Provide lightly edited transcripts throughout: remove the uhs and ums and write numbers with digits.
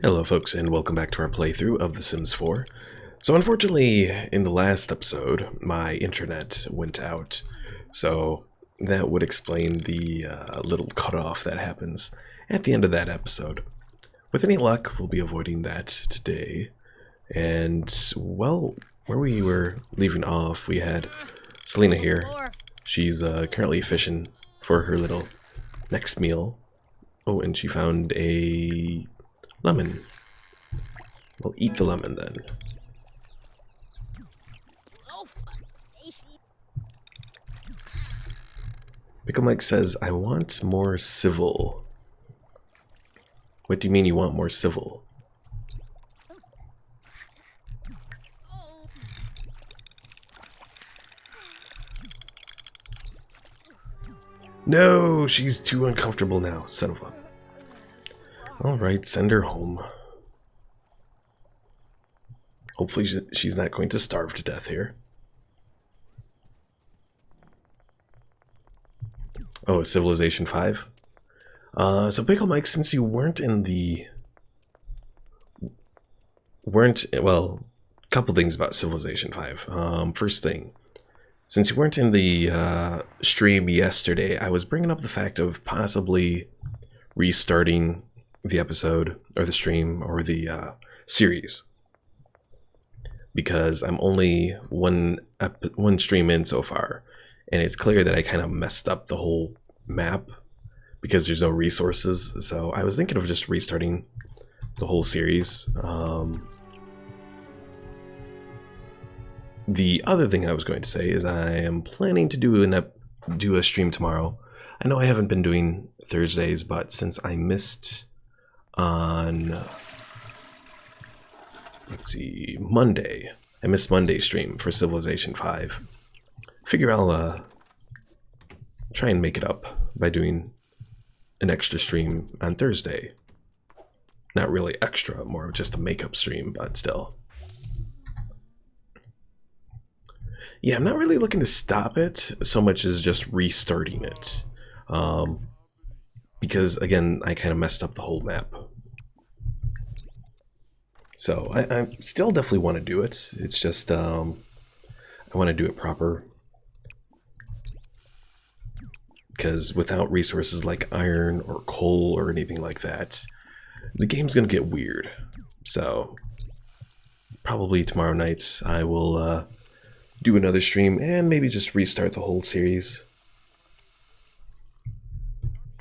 Hello folks, and welcome back to our playthrough of The Sims 4. So unfortunately, in the last episode, my internet went out, so that would explain the little cutoff that happens at the end of that episode. With any luck, we'll be avoiding that today. And, well, where we were leaving off, we had Celina here. She's currently fishing for her little next meal. Oh, and she found a lemon. Well, eat the lemon then. Pickle Mike says, I want more civil. What do you mean you want more civil? No, she's too uncomfortable now, son of a... Alright, send her home. Hopefully she's not going to starve to death here. Oh, Civilization 5? So Pickle Mike, since you weren't in the... Well, a couple things about Civilization 5. First thing, since you weren't in the stream yesterday, I was bringing up the fact of possibly restarting the episode, or the stream, or the series. Because I'm only one stream in so far, and it's clear that I kind of messed up the whole map because there's no resources. So I was thinking of just restarting the whole series. The other thing I was going to say is I am planning to do a stream tomorrow. I know I haven't been doing Thursdays, but since I missed on... let's see, Monday. I missed Monday's stream for Civilization 5. Figure I'll try and make it up by doing an extra stream on Thursday. Not really extra, more just a makeup stream, but still. Yeah, I'm not really looking to stop it so much as just restarting it. Because, again, I kind of messed up the whole map. So, I still definitely want to do it. It's just, I want to do it proper. Because without resources like iron or coal or anything like that, the game's going to get weird. So, probably tomorrow night I will do another stream and maybe just restart the whole series.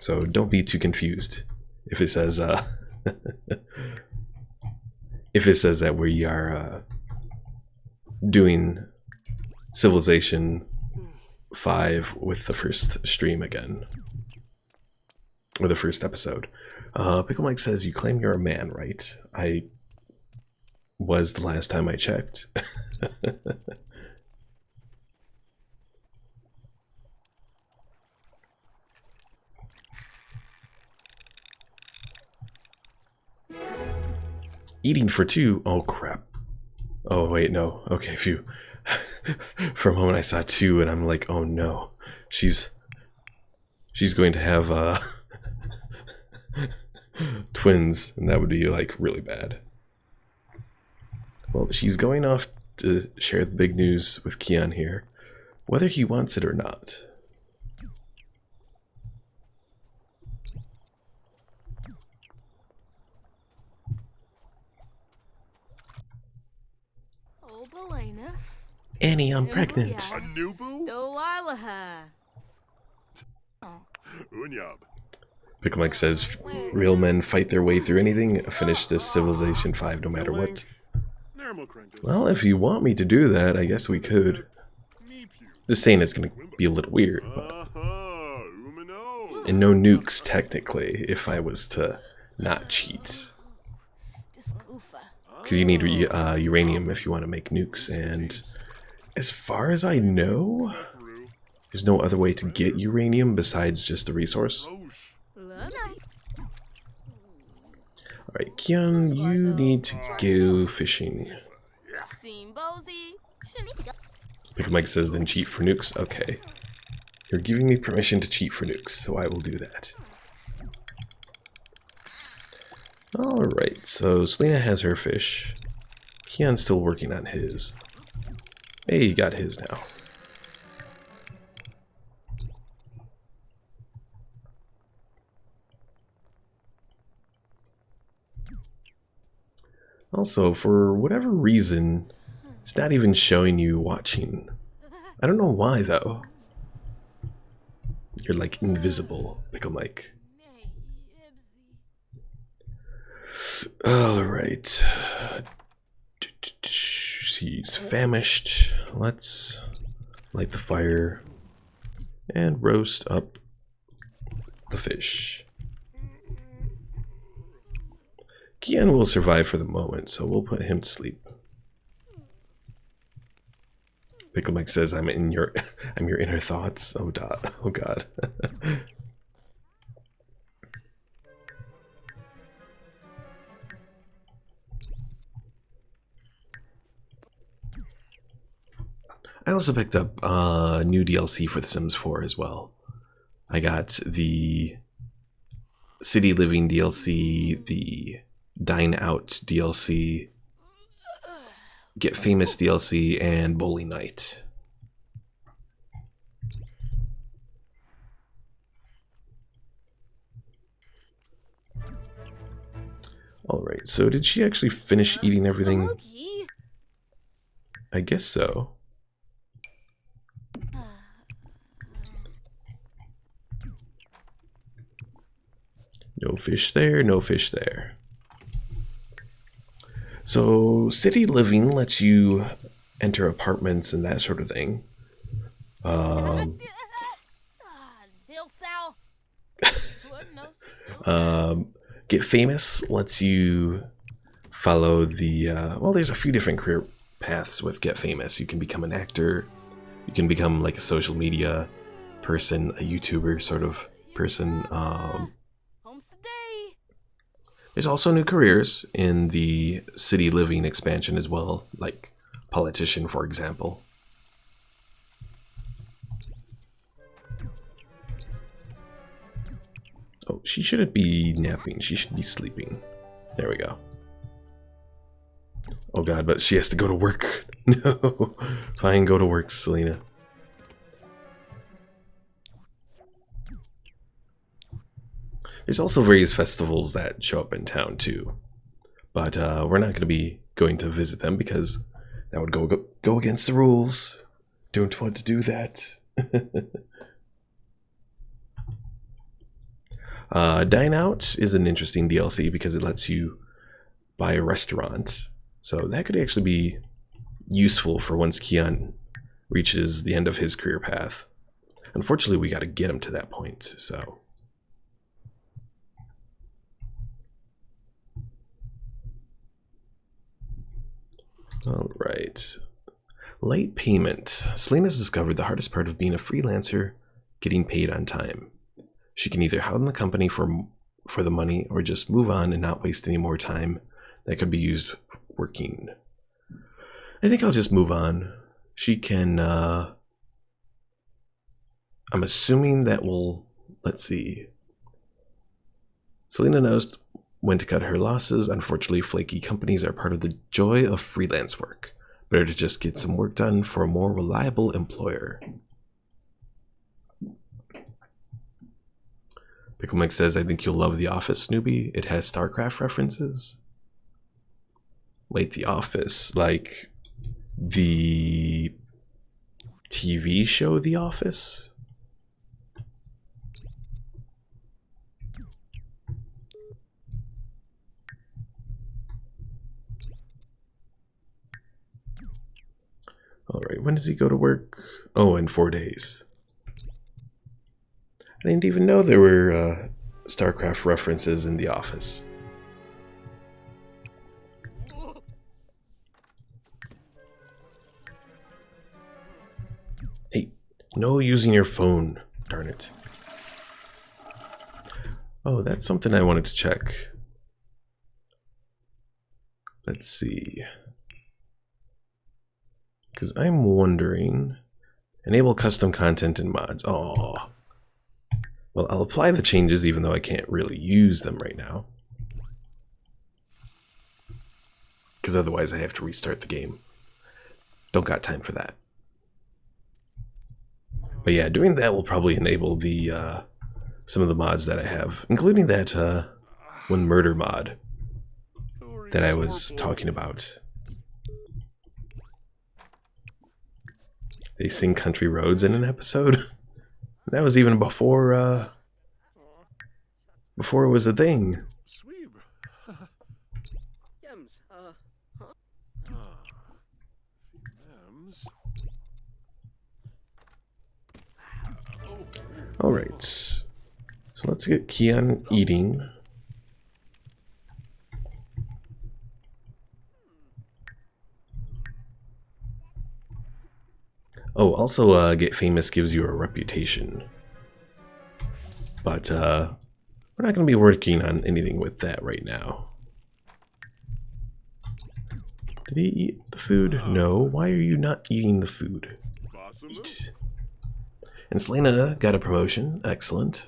So, don't be too confused if it says, if it says that we are doing Civilization 5 with the first stream again. Or the first episode. Pickle Mike says, you claim you're a man, right? I was the last time I checked. Eating for two? Oh crap. Oh wait, no. Okay, phew. For a moment I saw two and I'm like, oh no. She's going to have twins, and that would be like really bad. Well, she's going off to share the big news with Keon here, whether he wants it or not. Annie, I'm pregnant. Pickle Mike says, real men fight their way through anything, finish this Civilization 5 no matter what. Well, if you want me to do that, I guess we could. Just saying it's going to be a little weird. But... and no nukes, technically, if I was to not cheat. Because you need uranium if you want to make nukes, and as far as I know, there's no other way to get uranium besides just the resource. Alright, Keon, you need to go fishing. Pickle Mike says, then cheat for nukes. Okay. You're giving me permission to cheat for nukes, so I will do that. Alright, so Celina has her fish. Keon's still working on his. Hey, he got his now. Also, for whatever reason, it's not even showing you watching. I don't know why, though. You're like invisible, Pickle Mike. Alright. He's famished. Let's light the fire and roast up the fish. Keon will survive for the moment, so we'll put him to sleep. Pickle Mike says, "I'm in your, I'm your inner thoughts." Oh, oh God. I also picked up new DLC for The Sims 4 as well. I got the City Living DLC, the Dine Out DLC, Get Famous DLC, and Bowling Night. Alright, so did she actually finish eating everything? I guess so. No fish there, no fish there. So, City Living lets you enter apartments and that sort of thing. Get Famous lets you follow the, well, there's a few different career paths with Get Famous. You can become an actor, you can become like a social media person, a YouTuber sort of person. There's also new careers in the City Living expansion as well, like politician, for example. Oh, she shouldn't be napping. She should be sleeping. There we go. Oh God, but she has to go to work. No. Fine, go to work, Celina. There's also various festivals that show up in town too, but we're not going to be going to visit them because that would go against the rules. Don't want to do that. Dine Out is an interesting DLC because it lets you buy a restaurant, so that could actually be useful for once Keon reaches the end of his career path. Unfortunately, we got to get him to that point, so. Alright. Late payment. Celina's discovered the hardest part of being a freelancer, getting paid on time. She can either hound the company for the money or just move on and not waste any more time that could be used working. I think I'll just move on. She can, I'm assuming that will, let's see. Celina knows when to cut her losses. Unfortunately, flaky companies are part of the joy of freelance work. Better to just get some work done for a more reliable employer. Pickle Mike says, "I think you'll love The Office, Snoopy. It has StarCraft references." Wait, The Office? Like the TV show The Office? Alright, when does he go to work? Oh, in 4 days. I didn't even know there were StarCraft references in The Office. Hey, no using your phone, darn it. Oh, that's something I wanted to check. Let's see. Because I'm wondering, enable custom content and mods. Oh, well, I'll apply the changes even though I can't really use them right now. because otherwise I have to restart the game. Don't got time for that. But yeah, doing that will probably enable the some of the mods that I have, including that one murder mod that I was talking about. They sing Country Roads in an episode. That was even before it was a thing. Alright, so let's get Keon eating. Oh, also get famous gives you a reputation. But we're not going to be working on anything with that right now. Did he eat the food? No. Why are you not eating the food? Eat. And Celina got a promotion. Excellent.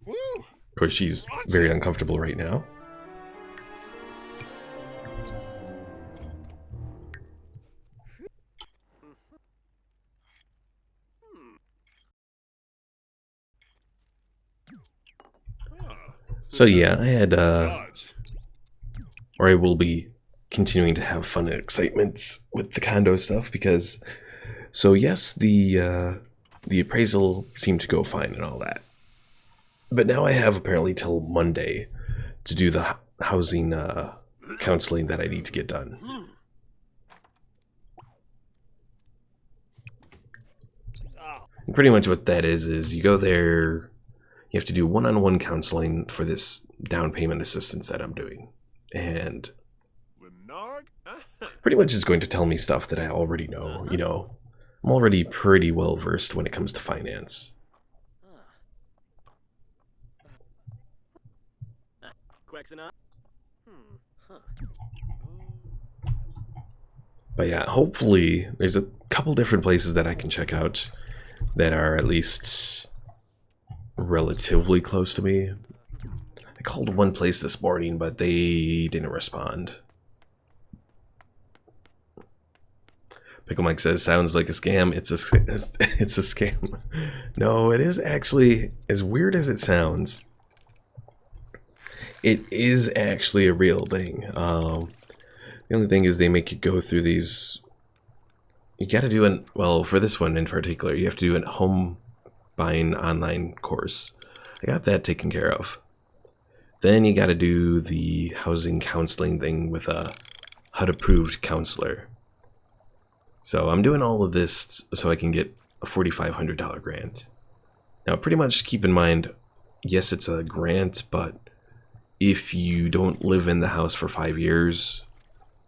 Of course, she's very uncomfortable right now. So yeah, I had, or I will be continuing to have fun and excitement with the condo stuff because, so yes, the appraisal seemed to go fine and all that, but now I have apparently till Monday to do the housing counseling that I need to get done. And pretty much what that is you go there, you have to do one-on-one counseling for this down payment assistance that I'm doing, and pretty much it's going to tell me stuff that I already know. You know, I'm already pretty well versed when it comes to finance. But yeah, hopefully there's a couple different places that I can check out that are at least relatively close to me. I called one place this morning, but they didn't respond. Pickle Mike says, sounds like a scam. It's a scam. No, it is actually, as weird as it sounds, it is actually a real thing. The only thing is they make you go through these, you gotta do an, well, for this one in particular, you have to do a home buying online course. I got that taken care of. Then you gotta do the housing counseling thing with a HUD-approved counselor. So I'm doing all of this so I can get a $4,500 grant. Now, pretty much keep in mind, yes, it's a grant, but if you don't live in the house for 5 years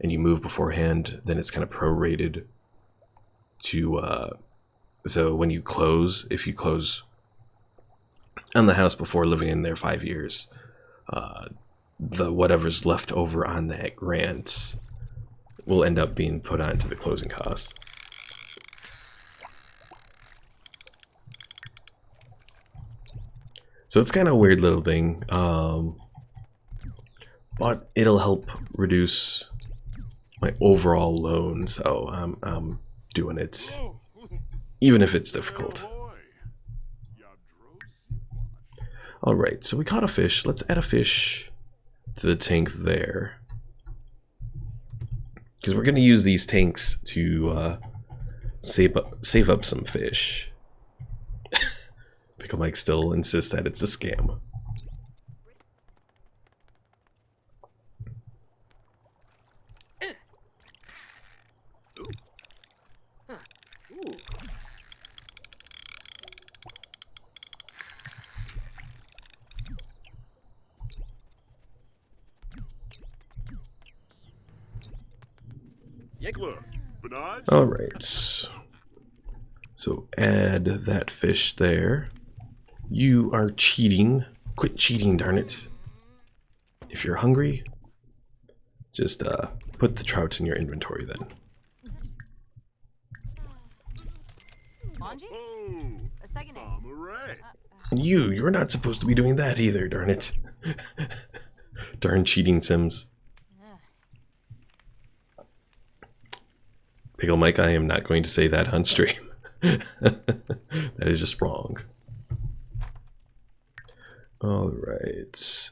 and you move beforehand, then it's kind of prorated to, so when you close, if you close on the house before living in there 5 years, the whatever's left over on that grant will end up being put onto the closing costs. So it's kind of a weird little thing, but it'll help reduce my overall loan, so I'm doing it, even if it's difficult. Alright, so we caught a fish. Let's add a fish to the tank there, because we're going to use these tanks to save up some fish. Pickle Mike still insists that it's a scam. Alright, so add that fish there. You are cheating. Quit cheating, darn it. If you're hungry, just put the trout in your inventory then. You're not supposed to be doing that either, darn it. Darn cheating Sims. Pickle Mike, I am not going to say that on stream. That is just wrong. Alright.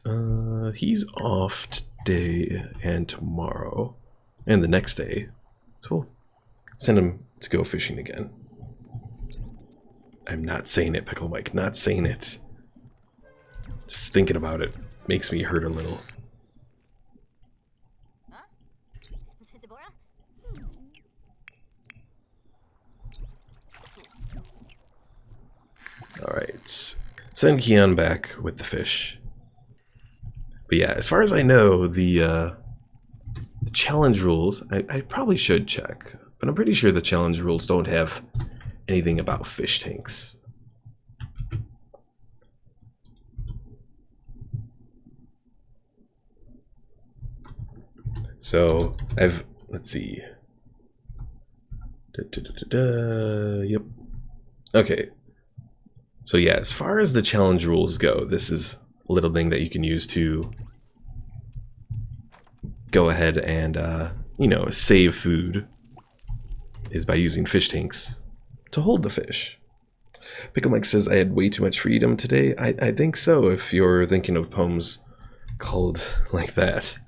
He's off today and tomorrow. And the next day. So we'll send him to go fishing again. I'm not saying it, Pickle Mike. Not saying it. Just thinking about it makes me hurt a little. Alright. Send Keon back with the fish. But yeah, as far as I know, the challenge rules, I probably should check, but I'm pretty sure the challenge rules don't have anything about fish tanks. So, let's see. Yep. Okay. So yeah, as far as the challenge rules go, this is a little thing that you can use to go ahead and, you know, save food, is by using fish tanks to hold the fish. Pickle Mike says, I had way too much freedom today. I think so, if you're thinking of poems called like that.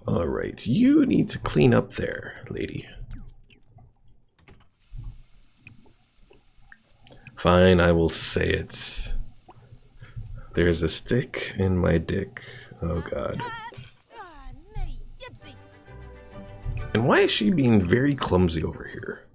Alright, you need to clean up there, lady. Fine, I will say it. There's a stick in my dick. Oh god. And why is she being very clumsy over here?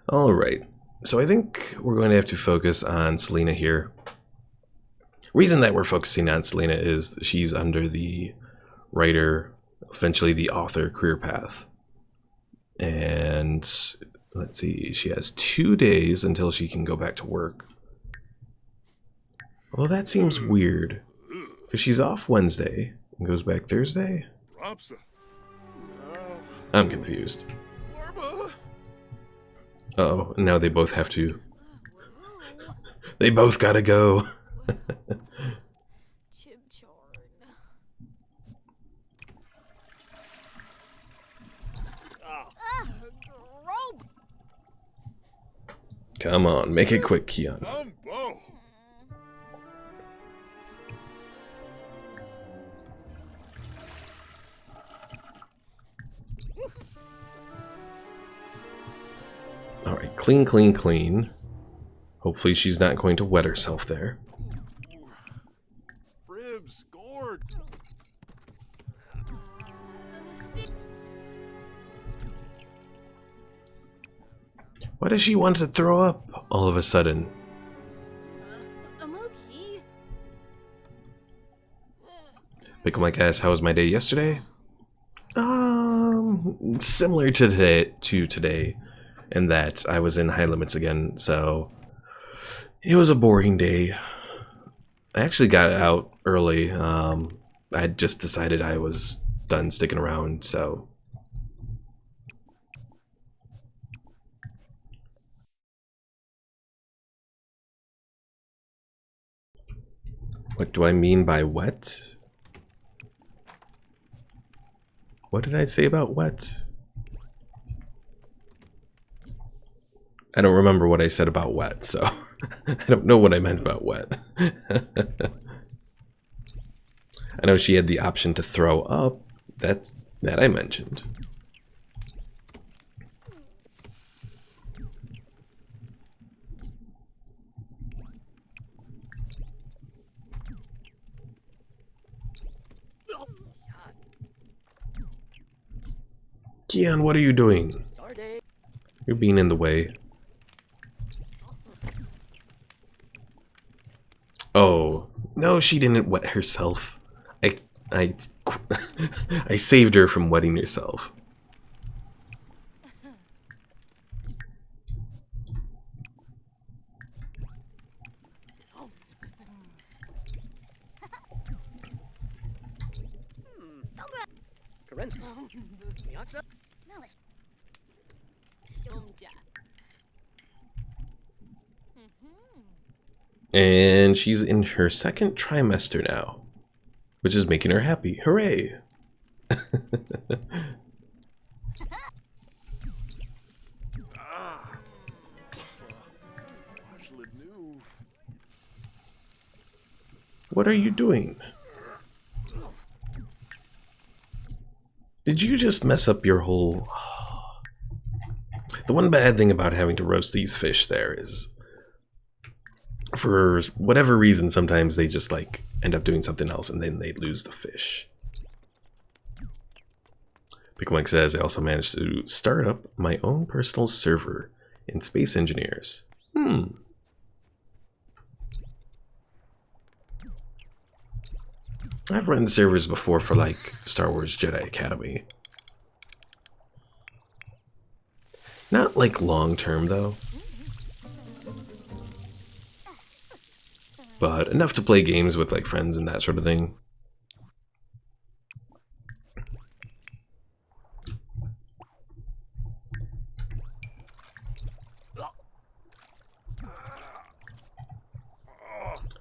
Alright, so I think we're going to have to focus on Celina here. Reason that we're focusing on Celina is she's under the writer, eventually the author career path. And let's see, she has 2 days until she can go back to work. Well, that seems weird, because she's off Wednesday and goes back Thursday? I'm confused. Uh-oh, now they both have to... They both gotta go. Come on, make it quick, Keon. Alright, clean, clean, clean. Hopefully she's not going to wet herself there. Why does she want to throw up all of a sudden? Pickle Mike asks, how was my day yesterday? Similar to today, in that I was in high limits again, so it was a boring day. I actually got out early. I just decided I was done sticking around, so... What do I mean by wet? What did I say about wet? I don't remember what I said about wet, so I don't know what I meant about wet. I know she had the option to throw up. That I mentioned. Keon, what are you doing? You're being in the way. Oh, No, she didn't wet herself. I, I saved her from wetting herself. And she's in her second trimester now, which is making her happy. Hooray! What are you doing? Did you just mess up your whole... The one bad thing about having to roast these fish there is, for whatever reason, sometimes they just like end up doing something else and then they lose the fish. Pickle Mike says, I also managed to start up my own personal server in Space Engineers. I've run servers before for like Star Wars Jedi Academy. Not like long term though. But enough to play games with like friends and that sort of thing.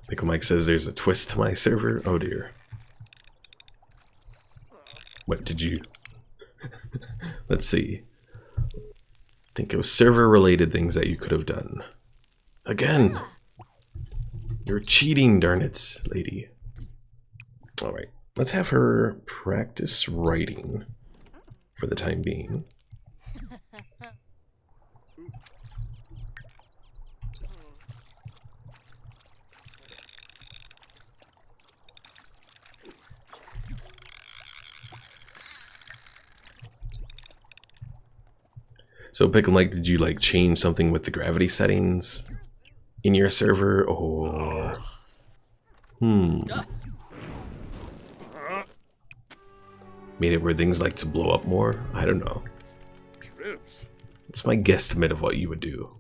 Pickle Mike says there's a twist to my server. Oh dear. What did you... Let's see. Think of server related things that you could have done. Again! You're cheating, darn it, lady. Alright, let's have her practice writing for the time being. So Pickle Mike, did you like change something with the gravity settings in your server, or made it where things like to blow up more? I don't know. It's my guesstimate of what you would do.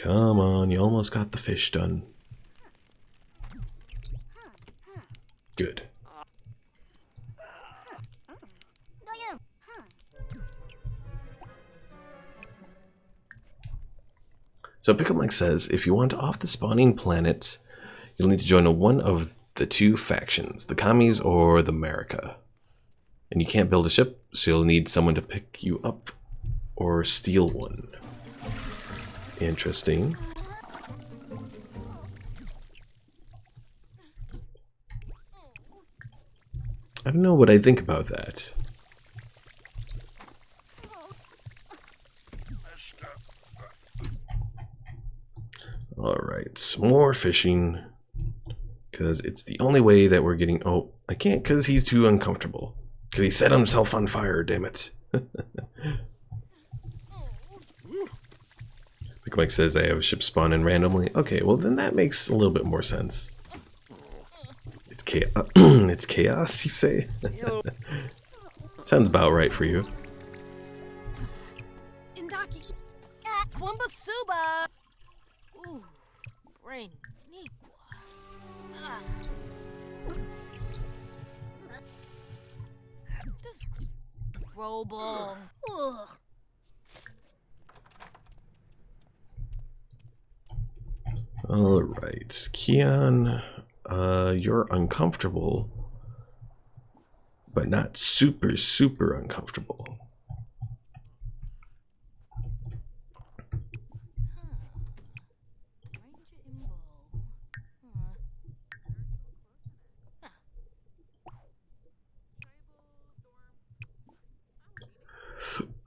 Come on, you almost got the fish done. Good. So Pickle Mike says, if you want off the spawning planet, you'll need to join one of the two factions, the Commies or the America. And you can't build a ship, so you'll need someone to pick you up or steal one. Interesting. I don't know what I think about that. Alright, some more fishing. Because it's the only way that we're getting... Oh, I can't because he's too uncomfortable. Because he set himself on fire, damn it. Mike says they have a ship spawn in randomly. Okay, well then that makes a little bit more sense. It's chaos. It's chaos, you say? Sounds about right for you. Alright, Keon, you're uncomfortable, but not super, super uncomfortable.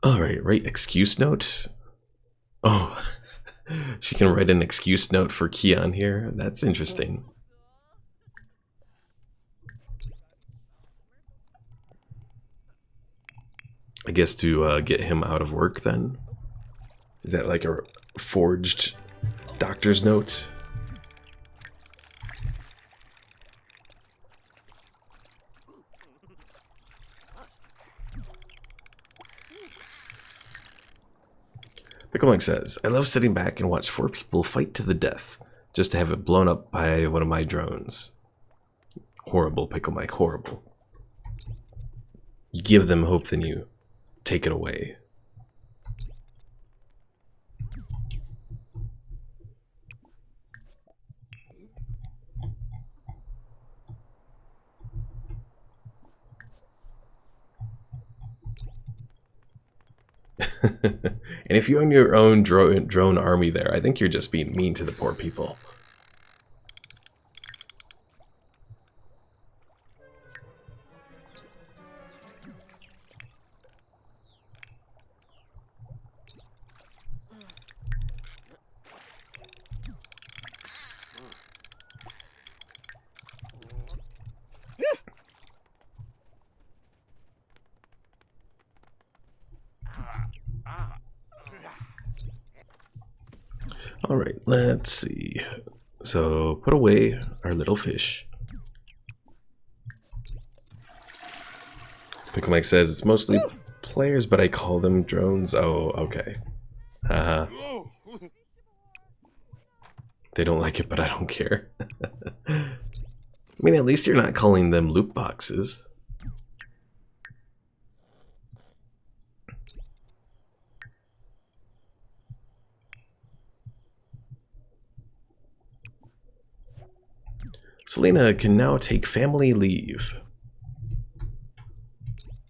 Alright, right, excuse note? Oh, She can write an excuse note for Keon here. That's interesting. I guess to get him out of work then? Is that like a forged doctor's note? Picklemike says, I love sitting back and watch 4 people fight to the death, just to have it blown up by one of my drones. Horrible, Picklemike, horrible. You give them hope, then you take it away. And if you own your own drone army there, I think you're just being mean to the poor people. Alright, let's see. So, put away our little fish. Picklemike says it's mostly players, but I call them drones. Oh, okay. Haha. They don't like it, but I don't care. I mean, at least you're not calling them loot boxes. Celina can now take family leave.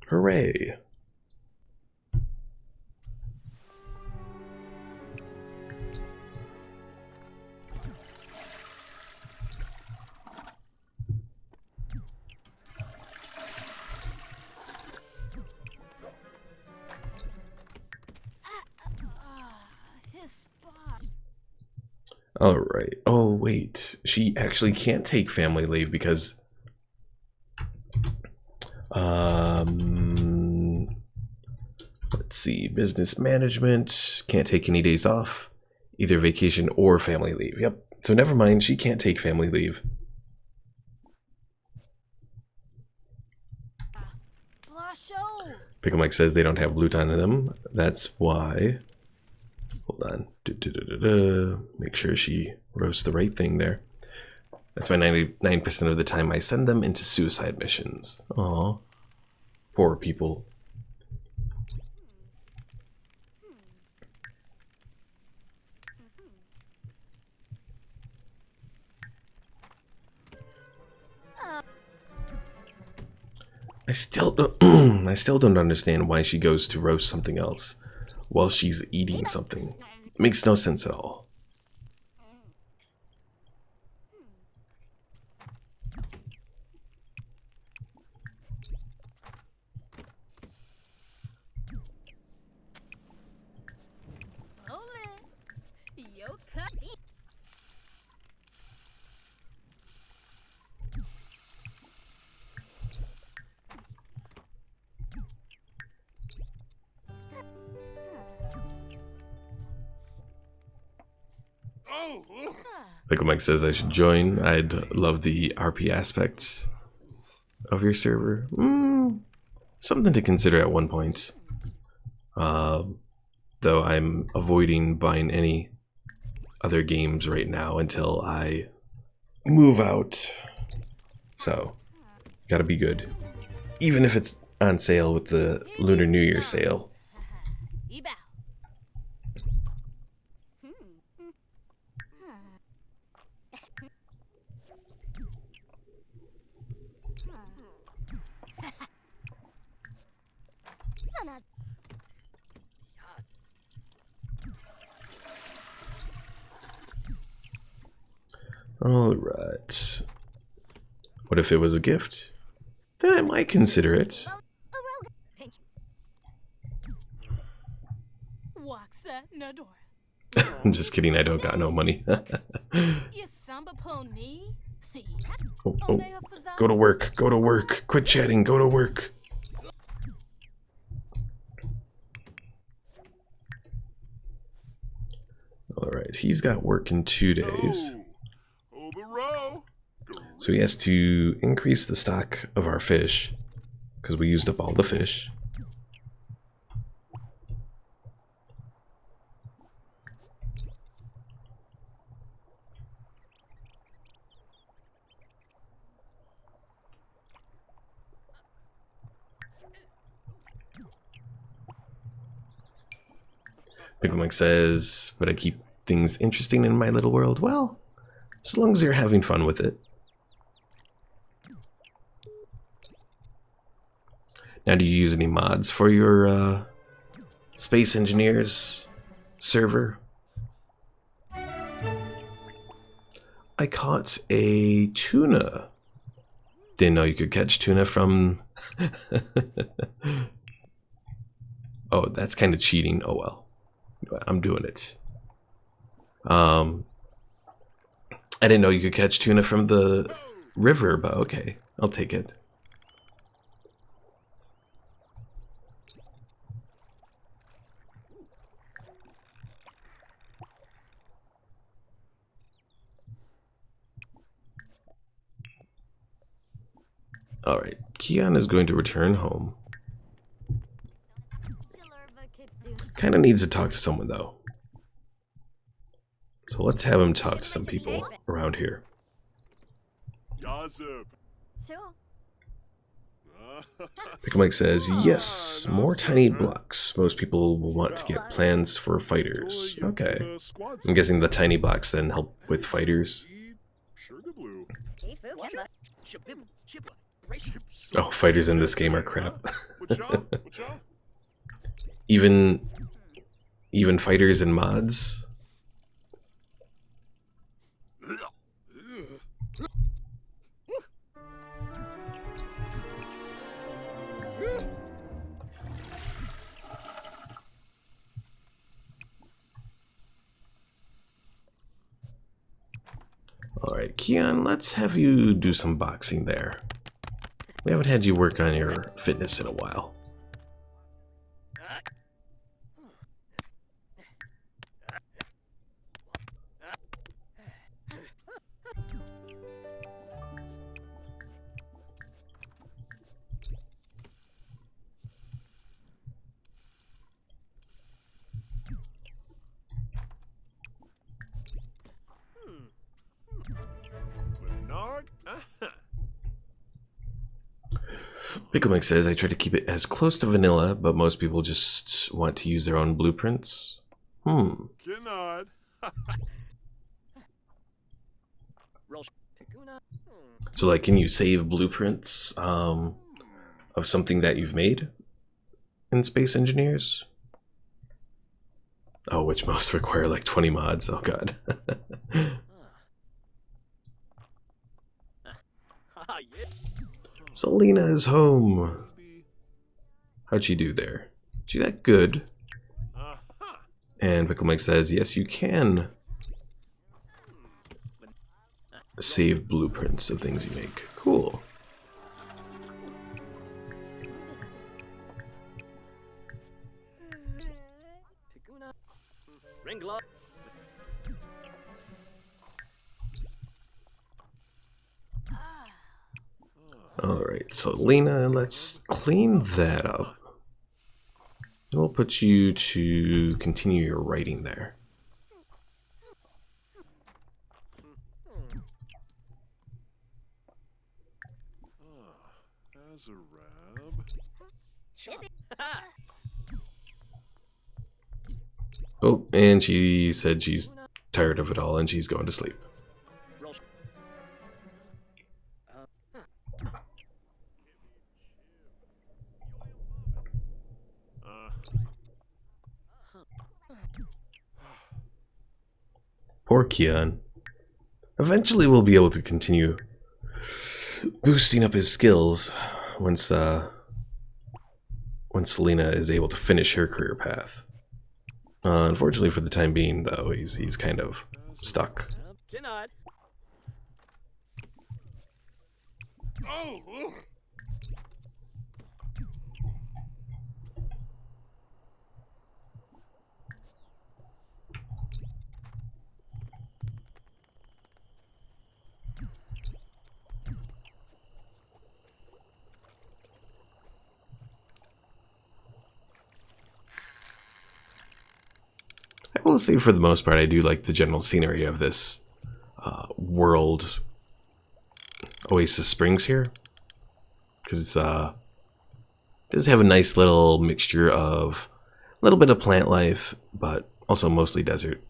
Hooray. Alright. Oh, wait. She actually can't take family leave because... let's see. Business management. Can't take any days off. Either vacation or family leave. Yep. So never mind. She can't take family leave. Picklemike says they don't have loot on them. That's why... Hold on. Make sure she roasts the right thing there. That's why 99% of the time I send them into suicide missions. Aw. Poor people. I still don't understand why she goes to roast something else while she's eating something. Makes no sense at all. Picklemike says I should join. I'd love the RP aspects of your server. Something to consider at one point. Though I'm avoiding buying any other games right now until I move out. So, gotta be good. Even if it's on sale with the Lunar New Year sale. Alright. What if it was a gift? Then I might consider it. Just kidding, I don't got no money. Oh, oh. Go to work, go to work. Quit chatting, go to work. Alright, he's got work in 2 days. So he has to increase the stock of our fish, because we used up all the fish. Pickle Mike says, but I keep things interesting in my little world. Well, as long as you're having fun with it. Now, do you use any mods for your Space Engineers server? I caught a tuna. Didn't know you could catch tuna from... Oh, that's kind of cheating. Oh well. I'm doing it. I didn't know you could catch tuna from the river, but okay. I'll take it. Alright, Keon is going to return home. Kind of needs to talk to someone, though. So let's have him talk to some people around here. Pickle Mike says, yes, more tiny blocks. Most people will want to get plans for fighters. Okay. I'm guessing the tiny blocks then help with fighters. Oh, fighters in this game are crap. Even fighters and mods. Alright, Keon, let's have you do some boxing there. We haven't had you work on your fitness in a while. Pickle Mike says, I try to keep it as close to vanilla, but most people just want to use their own blueprints. So, like, can you save blueprints of something that you've made in Space Engineers? Oh, which most require like 20 mods. Oh god. Celina is home. How'd she do there? She that good? And Pickle Mike says, yes, you can save blueprints of things you make. Cool. Alright, so Lena, let's clean that up. And we'll put you to continue your writing there. Oh, and she said she's tired of it all and she's going to sleep. Poor Keon. Eventually we'll be able to continue boosting up his skills once Celina is able to finish her career path. Unfortunately for the time being, though, he's kind of stuck. I will say, for the most part, I do like the general scenery of this world Oasis Springs here, because it's does have a nice little mixture of a little bit of plant life, but also mostly desert.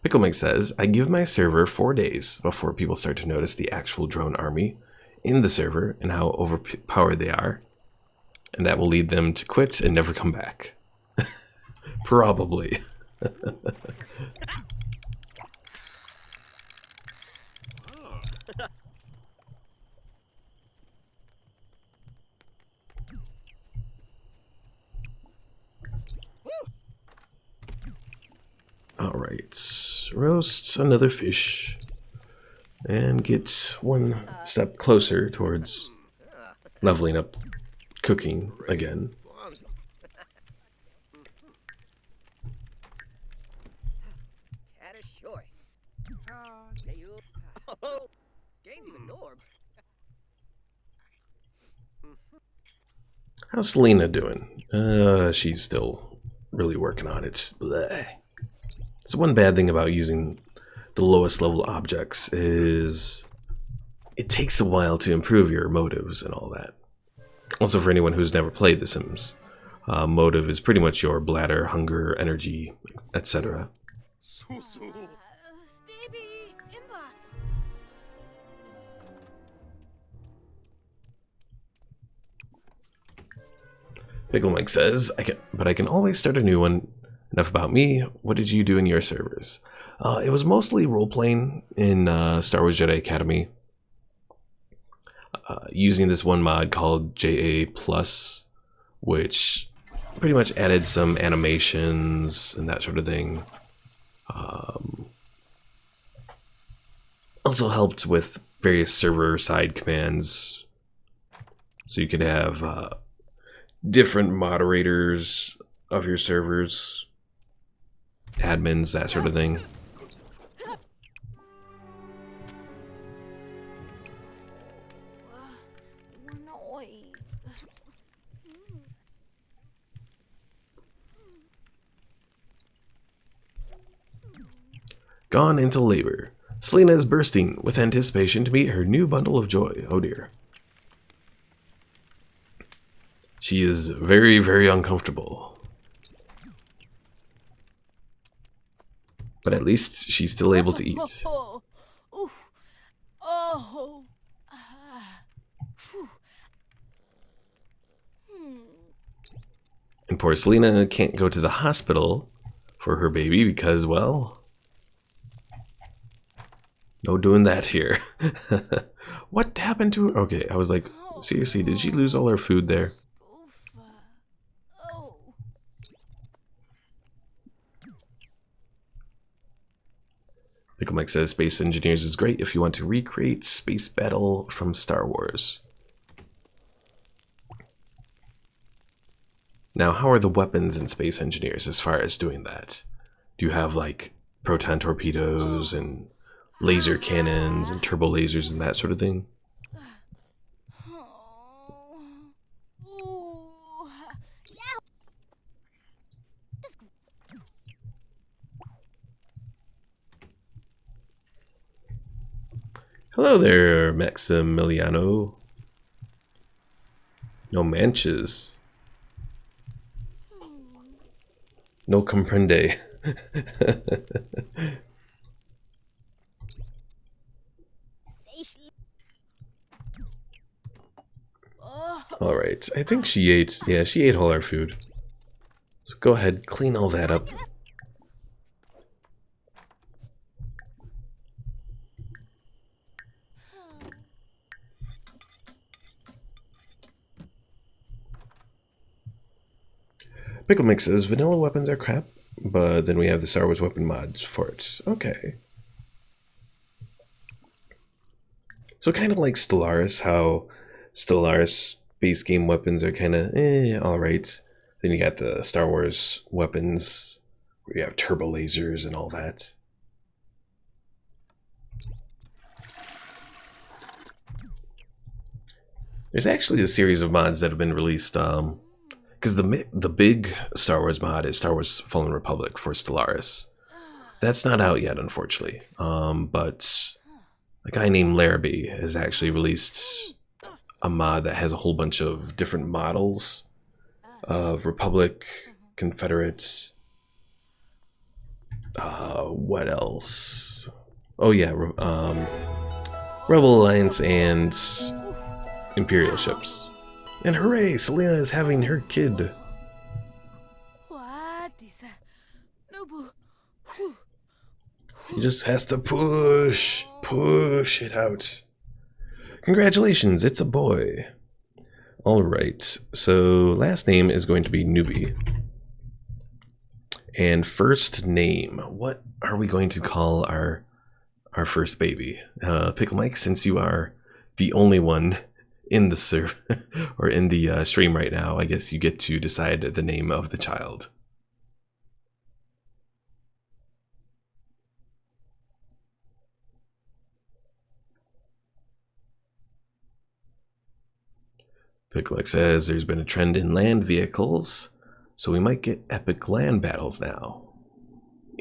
Pickle Mike says, I give my server 4 days before people start to notice the actual drone army in the server and how overpowered they are, and that will lead them to quit and never come back. Probably. Alright, roast another fish and get one step closer towards leveling up cooking again. How's Celina doing? She's still really working on it. Bleh. So one bad thing about using the lowest level objects is it takes a while to improve your motives and all that. Also, for anyone who's never played The Sims, motive is pretty much your bladder, hunger, energy, etc. Pickle Mike says, I can always start a new one. Enough about me. What did you do in your servers? It was mostly role-playing in Star Wars Jedi Academy. Using this one mod called JA+, which pretty much added some animations and that sort of thing. Also helped with various server-side commands. So you could have different moderators of your servers, admins, that sort of thing. Gone into labor. Celina is bursting with anticipation to meet her new bundle of joy. Oh dear. She is very, very uncomfortable. But at least she's still able to eat. And poor Celina can't go to the hospital for her baby because, well, no doing that here. What happened to her? Okay, I was like, seriously, did she lose all her food there? Pickle Mike says Space Engineers is great if you want to recreate space battle from Star Wars. Now, how are the weapons in Space Engineers as far as doing that? Do you have like proton torpedoes and laser cannons and turbo lasers and that sort of thing? Hello there, Maximiliano. No manches. No comprende. Alright, I think she ate, yeah, she ate all our food. So go ahead, clean all that up. Pickle Mix says vanilla weapons are crap, but then we have the Star Wars weapon mods for it. Okay. So kind of like Stellaris, how Stellaris base game weapons are kind of alright. Then you got the Star Wars weapons, where you have turbo lasers and all that. There's actually a series of mods that have been released, because the big Star Wars mod is Star Wars Fallen Republic for Stellaris. That's not out yet, unfortunately. But a guy named Larrabee has actually released a mod that has a whole bunch of different models of Republic, Confederate, what else? Oh yeah, Rebel Alliance and Imperial ships. And hooray, Celina is having her kid. He just has to push it out. Congratulations, it's a boy. Alright, so last name is going to be Newbie. And first name, what are we going to call our first baby? Pickle Mike, since you are the only one in the or in the stream right now, I guess you get to decide the name of the child. Pickle Mike says there's been a trend in land vehicles, so we might get epic land battles now.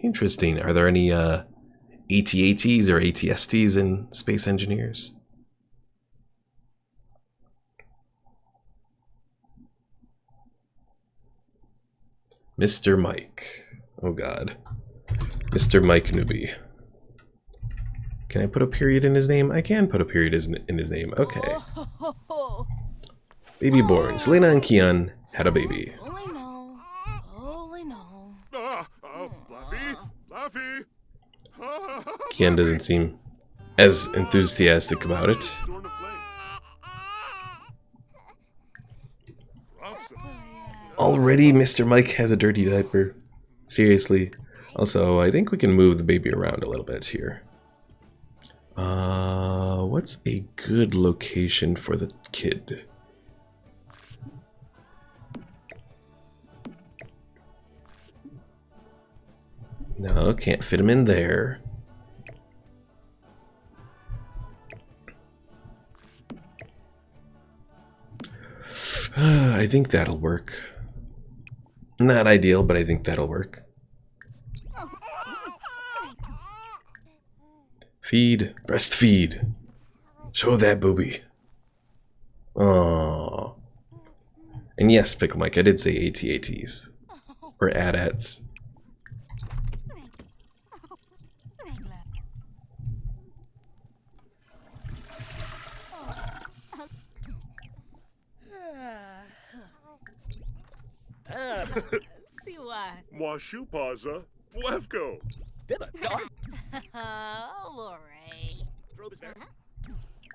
Interesting. Are there any AT-ATs or AT-STs in Space Engineers? Mr. Mike. Oh god. Mr. Mike Newbie. Can I put a period in his name? I can put a period in his name. Okay. Baby born. Celina and Keon had a baby. Keon doesn't seem as enthusiastic about it. Already Mr. Mike has a dirty diaper. Seriously. Also, I think we can move the baby around a little bit here. What's a good location for the kid? No, can't fit him in there. I think that'll work. Not ideal, but I think that'll work. Feed. Breastfeed. Show that booby. Aww. And yes, Pickle Mike, I did say AT-ATs. Or AT-ATs. Washupaza, Blevko.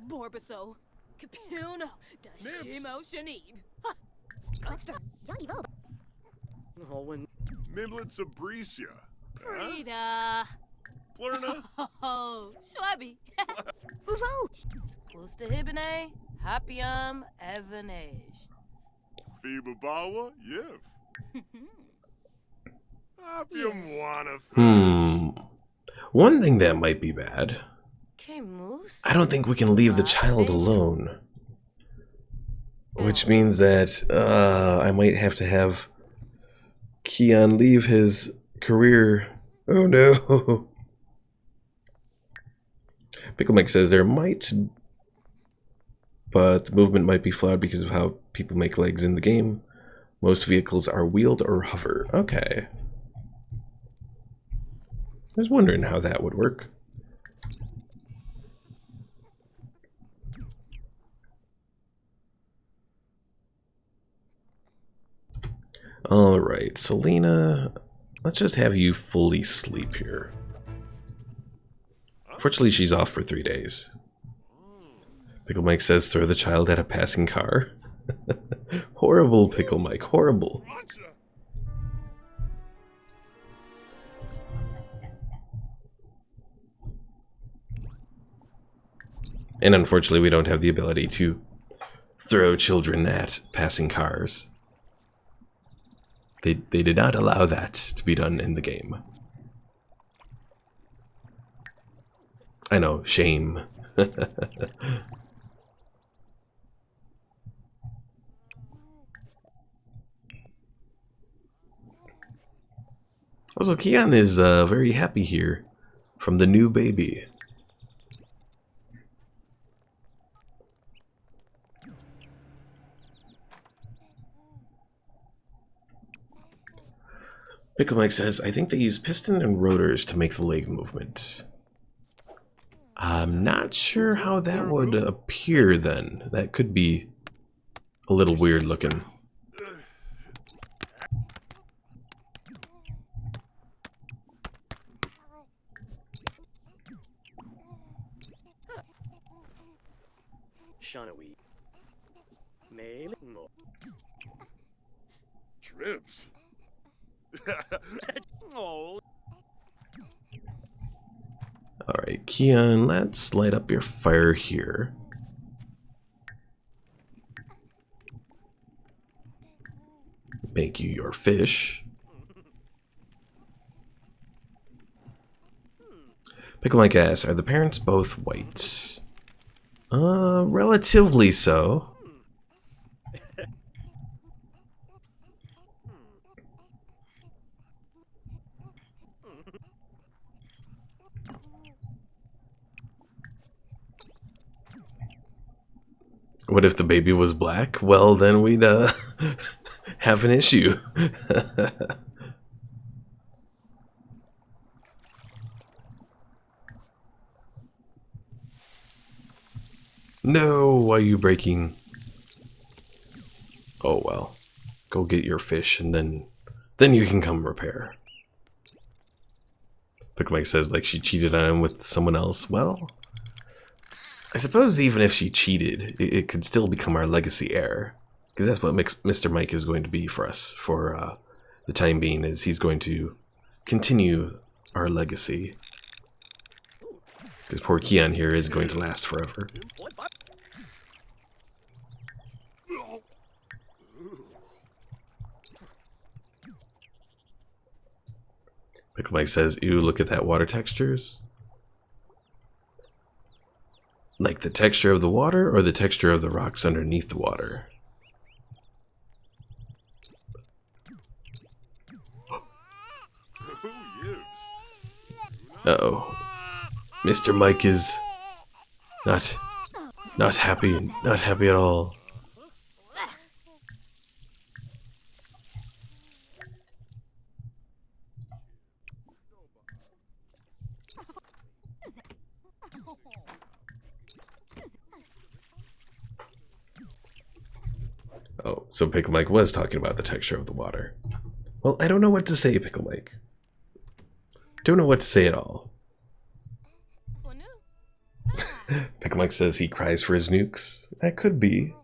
Borbaso, Capuno, Dashimo Shanib. Mimlet Sabricia. Rita. Plurna. Oh, Schwabi. Roach. Close to Hibine, Hapium, Evanage. Fibabawa, Yiv. Hapium Wanna. One thing that might be bad. I don't think we can leave the child alone. Which means that I might have to have Keon leave his career. Oh no. Pickle Mike says there might, but the movement might be flawed because of how people make legs in the game. Most vehicles are wheeled or hover. Okay. I was wondering how that would work. Alright, Celina, let's just have you fully sleep here. Fortunately, she's off for 3 days. Pickle Mike says throw the child at a passing car. Horrible, Pickle Mike, horrible. And unfortunately, we don't have the ability to throw children at passing cars. They did not allow that to be done in the game. I know, shame. Also, Keon is very happy here from the new baby. Pickle Mike says, I think they use piston and rotors to make the leg movement. I'm not sure how that would appear then. That could be a little weird looking. Trips. Alright, Keon, let's light up your fire here. Make you your fish. Pickle Mike asks, are the parents both white? Relatively so. What if the baby was black? Well, then we'd have an issue. No, why are you breaking? Oh well. Go get your fish and then you can come repair. Pickle Mike says like she cheated on him with someone else. Well, I suppose even if she cheated, it could still become our legacy heir. Because that's what Mr. Mike is going to be for us for the time being, is he's going to continue our legacy. Because poor Keon here is going to last forever. Pickle Mike says, ew, look at that water textures. Like the texture of the water or the texture of the rocks underneath the water? Uh-oh. Mr. Mike is not happy, not happy at all. Oh, so Pickle Mike was talking about the texture of the water. Well, I don't know what to say, Pickle Mike. Don't know what to say at all. Pickle Mike says he cries for his nukes. That could be.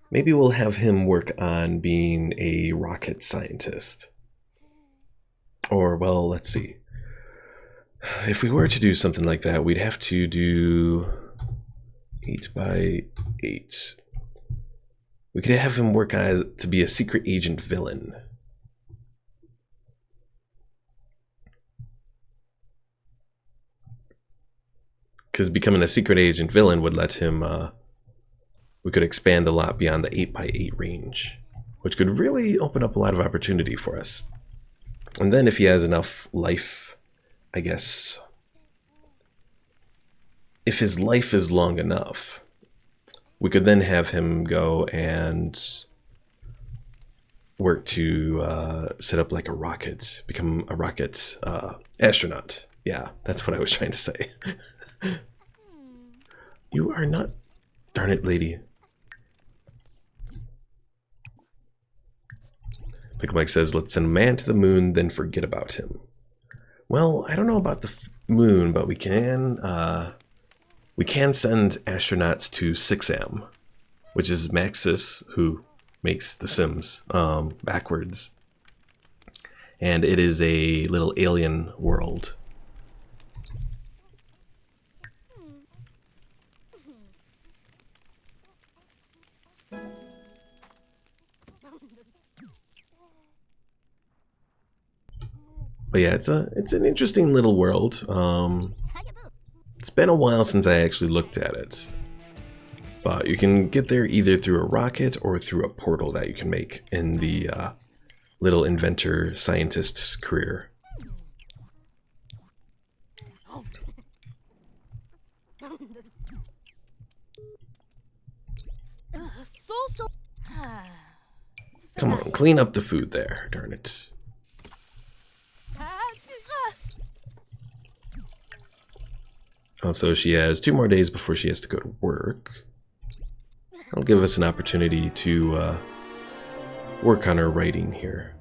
Maybe we'll have him work on being a rocket scientist. Or, well, let's see. If we were to do something like that, we'd have to do 8 by 8. We could have him work on to be a secret agent villain. Because becoming a secret agent villain would let him, we could expand a lot beyond the 8 by 8 range, which could really open up a lot of opportunity for us. And then if he has enough life, I guess, if his life is long enough, we could then have him go and work to set up like a rocket, become a rocket astronaut. Yeah, that's what I was trying to say. You are not... Darn it, lady. Pickle Mike says, let's send a man to the moon, then forget about him. Well, I don't know about the moon, but we can send astronauts to 6am, which is Maxis, who makes The Sims backwards. and it is a little alien world. But yeah, it's an interesting little world. It's been a while since I actually looked at it. But you can get there either through a rocket or through a portal that you can make in the little inventor scientist career. Come on, clean up the food there, darn it. Also, she has 2 more days before she has to go to work. That'll give us an opportunity to work on her writing here.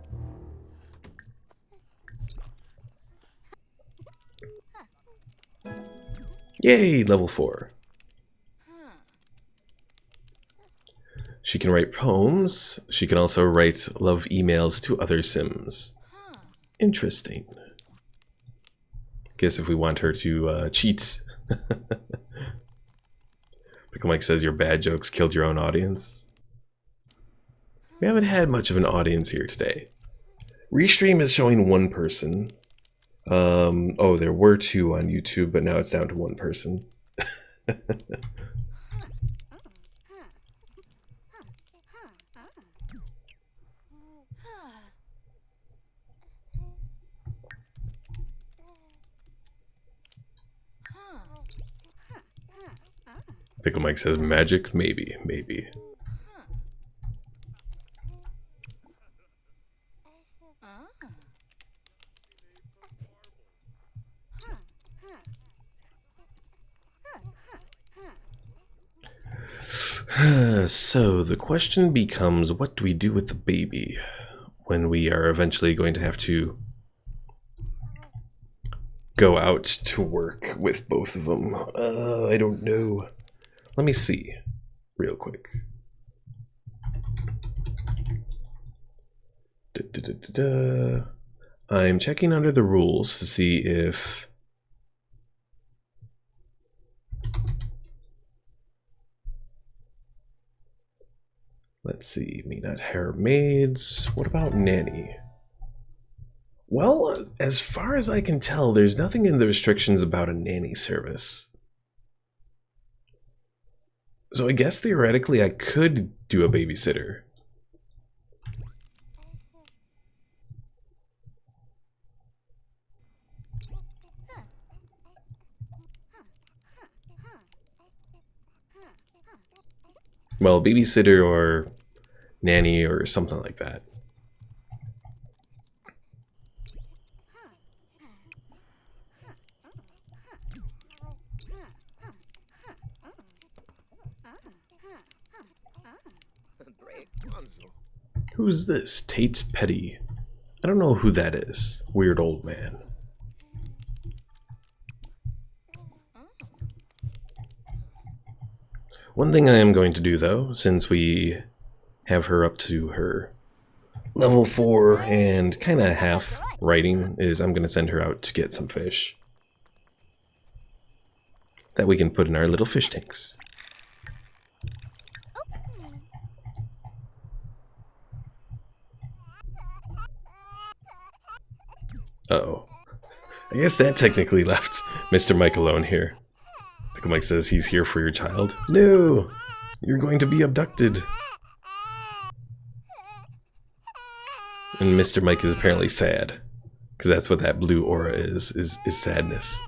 Yay, level 4. She can write poems. She can also write love emails to other Sims. Interesting. Guess if we want her to cheat. Pickle Mike says your bad jokes killed your own audience. We haven't had much of an audience here today. Restream is showing 1 person. Oh, there were 2 on YouTube, but now it's down to 1 person. Pickle Mike says magic, maybe, maybe. So the question becomes, what do we do with the baby when we are eventually going to have to go out to work with both of them? I don't know. Let me see real quick. I'm checking under the rules to see if let's see, may not hire maids. What about nanny? Well, as far as I can tell, there's nothing in the restrictions about a nanny service. So I guess theoretically I could do a babysitter. Well, babysitter or nanny or something like that. Who's this? Tate's Petty. I don't know who that is. Weird old man. One thing I am going to do, though, since we have her up to her level 4 and kind of half writing, is I'm going to send her out to get some fish that we can put in our little fish tanks. Uh-oh. I guess that technically left Mr. Mike alone here. Pickle Mike says he's here for your child. No! You're going to be abducted. And Mr. Mike is apparently sad. Because that's what that blue aura is sadness.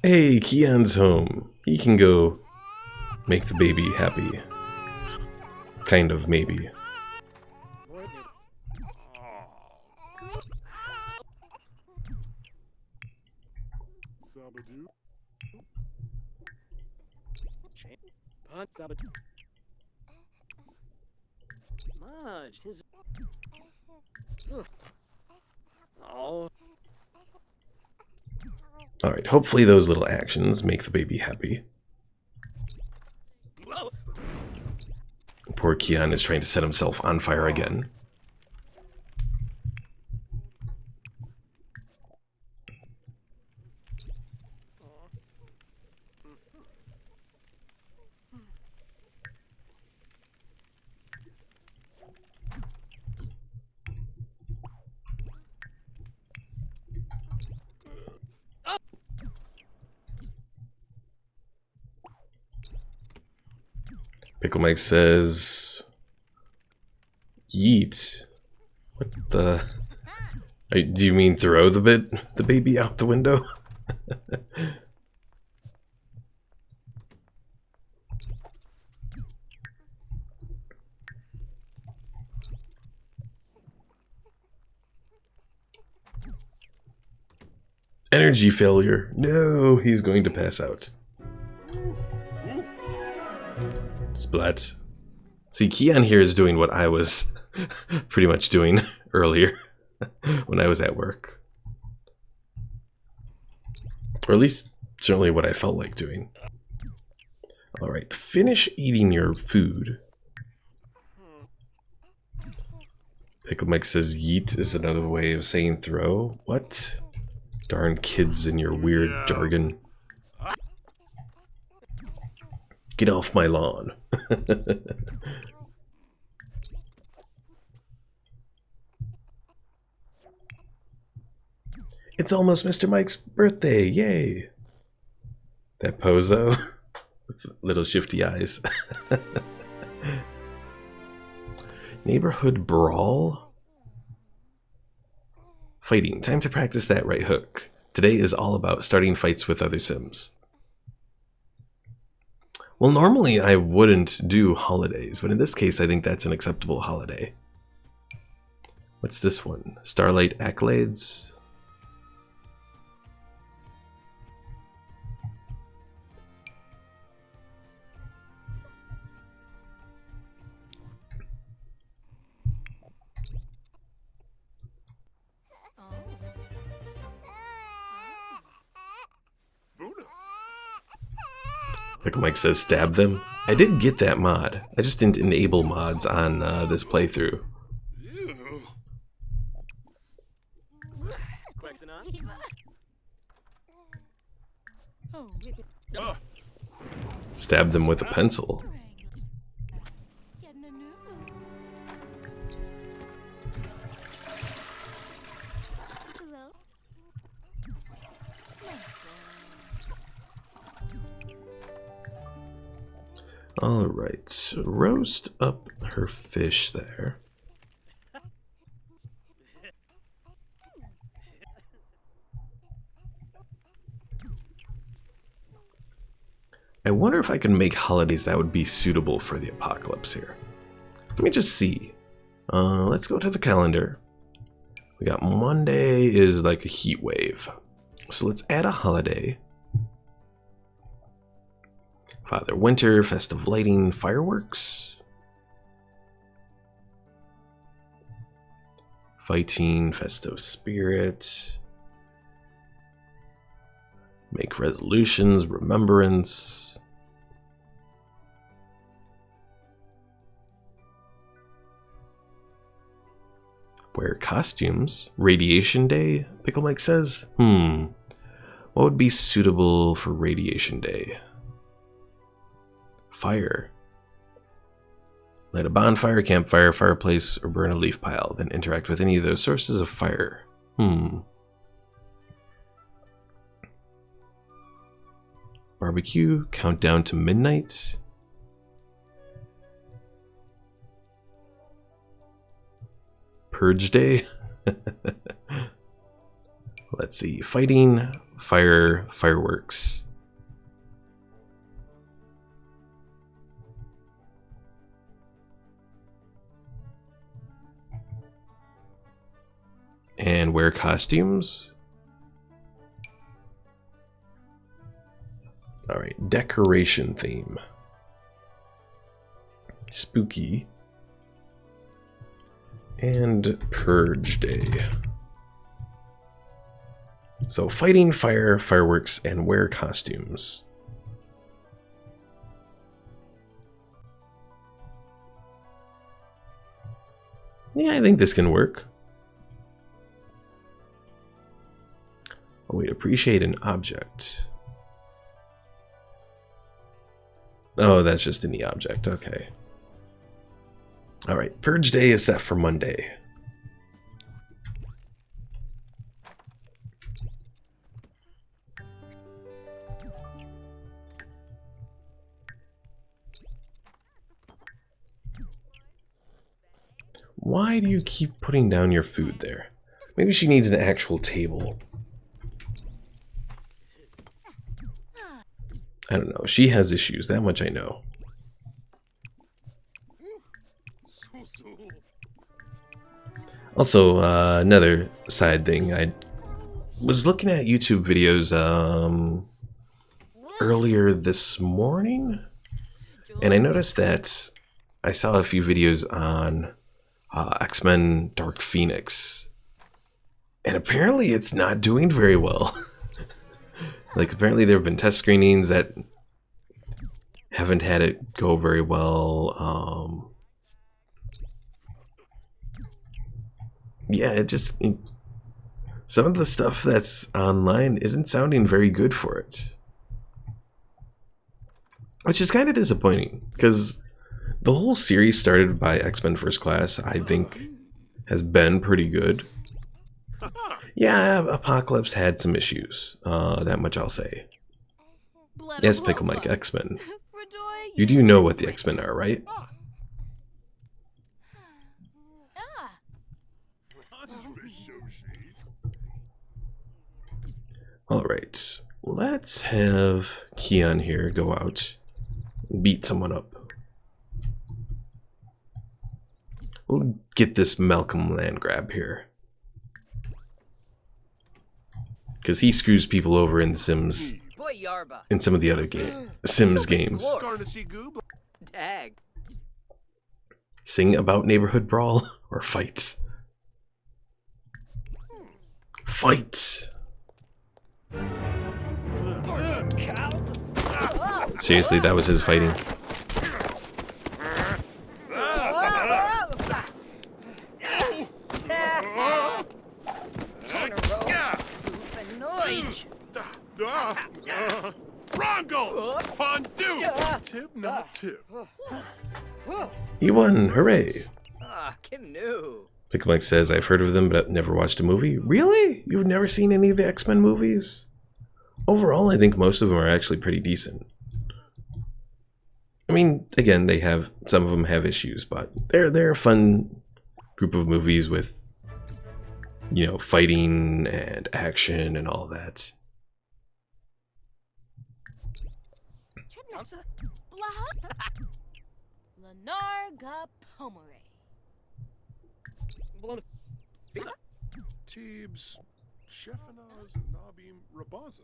Hey, Keon's home. He can go make the baby happy. Kind of, maybe. Alright, hopefully those little actions make the baby happy. Poor Keon is trying to set himself on fire again. Pickle Mike says, "Yeet." What the? Do you mean throw the baby out the window? Energy failure. No, he's going to pass out. Splat. See, Keon here is doing what I was pretty much doing earlier when I was at work. Or at least, certainly what I felt like doing. Alright, finish eating your food. Pickle Mike says yeet is another way of saying throw. What? Darn kids in your weird jargon. Get off my lawn. It's almost Mr. Mike's birthday, yay! That pose though, with little shifty eyes. Neighborhood brawl? Fighting, time to practice that right hook. Today is all about starting fights with other Sims. Well, normally I wouldn't do holidays, but in this case I think that's an acceptable holiday. What's this one? Starlight Accolades? Pickle Mike says stab them. I did get that mod. I just didn't enable mods on this playthrough. Stab them with a pencil. Alright, so roast up her fish there. I wonder if I can make holidays that would be suitable for the apocalypse here. Let me just see. Let's go to the calendar. We got Monday is like a heat wave. So let's add a holiday. Father Winter, festive lighting, fireworks. Fighting, festive spirit. Make resolutions, remembrance. Wear costumes. Radiation Day, Pickle Mike says. What would be suitable for Radiation Day? Fire. Light a bonfire, campfire, fireplace, or burn a leaf pile. Then interact with any of those sources of fire. Barbecue, countdown to midnight. Purge Day. Let's see. Fighting, fire, fireworks. And wear costumes. Alright, decoration theme. Spooky. And Purge Day. So fighting, fire, fireworks, and wear costumes. Yeah, I think this can work. Oh wait, appreciate an object. Oh, that's just any object, okay. Alright, Purge Day is set for Monday. Why do you keep putting down your food there? Maybe she needs an actual table. I don't know. She has issues. That much I know. Also, another side thing. I was looking at YouTube videos earlier this morning, and I noticed that I saw a few videos on X-Men Dark Phoenix, and apparently it's not doing very well. Like, apparently there have been test screenings that haven't had it go very well. Yeah, some of the stuff that's online isn't sounding very good for it. Which is kind of disappointing, because the whole series started by X-Men First Class, I think, has been pretty good. Yeah, Apocalypse had some issues, that much I'll say. Yes, Pickle Mike, X-Men. You do know what the X-Men are, right? Alright, let's have Keon here go out and beat someone up. We'll get this Malcolm land grab here. Because he screws people over in The Sims, in some of the other Sims games. Sing about neighborhood brawl or fights? Fight! Seriously, that was his fighting? Rongo! Pondu! Tip, not tip. He won! Hooray! Kim knew. Pickle Mike says, I've heard of them, but I've never watched a movie. Really? You've never seen any of the X-Men movies? Overall, I think most of them are actually pretty decent. I mean, again, some of them have issues, but they're a fun group of movies with, you know, fighting and action and all that. Lenarga Pomere. Teebs, Chefanaz, Nabim, Rabaza.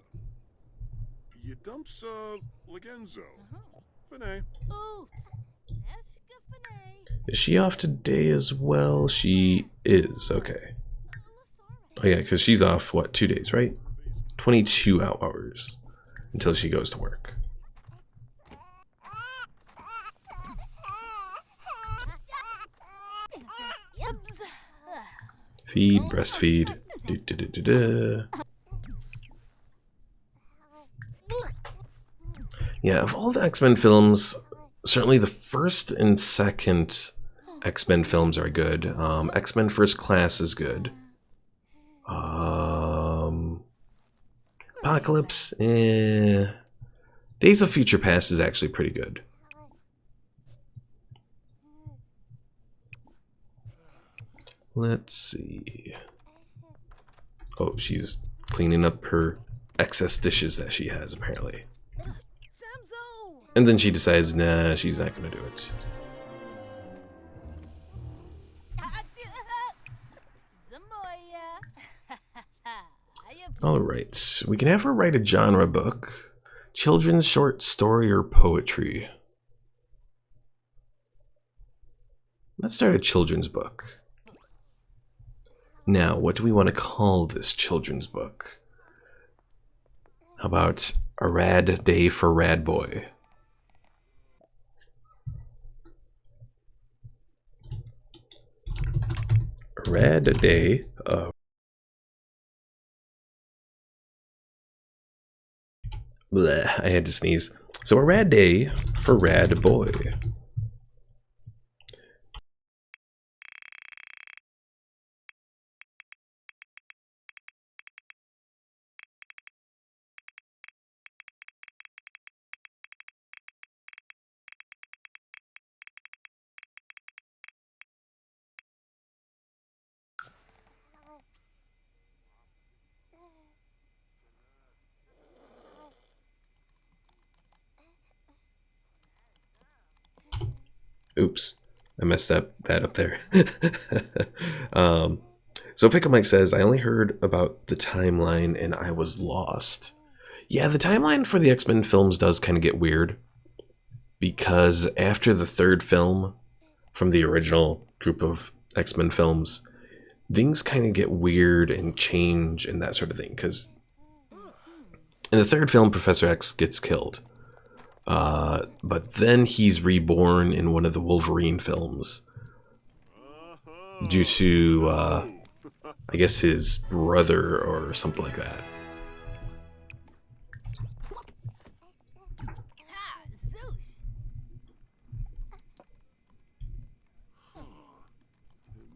Yadumsa, Legenzo. Fene. Is she off today as well? She is, okay. Oh yeah, because she's off, what, 2 days, right? 22 hours until she goes to work. Feed, breastfeed. Yeah, of all the X-Men films, certainly the first and second X-Men films are good. X-Men First Class is good. Apocalypse, Days of Future Past is actually pretty good. Let's see. Oh, she's cleaning up her excess dishes that she has, apparently. And then she decides, nah, she's not gonna do it. Alright, we can have her write a genre book. Children's short story or poetry. Let's start a children's book. Now, what do we want to call this children's book? How about A Rad Day for Rad Boy? A Rad Day of... Bleh, I had to sneeze. So a rad day for Rad Boy. Oops, I messed up that up there. So Pickle Mike says, I only heard about the timeline and I was lost. Yeah, the timeline for the X-Men films does kind of get weird. Because after the third film from the original group of X-Men films, things kind of get weird and change and that sort of thing. Because in the third film, Professor X gets killed. But then he's reborn in one of the Wolverine films due to, I guess, his brother or something like that. Ah, Zeus.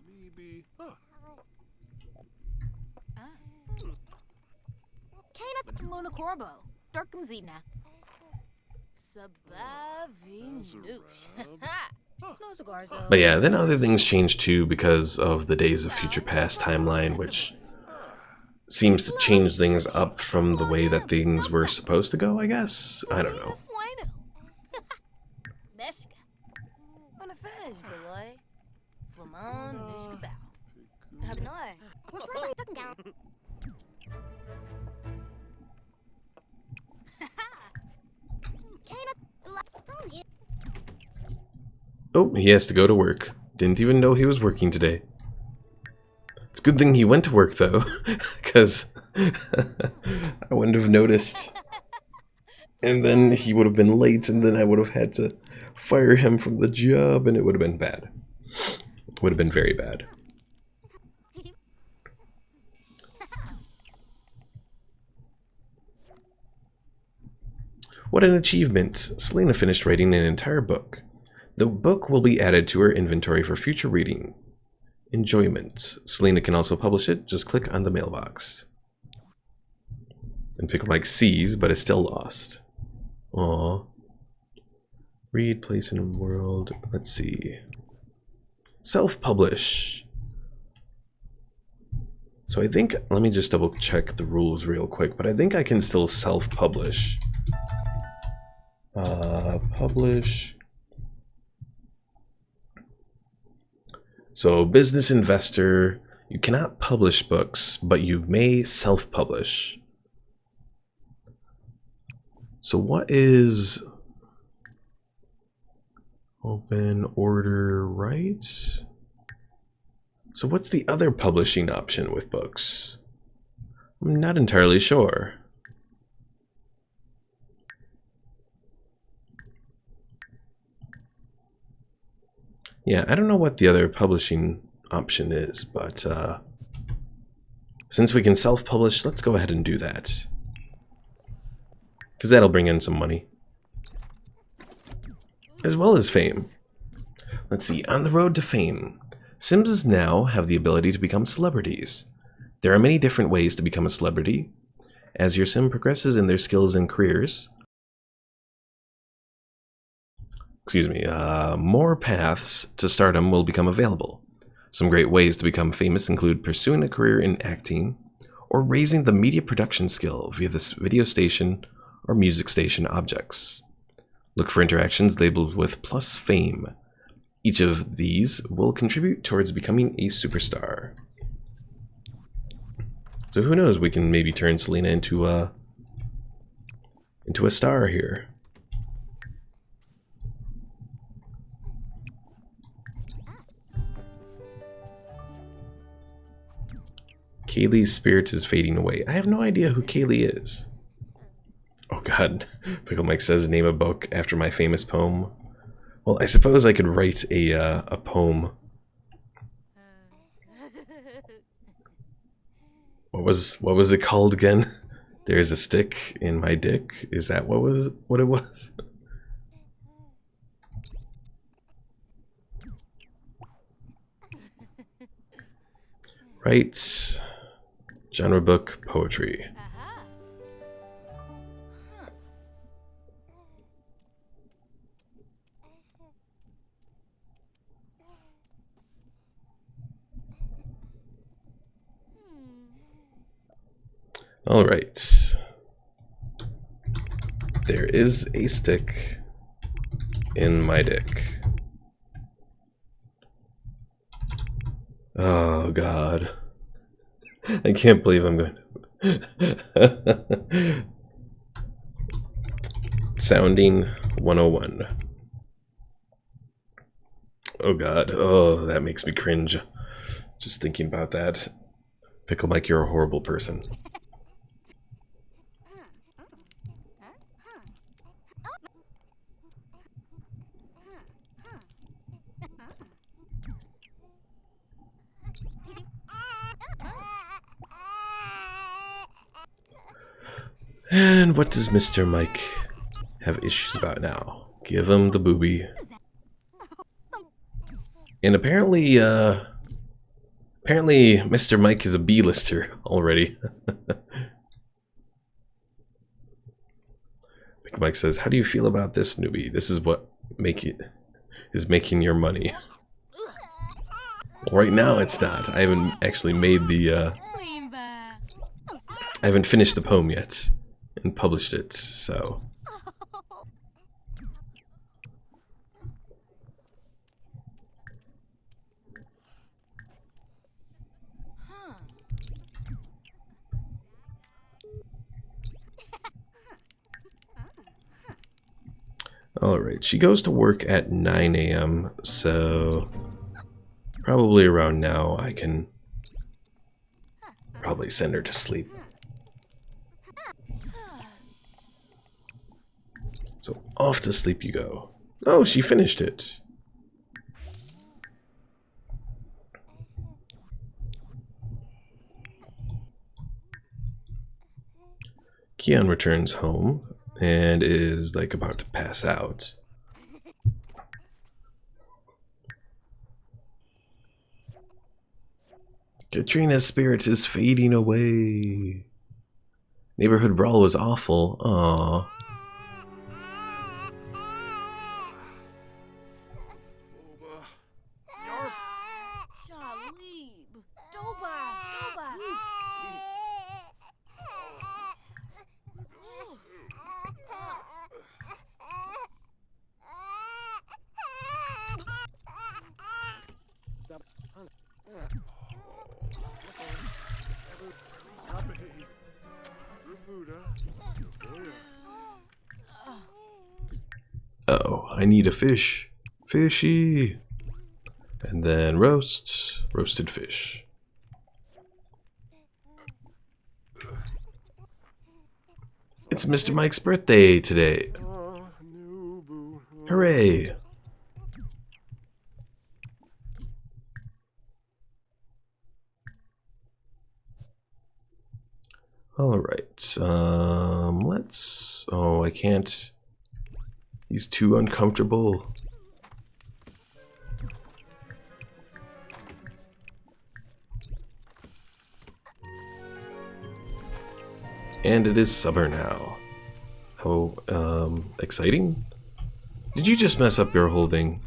Maybe. Mona Corbo. Darkum Zina. Sabavinoosh. No cigars, though. But yeah, then other things change too because of the Days of Future Past timeline, which seems to change things up from the way that things were supposed to go, I guess? I don't know. Meshka. On a fez, boy. Flamon, Nishka Bow. Have no. What's that? Duck down. Oh, he has to go to work. Didn't even know he was working today. It's a good thing he went to work, though, because I wouldn't have noticed. And then he would have been late, and then I would have had to fire him from the job, and it would have been bad. It would have been very bad. What an achievement! Celina finished writing an entire book. The book will be added to her inventory for future reading. Enjoyment. Celina can also publish it. Just click on the mailbox. And Pickle Mike sees, but is still lost. Aww. Read, place in a world. Let's see. Self-publish. So I think, let me just double check the rules real quick, but I think I can still self-publish. Publish. So, business investor, you cannot publish books, but you may self-publish. So what is open order rights? So what's the other publishing option with books? I'm not entirely sure. Yeah, I don't know what the other publishing option is, but since we can self-publish, let's go ahead and do that. Because that'll bring in some money. As well as fame. Let's see, on the road to fame, Sims now have the ability to become celebrities. There are many different ways to become a celebrity. As your sim progresses in their skills and careers, more paths to stardom will become available. Some great ways to become famous include pursuing a career in acting, or raising the media production skill via this video station or music station objects. Look for interactions labeled with plus fame. Each of these will contribute towards becoming a superstar. So who knows, we can maybe turn Celina into a star here. Kaylee's spirit is fading away. I have no idea who Kaylee is. Oh god. Pickle Mike says, name a book after my famous poem. Well, I suppose I could write a poem. What was it called again? There's a stick in my dick. Is that what it was? Right. Genre book, poetry. All right. There is a stick in my dick. Oh god. I can't believe I'm going to... Sounding 101. Oh god. Oh, that makes me cringe. Just thinking about that. Pickle Mike, you're a horrible person. And what does Mr. Mike have issues about now? Give him the booby. And apparently Mr. Mike is a B-lister already. Big Mike says, how do you feel about this, newbie? This is what is making your money. Well, right now it's not. I haven't actually made the I haven't finished the poem yet and published it, so. Alright, she goes to work at 9 a.m., so probably around now I can probably send her to sleep. So off to sleep you go. Oh, she finished it. Keon returns home and is like about to pass out. Katrina's spirit is fading away. Neighborhood brawl was awful. Aww. Oh, I need a fish. Fishy. And then roasted fish. It's Mr. Mike's birthday today. Hooray. All right. Let's... Oh, I can't... He's too uncomfortable. And it is summer now. How, exciting? Did you just mess up your holding?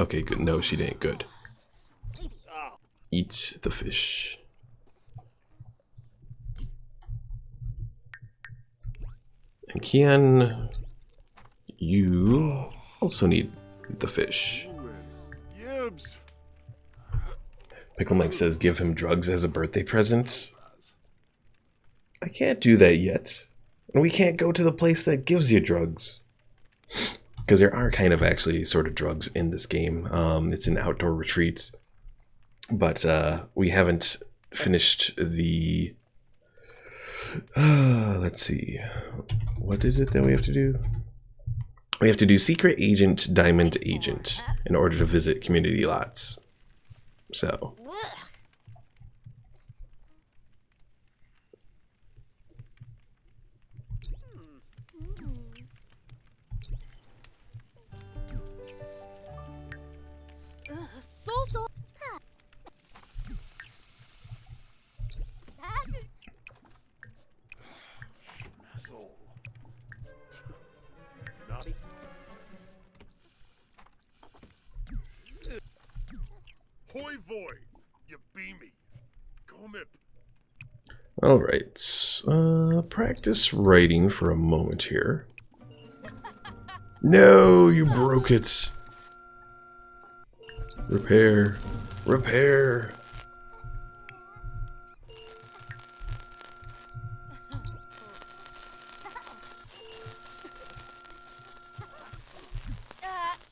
Okay, good. No, she didn't. Good. Eat the fish. And Keon, you also need the fish. Pickle Mike says give him drugs as a birthday present. I can't do that yet. And we can't go to the place that gives you drugs. because there are kind of actually sort of drugs in this game. It's an outdoor retreat, but we haven't finished the. Let's see, what is it that we have to do? We have to do Secret Agent, Diamond Agent in order to visit community lots. So. So. Soul. Not. Hoi voy! You be me. Come up. Alright, practice writing for a moment here. No, you broke it. Repair. Repair.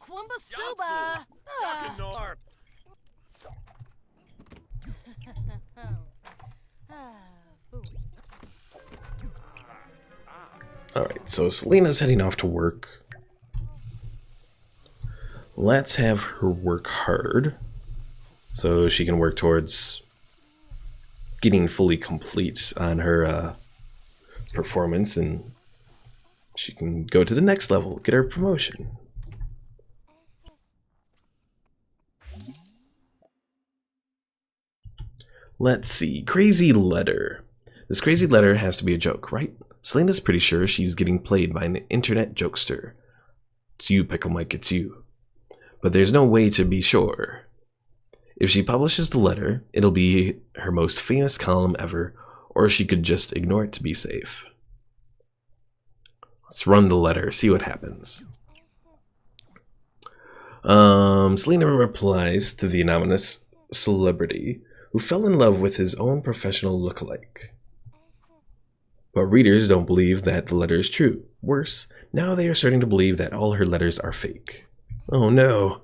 Kwambasuba! Yakinar. Alright, so Celina's heading off to work. Let's have her work hard so she can work towards getting fully complete on her performance, and she can go to the next level, get her promotion. Let's see. Crazy letter. This crazy letter has to be a joke, right? Celina's pretty sure she's getting played by an internet jokester. It's you, Pickle Mike, it's you. But there's no way to be sure. If she publishes the letter, it'll be her most famous column ever, or she could just ignore it to be safe. Let's run the letter, see what happens. Celina replies to the anonymous celebrity who fell in love with his own professional lookalike. But readers don't believe that the letter is true. Worse, now they are starting to believe that all her letters are fake. Oh no.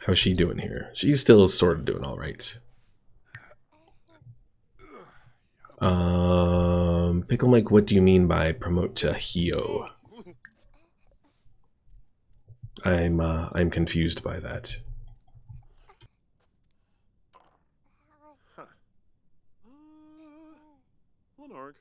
How's she doing here? She's still sort of doing all right. Pickle Mike, what do you mean by promote to Hio? I'm confused by that. Lenarg.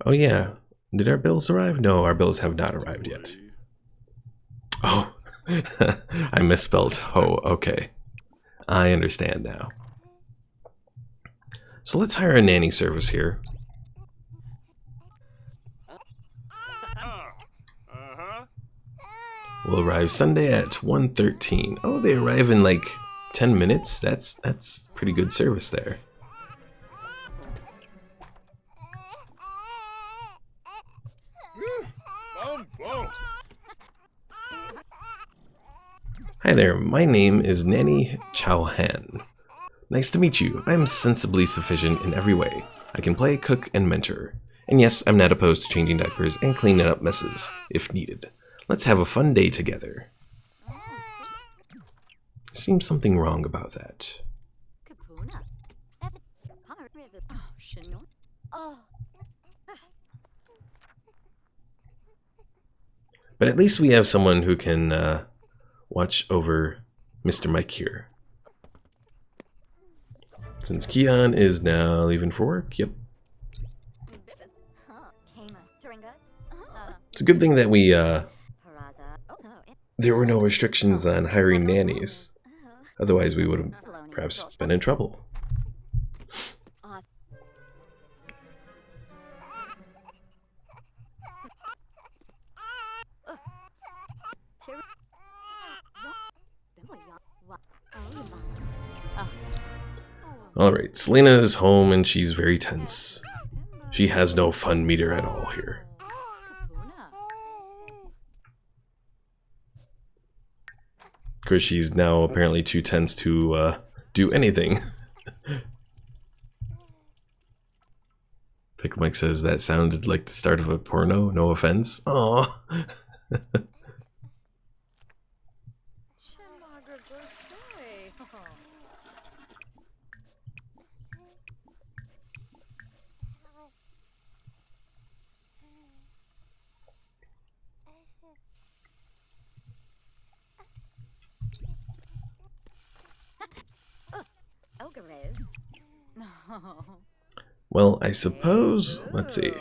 Oh yeah, did our bills arrive? No, our bills have not arrived yet. Oh, I misspelled ho, okay. I understand now. So let's hire a nanny service here. We'll arrive Sunday at 1:13. Oh, they arrive in like 10 minutes? That's pretty good service there. Hi there, my name is Nanny Chowhan. Nice to meet you. I'm sensibly sufficient in every way. I can play, cook, and mentor. And yes, I'm not opposed to changing diapers and cleaning up messes, if needed. Let's have a fun day together. Seems something wrong about that. But at least we have someone who can watch over Mr. Mike here. Since Keon is now leaving for work, yep. It's a good thing that we, there were no restrictions on hiring nannies. Otherwise we would have perhaps been in trouble. Alright, Celina is home and she's very tense. She has no fun meter at all here. Because she's now apparently too tense to do anything. Pick Mike says that sounded like the start of a porno, no offense. Aww. Well, I suppose, let's see.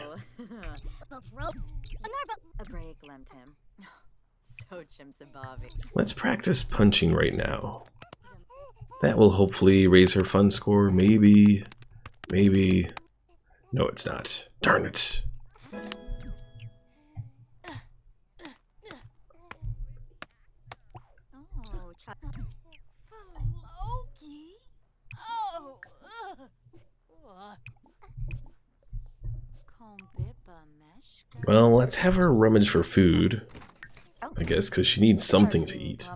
Let's practice punching right now. That will hopefully raise her fun score, maybe. No, it's not. Darn it. Well, let's have her rummage for food, I guess, because she needs something to eat.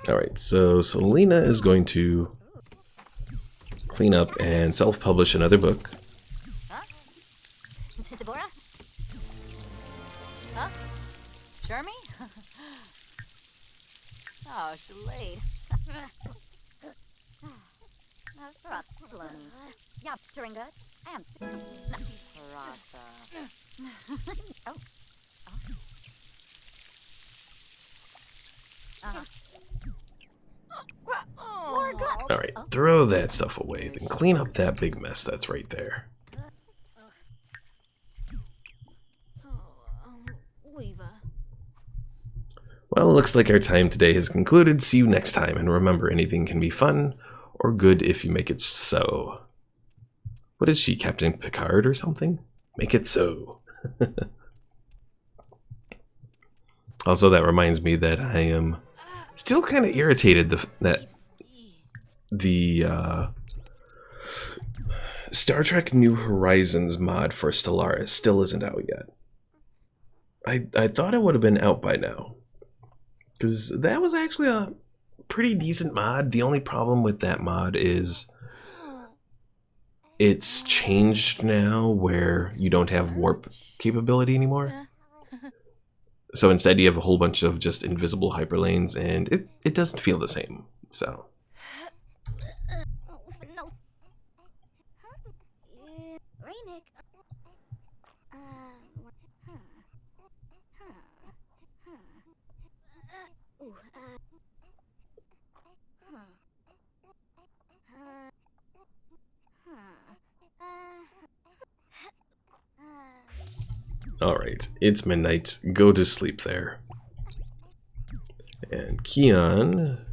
Alright, so Celina is going to clean up and self-publish another book. Jeremy? Oh, Shalade. Yeah, Turinga. I am Parasa. Alright, throw that stuff away, then clean up that big mess that's right there. Well, looks like our time today has concluded. See you next time, and remember, anything can be fun or good if you make it so. What is she, Captain Picard or something? Make it so. Also, that reminds me that I am still kind of irritated that the Star Trek New Horizons mod for Stellaris still isn't out yet. I thought it would have been out by now, because that was actually a pretty decent mod. The only problem with that mod is it's changed now where you don't have warp capability anymore. So instead you have a whole bunch of just invisible hyperlanes, and it doesn't feel the same, so. Alright, it's midnight. Go to sleep there. And Keon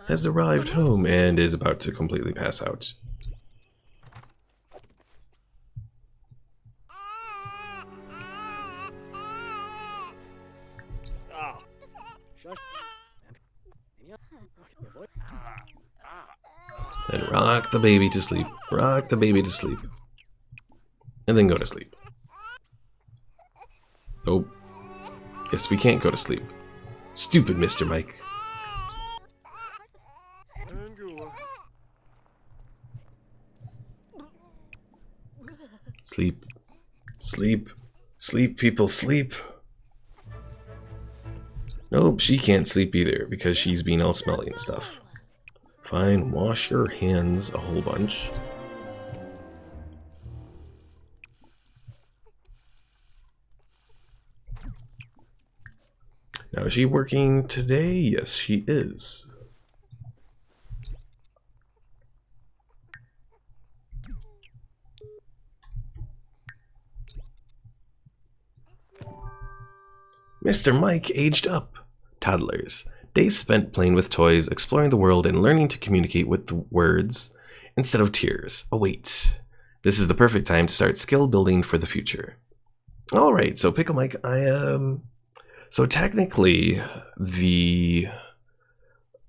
has arrived home and is about to completely pass out. And rock the baby to sleep. Rock the baby to sleep. And then go to sleep. Oh. Guess we can't go to sleep. Stupid Mr. Mike. Sleep. Sleep. Sleep, people, sleep. Nope, she can't sleep either because she's being all smelly and stuff. Fine, wash your hands a whole bunch. Now, is she working today? Yes, she is. Mr. Mike aged up. Toddlers. Days spent playing with toys, exploring the world, and learning to communicate with the words instead of tears. Oh wait, this is the perfect time to start skill building for the future. Alright, so Pickle Mike, so technically, the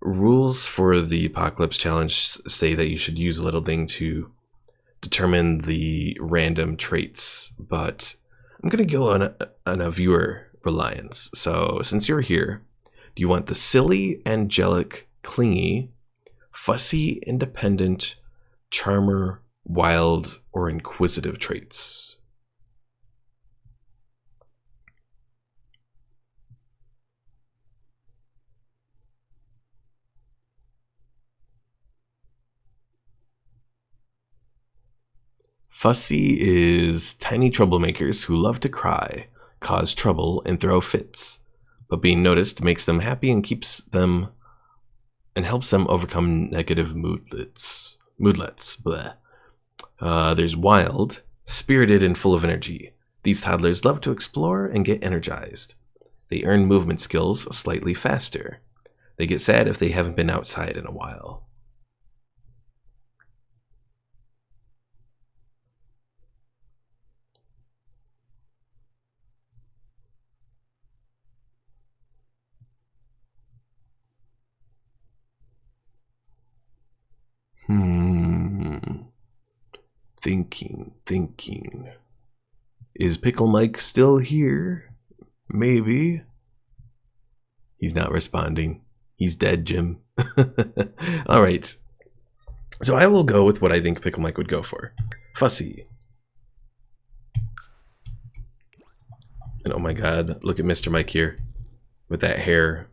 rules for the Apocalypse Challenge say that you should use a little thing to determine the random traits, but I'm going to go on a viewer reliance. So since you're here, do you want the silly, angelic, clingy, fussy, independent, charmer, wild, or inquisitive traits? Fussy is tiny troublemakers who love to cry, cause trouble, and throw fits. But being noticed makes them happy and keeps them and helps them overcome negative moodlets. Bleh. There's wild, spirited, and full of energy. These toddlers love to explore and get energized. They earn movement skills slightly faster. They get sad if they haven't been outside in a while. Thinking. Is Pickle Mike still here? Maybe. He's not responding. He's dead, Jim. Alright. So I will go with what I think Pickle Mike would go for. Fussy. And oh my god, look at Mr. Mike here. With that hair.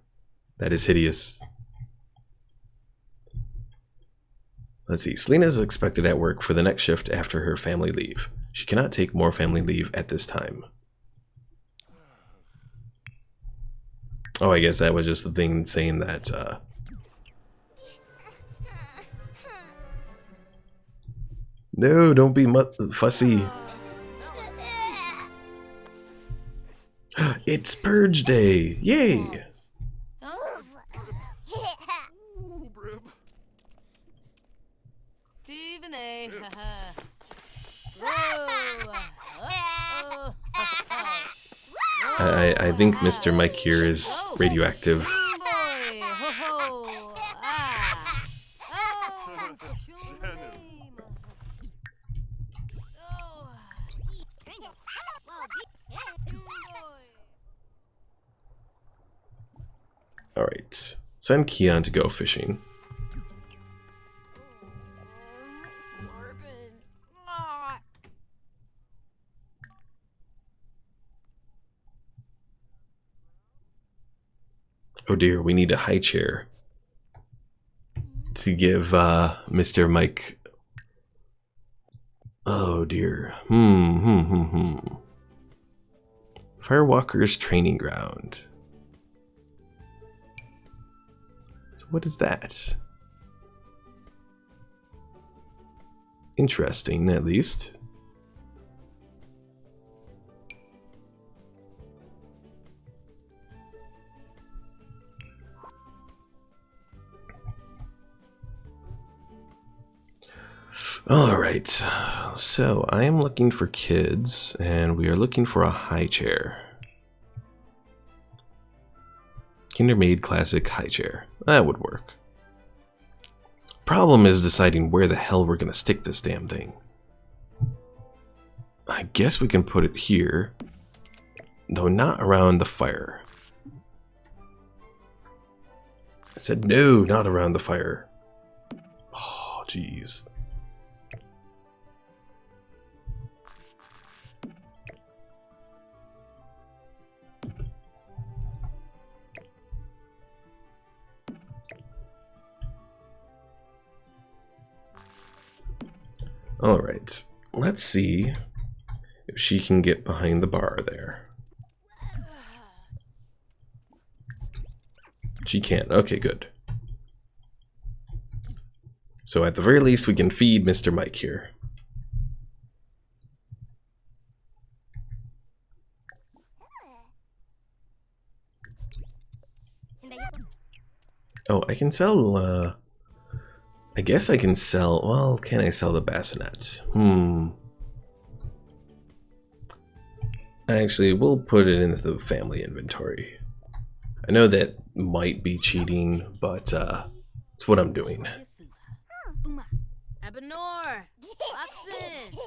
That is hideous. Let's see. Celina is expected at work for the next shift after her family leave. She cannot take more family leave at this time. Oh, I guess that was just the thing saying that, No, don't be fussy. It's Purge Day! Yay! I think Mr. Mike here is radioactive. Alright, send Keon to go fishing. Oh dear, we need a high chair to give Mr. Mike. Oh dear. Firewalker's training ground. So what is that? Interesting, at least. Alright, so I am looking for kids, and we are looking for a high chair. Kindermaid Classic high chair. That would work. Problem is deciding where the hell we're gonna stick this damn thing. I guess we can put it here, though not around the fire. I said no, not around the fire. Oh, jeez. Alright, let's see if she can get behind the bar there. She can't. Okay, good. So at the very least, we can feed Mr. Mike here. Oh, I can sell, I guess I can sell, well, can I sell the bassinet? Actually, we'll put it into the family inventory. I know that might be cheating, but, it's what I'm doing. Abenor! Oxen!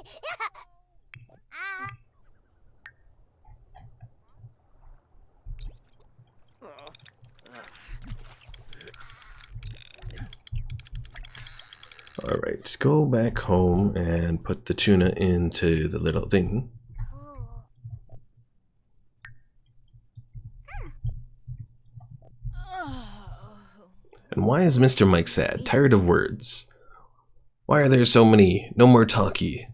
Alright, go back home and put the tuna into the little thing. And why is Mr. Mike sad? Tired of words. Why are there so many? No more talkie.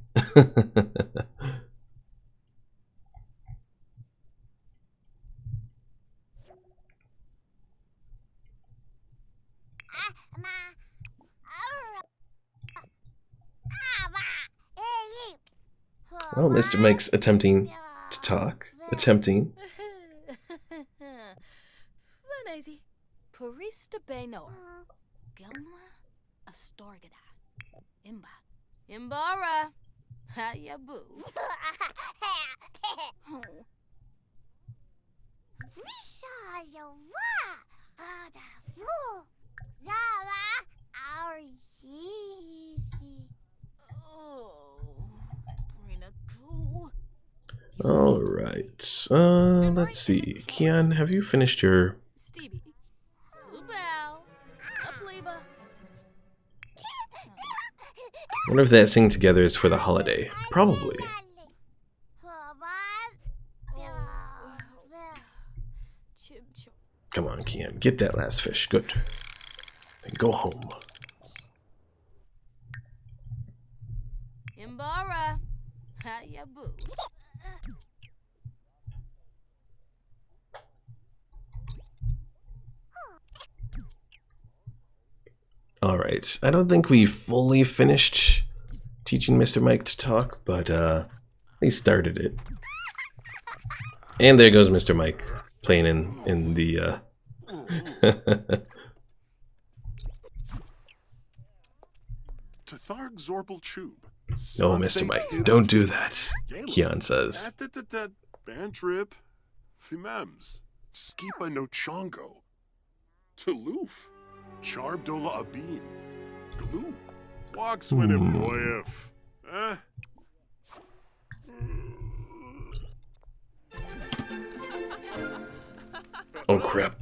Well, Mr. Mike's attempting to talk. Attempting. Fanazy. Purista Benor. Gelma Astorgada. Imba. Imbara. Hayabu. Alright. Let's see. Keon, have you finished your... Stevie. Subal. Upleba. I wonder if that sing together is for the holiday. Probably. Come on, Keon. Get that last fish. Good. And go home. Imbara. Hayabu. Alright. I don't think we fully finished teaching Mr. Mike to talk, but they started it. And there goes Mr. Mike playing in the Tatharg Zorbal Chub. No, Mr. Mike, don't do that, Keon says. Bantrip. Fimems. Skipa no Chongo. Tuluf. Charbdola Abin. Glue. Waxwin and Boyef. Eh? Oh crap.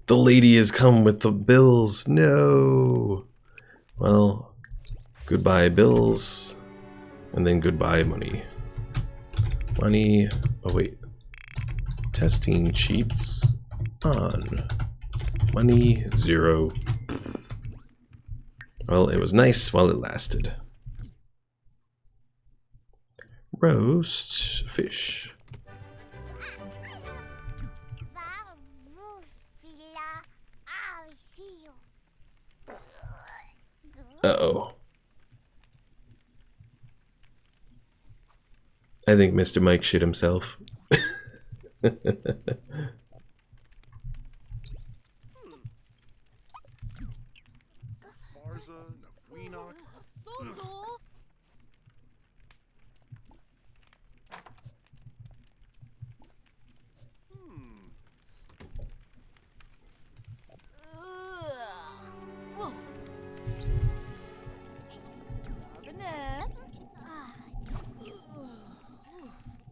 The lady has come with the bills. No. Well, goodbye bills. And then goodbye money. Money. Oh wait. Testing cheats on. Money 0. Well, it was nice while it lasted. Roast fish. Uh-oh. I think Mr. Mike shit himself.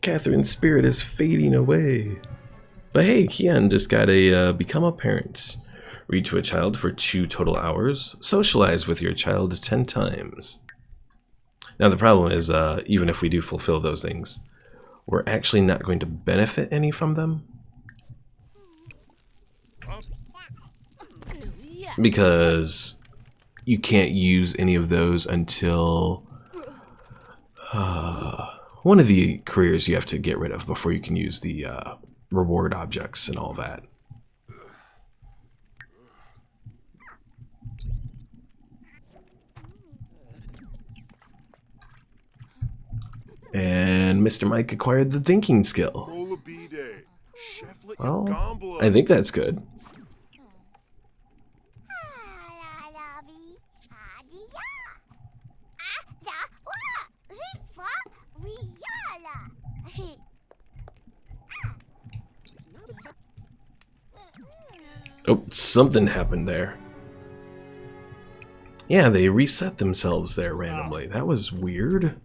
Catherine's spirit is fading away. But hey, Keon just got a become a parent. Read to a child for 2 total hours. Socialize with your child 10 times. Now the problem is, even if we do fulfill those things, we're actually not going to benefit any from them. Because you can't use any of those until one of the careers you have to get rid of before you can use the reward objects and all that. And Mr. Mike acquired the thinking skill. Well, I think that's good. Oh, something happened there. Yeah, they reset themselves there randomly. That was weird.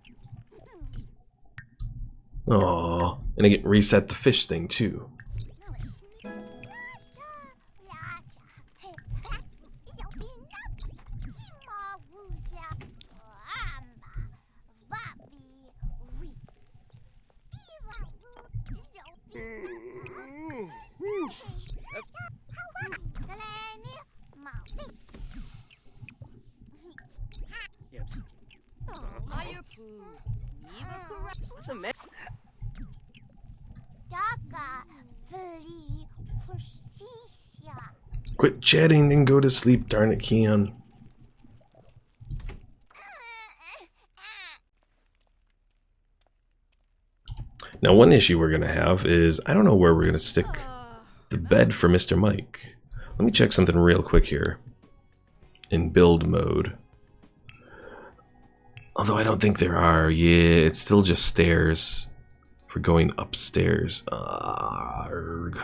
Aww. And I get reset the fish thing too. That's a man. Quit chatting and go to sleep, darn it, Keon. Now, one issue we're going to have is I don't know where we're going to stick the bed for Mr. Mike. Let me check something real quick here in build mode. Although I don't think there are. Yeah, it's still just stairs for going upstairs. Arrgh.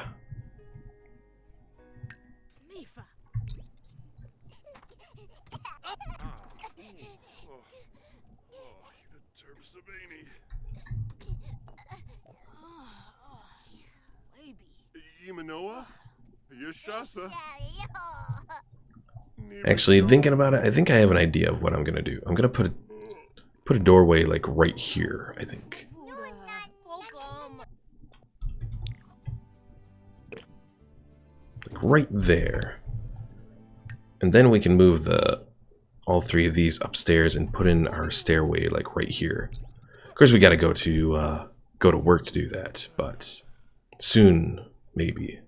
Imanoa? Yashasa? Actually, thinking about it, I think I have an idea of what I'm gonna do. I'm gonna put a doorway like right here, I think. Like right there. And then we can move all three of these upstairs and put in our stairway like right here. Of course we gotta go to work to do that, but soon maybe.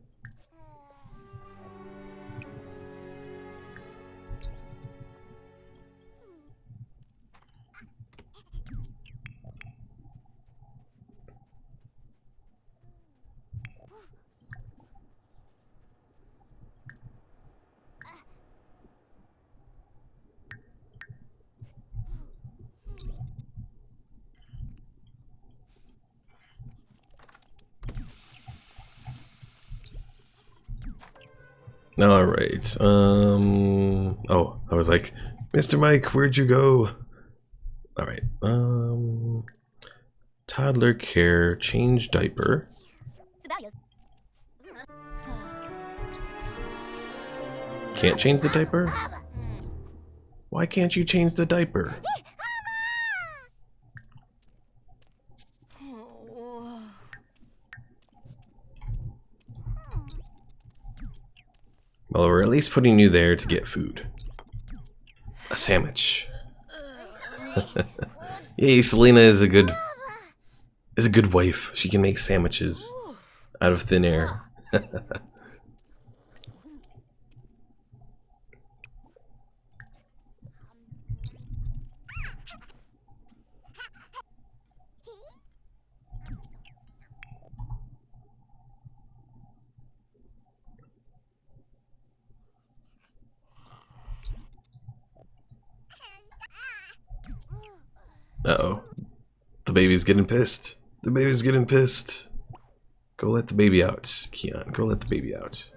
All right. Oh, I was like, Mr. Mike, where'd you go? All right. Toddler care, change diaper. Can't change the diaper? Why can't you change the diaper? Well, we're at least putting you there to get food. A sandwich. Yay, Celina is a good wife. She can make sandwiches out of thin air. Uh-oh. The baby's getting pissed. The baby's getting pissed. Go let the baby out, Keon. Go let the baby out.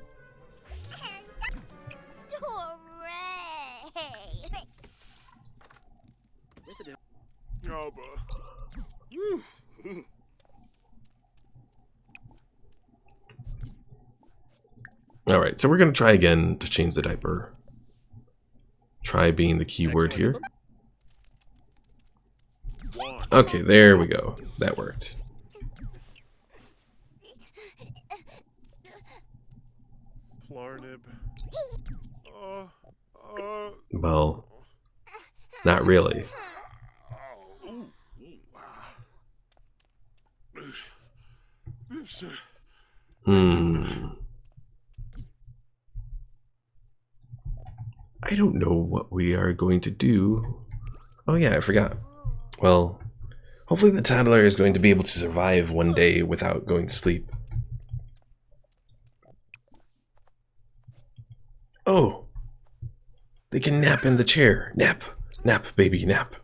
Alright, so we're going to try again to change the diaper. Try being the key word here. Okay, there we go. That worked. Well, not really. I don't know what we are going to do. Oh yeah, I forgot. Well, hopefully the toddler is going to be able to survive one day without going to sleep. Oh! They can nap in the chair. Nap! Nap, baby, nap.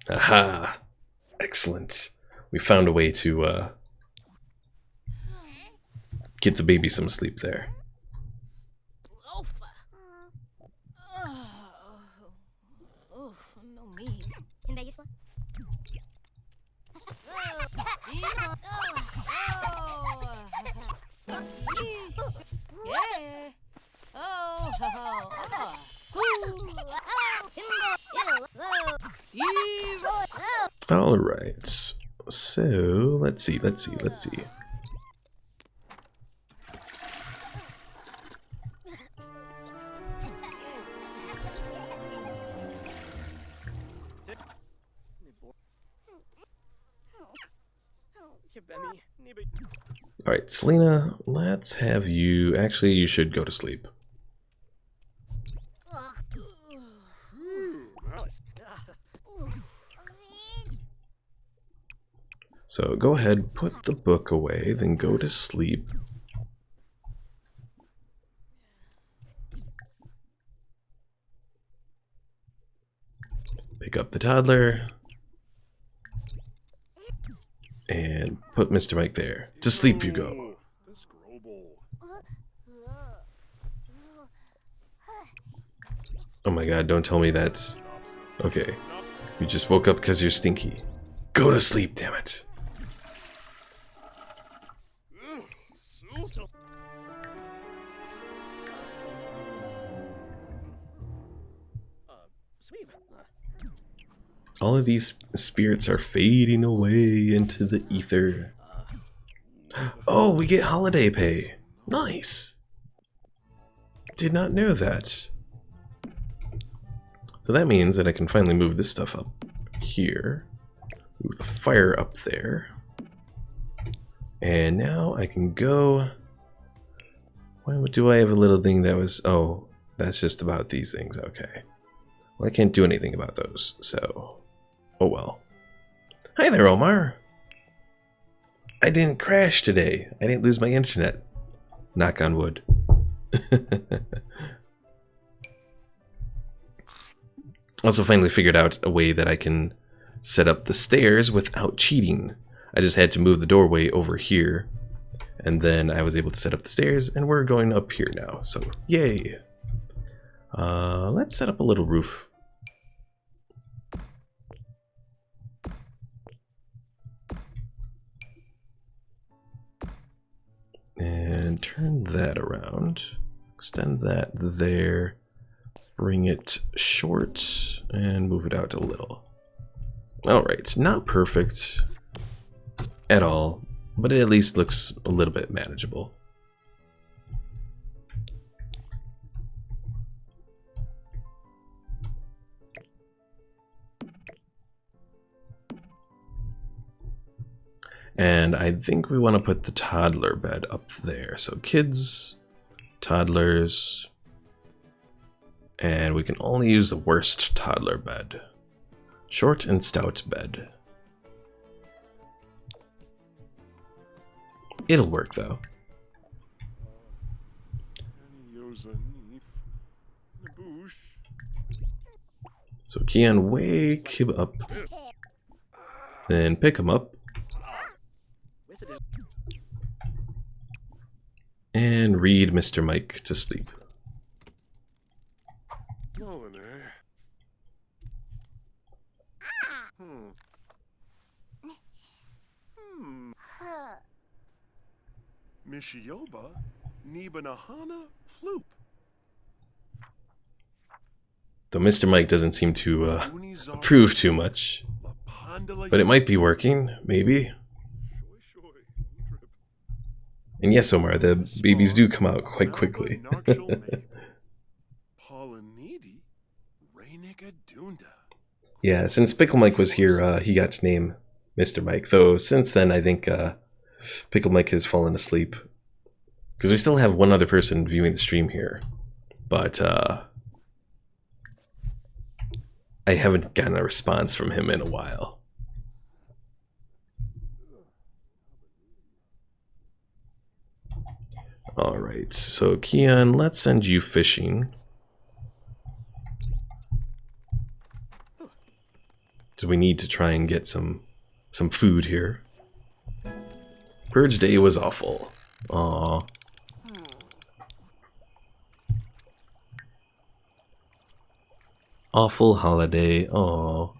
Aha! Excellent. we found a way to get the baby some sleep there. No me. Yeah. All right. So let's see. All right, Celina, let's have you. Actually, you should go to sleep. So go ahead, put the book away, then go to sleep. Pick up the toddler. And put Mr. Mike there. To sleep you go. This Grobel. Oh my god, don't tell me that's... Okay. You just woke up because you're stinky. Go to sleep, damn it. All of these spirits are fading away into the ether. Oh, we get holiday pay. Nice. Did not know that. So that means that I can finally move this stuff up here. Move the fire up there. And now I can go... Why do I have a little thing that was... Oh, that's just about these things. Okay. Well, I can't do anything about those, so... Oh well. Hi there, Omar. I didn't crash today. I didn't lose my internet. Knock on wood. Also finally figured out a way that I can set up the stairs without cheating. I just had to move the doorway over here, and then I was able to set up the stairs, and we're going up here now, so yay. Let's set up a little roof. And turn that around. Extend that there. Bring it short and move it out a little. Alright, not perfect at all, but it at least looks a little bit manageable. And I think we want to put the toddler bed up there. So kids, toddlers, and we can only use the worst toddler bed. Short and stout bed. It'll work though. So Keon, wake him up. Then pick him up. And read Mr. Mike to sleep. Mishioba Nibanahana Floop. Though Mr. Mike doesn't seem to approve too much. But it might be working, maybe. And yes, Omar, the babies do come out quite quickly. Yeah, since Pickle Mike was here, he got to name Mr. Mike. Though since then, I think Pickle Mike has fallen asleep. Because we still have one other person viewing the stream here. But I haven't gotten a response from him in a while. Alright, so Keon, let's send you fishing. So we need to try and get some food here. Purge day was awful. Aw. Awful holiday. Aw.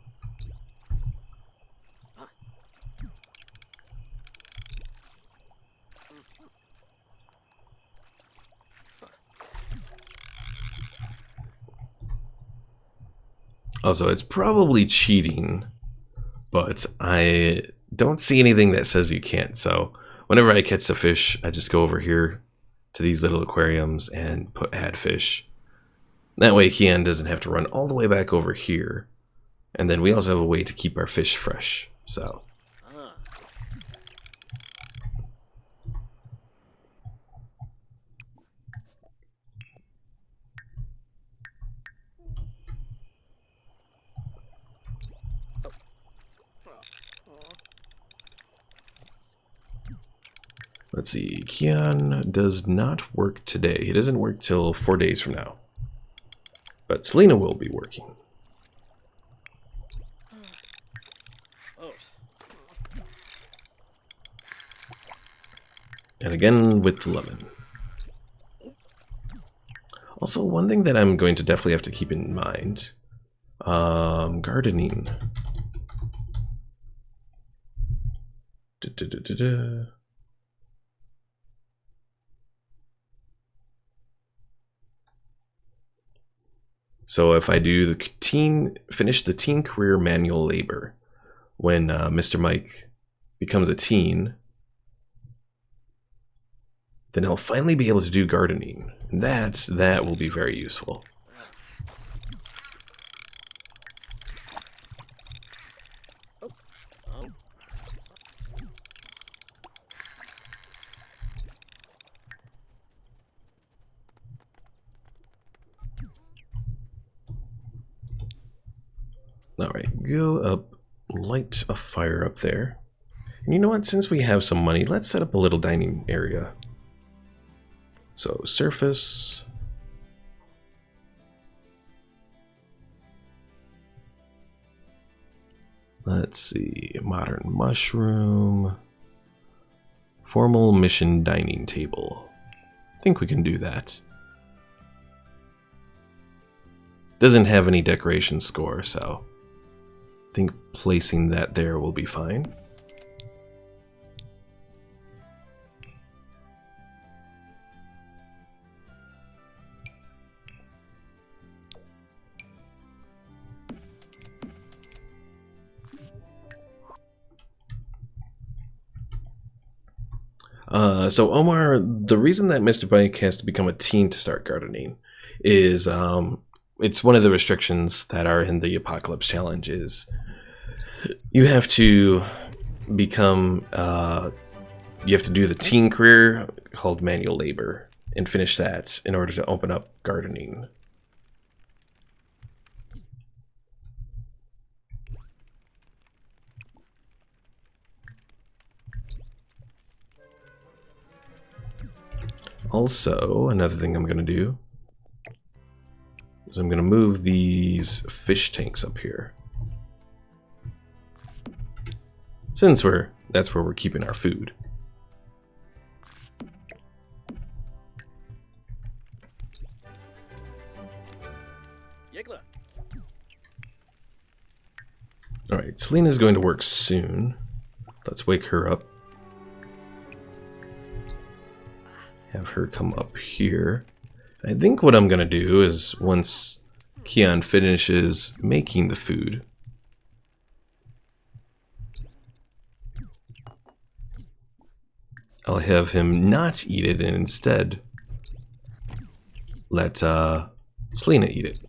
Also, it's probably cheating, but I don't see anything that says you can't. So whenever I catch a fish, I just go over here to these little aquariums and add fish. That way Keon doesn't have to run all the way back over here. And then we also have a way to keep our fish fresh. So let's see. Keon does not work today. He doesn't work till 4 days from now. But Celina will be working. And again with the lemon. Also, one thing that I'm going to definitely have to keep in mind. Gardening. So if I do the finish the teen career manual labor, when Mr. Mike becomes a teen, then he'll finally be able to do gardening. And that will be very useful. Alright, go up, light a fire up there. And you know what, since we have some money, let's set up a little dining area. So, surface. Let's see, modern mushroom. Formal mission dining table. I think we can do that. Doesn't have any decoration score, so I think placing that there will be fine. So Omar, the reason that Mr. Bike has to become a teen to start gardening is it's one of the restrictions that are in the Apocalypse Challenge is you have to become, you have to do the teen career called manual labor and finish that in order to open up gardening. Also, another thing I'm going to do is I'm going to move these fish tanks up here. Since that's where we're keeping our food. Alright, Celina's going to work soon. Let's wake her up. Have her come up here. I think what I'm gonna do is once Keon finishes making the food, I'll have him not eat it and instead let Celina eat it.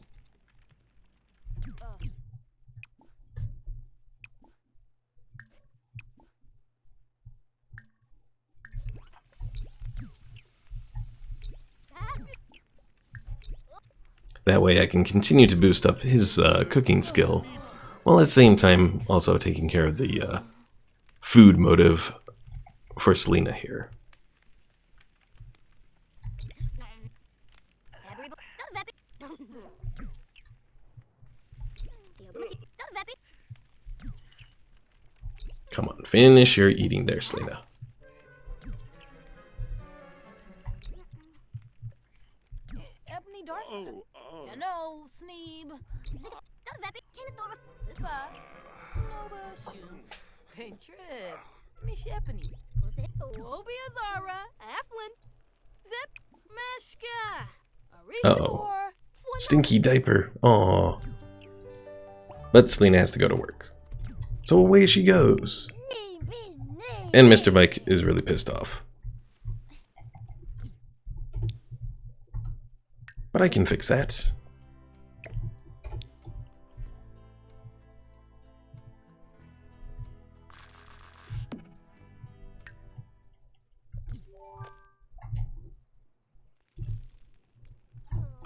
That way I can continue to boost up his cooking skill, while at the same time also taking care of the food motive for Celina here. Come on, finish your eating there, Celina. sneeb. This far. No shoe. Paint trip. Me shepherding. Obia Zara. Afflin. Zip. Meshka. Uh-oh. Stinky diaper. Aww. But Celina has to go to work. So away she goes. And Mr. Mike is really pissed off. But I can fix that.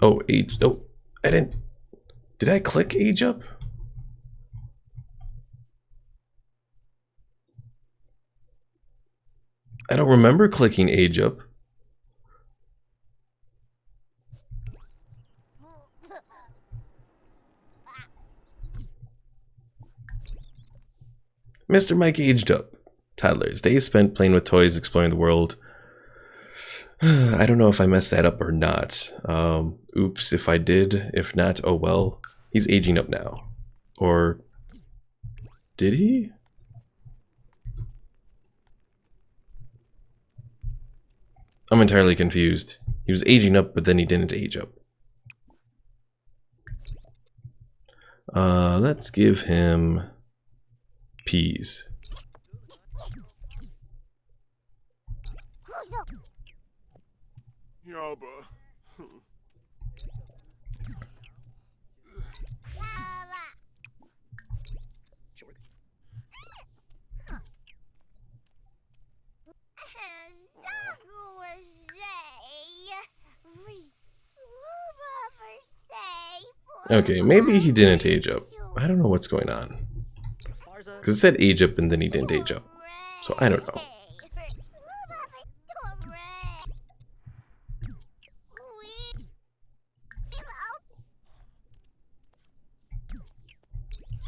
Oh, age. Oh, I didn't. Did I click age up? I don't remember clicking age up. Mr. Mike aged up. Toddlers. Days spent playing with toys, exploring the world. I don't know if I messed that up or not. Oops, if I did. If not, oh well. He's aging up now. Or did he? I'm entirely confused. He was aging up, but then he didn't age up. Let's give him peas. Yabba. Okay, maybe he didn't age up. I don't know what's going on. Because it said age up and then he didn't age up. So I don't know.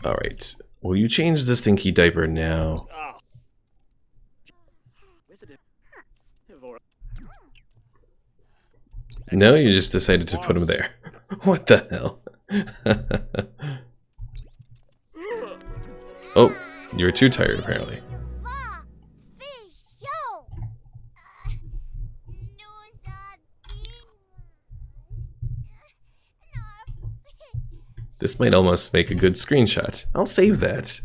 Alright. Will you change the stinky diaper now? No, you just decided to put him there. What the hell? Oh, you were too tired apparently. This might almost make a good screenshot. I'll save that.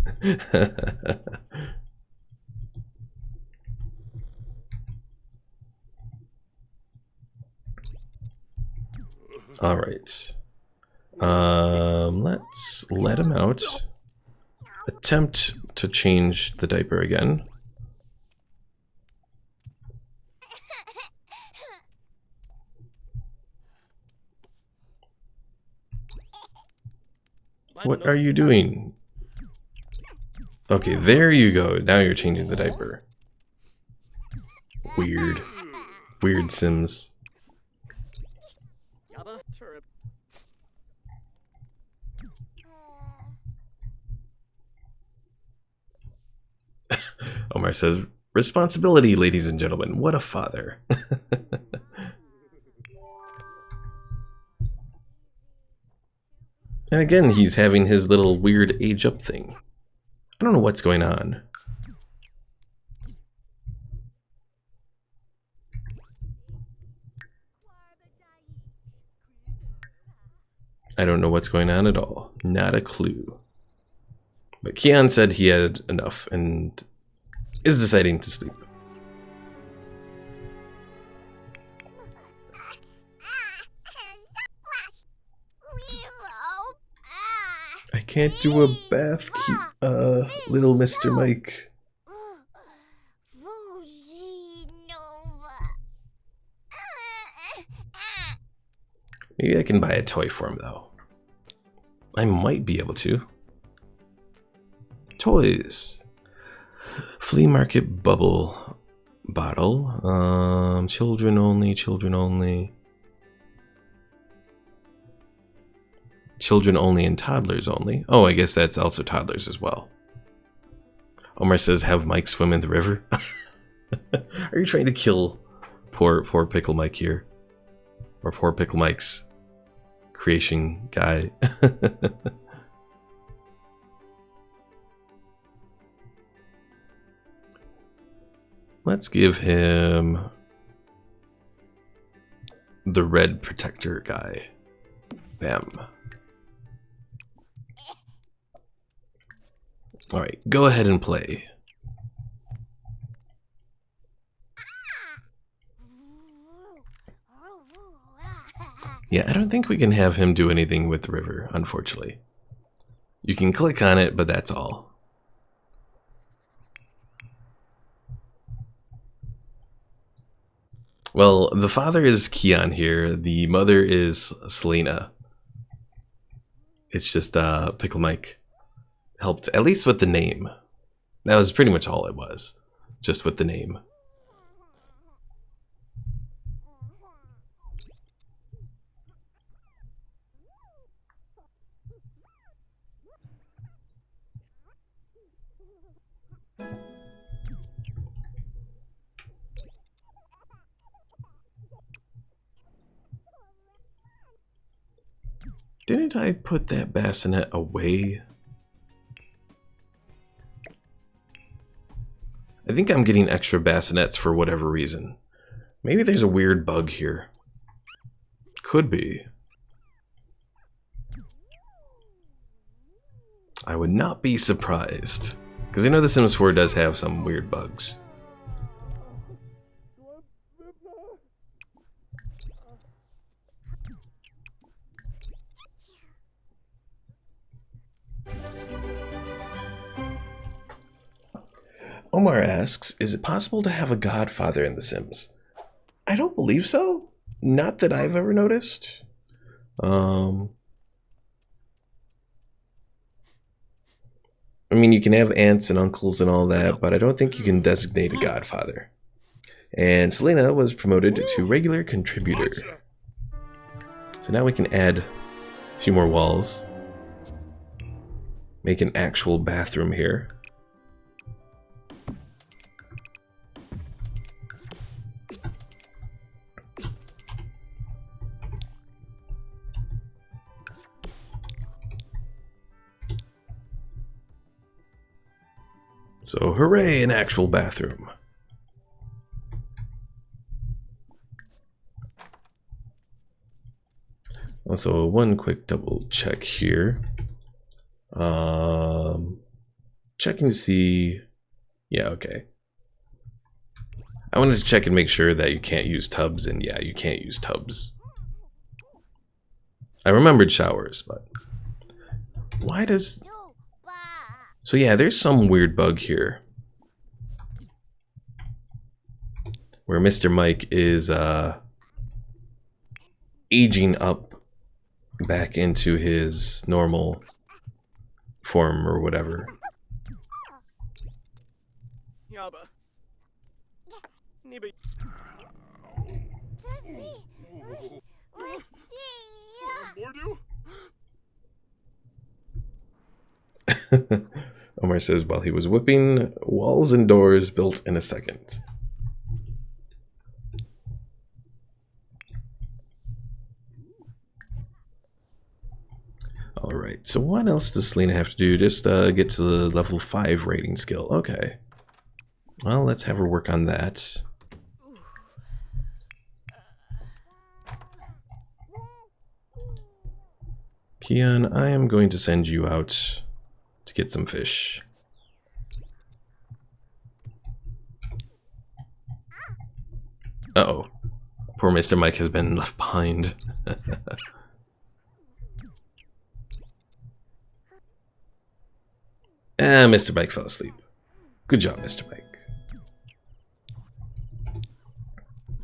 All right. Let's let him out. Attempt to change the diaper again. What are you doing? Okay, there you go. Now you're changing the diaper. Weird. Weird Sims. Omar says, responsibility, ladies and gentlemen. What a father. And again, he's having his little weird age up thing. I don't know what's going on. I don't know what's going on at all. Not a clue. But Keon said he had enough and is deciding to sleep. I can't do a bath, little Mr. Mike. Maybe I can buy a toy for him, though. I might be able to. Toys. Flea market bubble bottle. Children only, children only. Children only and toddlers only. Oh, I guess that's also toddlers as well. Omar says, have Mike swim in the river. Are you trying to kill poor Pickle Mike here? Or poor Pickle Mike's creation guy. Let's give him the red protector guy. Bam. Alright, go ahead and play. Yeah, I don't think we can have him do anything with the river, unfortunately. You can click on it, but that's all. Well, the father is Keon here. The mother is Celina. It's just Pickle Mike helped, at least with the name. That was pretty much all it was, just with the name. Didn't I put that bassinet away? I think I'm getting extra bassinets for whatever reason. Maybe there's a weird bug here. Could be. I would not be surprised. Because I know The Sims 4 does have some weird bugs. Omar asks, is it possible to have a godfather in The Sims? I don't believe so. Not that I've ever noticed. I mean, you can have aunts and uncles and all that, but I don't think you can designate a godfather. And Celina was promoted to regular contributor. So now we can add a few more walls. Make an actual bathroom here. So, hooray, an actual bathroom. Also, one quick double check here. Checking to see... Yeah, okay. I wanted to check and make sure that you can't use tubs, and yeah, you can't use tubs. I remembered showers, but... Why does... So yeah, there's some weird bug here. Where Mr. Mike is aging up back into his normal form or whatever. Omar says, while he was whipping, walls and doors built in a second. Alright, so what else does Celina have to do? Just get to the level 5 rating skill. Okay. Well, let's have her work on that. Keon, I am going to send you out to get some fish. Uh-oh. Poor Mr. Mike has been left behind. Mr. Mike fell asleep. Good job, Mr. Mike.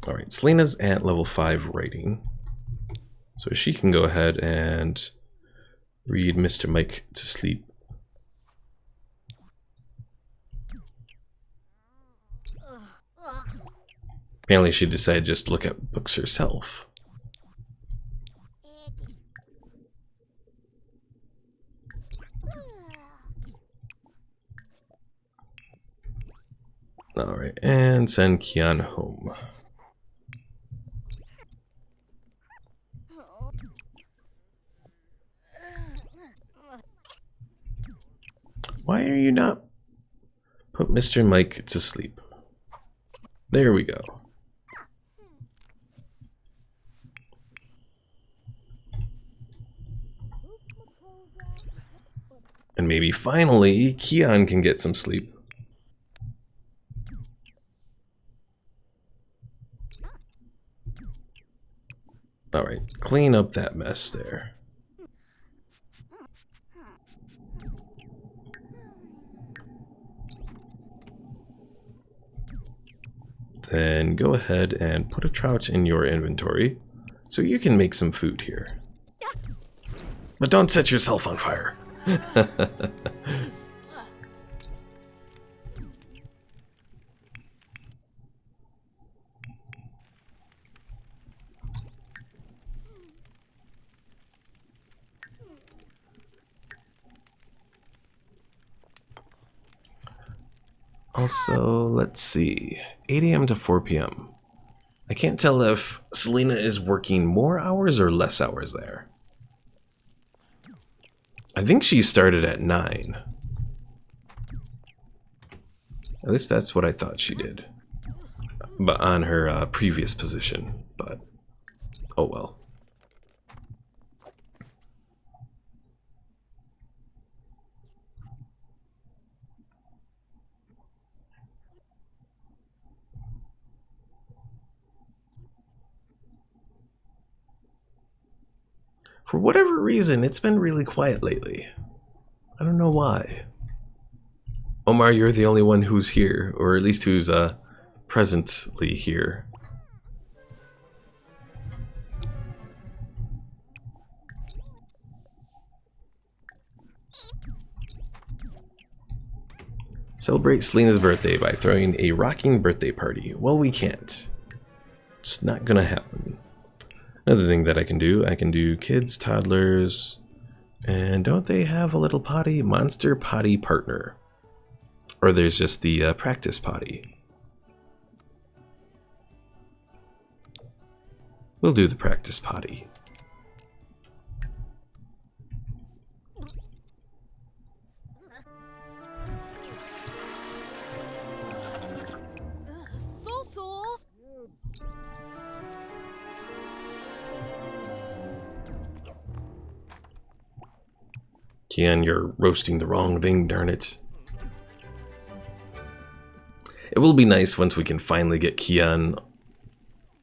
Alright, Celina's at level 5 rating. So she can go ahead and read Mr. Mike to sleep. Apparently she decided just to look at books herself. Alright, and send Keon home. Why are you not? Put Mr. Mike to sleep. There we go. And maybe finally Keon can get some sleep. Alright, clean up that mess there. Then go ahead and put a trout in your inventory so you can make some food here. But don't set yourself on fire. Also, let's see, 8 a.m. to 4 p.m. I can't tell if Celina is working more hours or less hours there. I think she started at 9. At least that's what I thought she did. But on her previous position, but oh well. For whatever reason, it's been really quiet lately. I don't know why. Omar, you're the only one who's here, or at least who's presently here. Celebrate Celina's birthday by throwing a rocking birthday party. Well, we can't. It's not gonna happen. Another thing that I can do kids, toddlers, and don't they have a little potty? Monster potty partner. Or there's just the practice potty. We'll do the practice potty. Keon, you're roasting the wrong thing, darn it. It will be nice once we can finally get Keon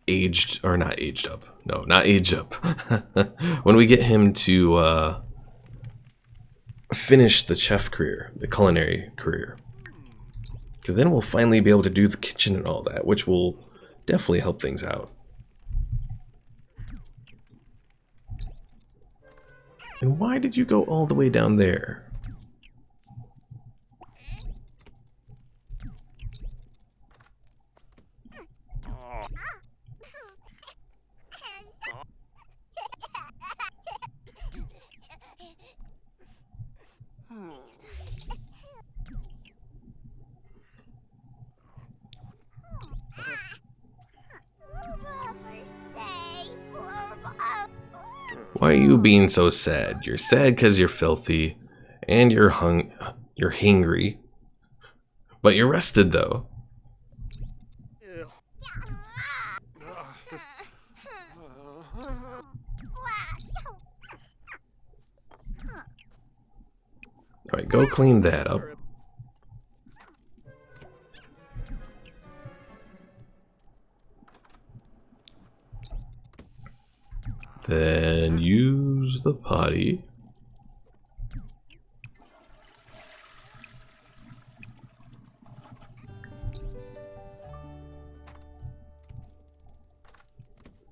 aged, or not aged up. No, not aged up. When we get him to finish the chef career, the culinary career. Because then we'll finally be able to do the kitchen and all that, which will definitely help things out. And why did you go all the way down there? Why are you being so sad? You're sad because you're filthy, and you're hangry. But you're rested though. Alright, go clean that up. Then use the potty.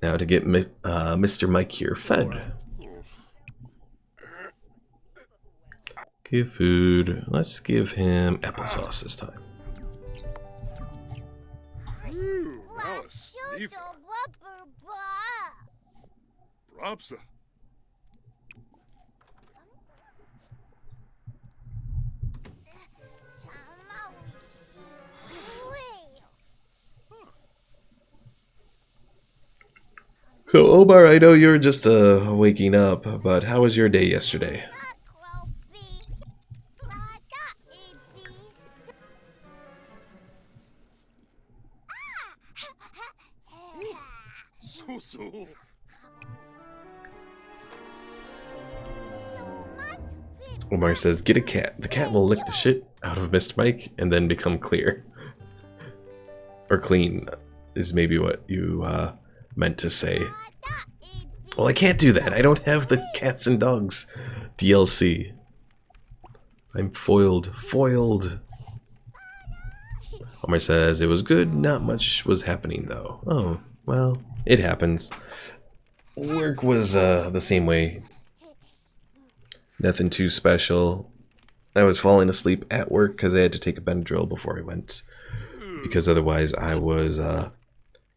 Now to get Mr. Mike here fed. Give food. Let's give him applesauce this time. Ooh, now a sneaker. Rapsa. So Omar, I know you're just waking up, but how was your day yesterday? Kusu. Omar says, get a cat. The cat will lick the shit out of Mr. Mike and then become clear. Or clean is maybe what you meant to say. Well, I can't do that. I don't have the cats and dogs DLC. I'm foiled. Foiled. Omar says, it was good. Not much was happening, though. Oh, well, it happens. Work was the same way. Nothing too special. I was falling asleep at work because I had to take a Benadryl before I went. Because otherwise I was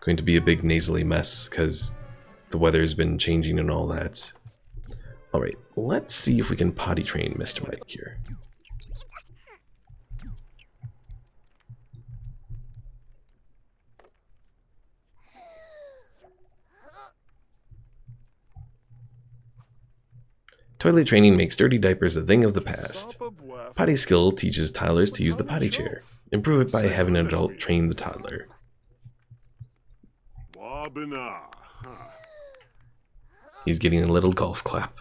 going to be a big nasally mess because the weather's been changing and all that. Alright, let's see if we can potty train Mr. Mike here. Toilet training makes dirty diapers a thing of the past. Potty skill teaches toddlers to use the potty chair. Improve it by having an adult train the toddler. He's getting a little golf clap.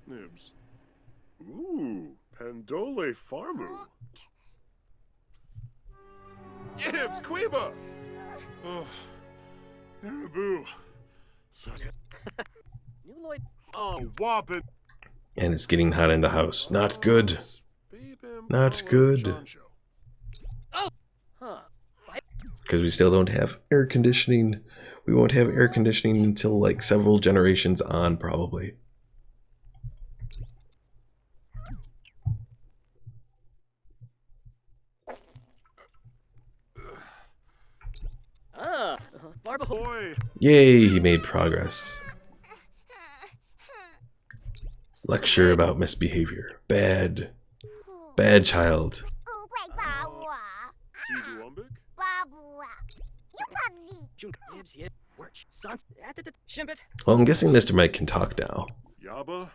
Nibs. Ooh, Pandole Farmu. Nibs, Queba! Oh, Boo. Oh, Wobbin. And it's getting hot in the house. Not good. Not good. Because we still don't have air conditioning. We won't have air conditioning until like several generations on, probably. Boy. Yay, he made progress. Lecture about misbehavior. Bad. Bad child. Well, I'm guessing Mr. Mike can talk now. Yaba.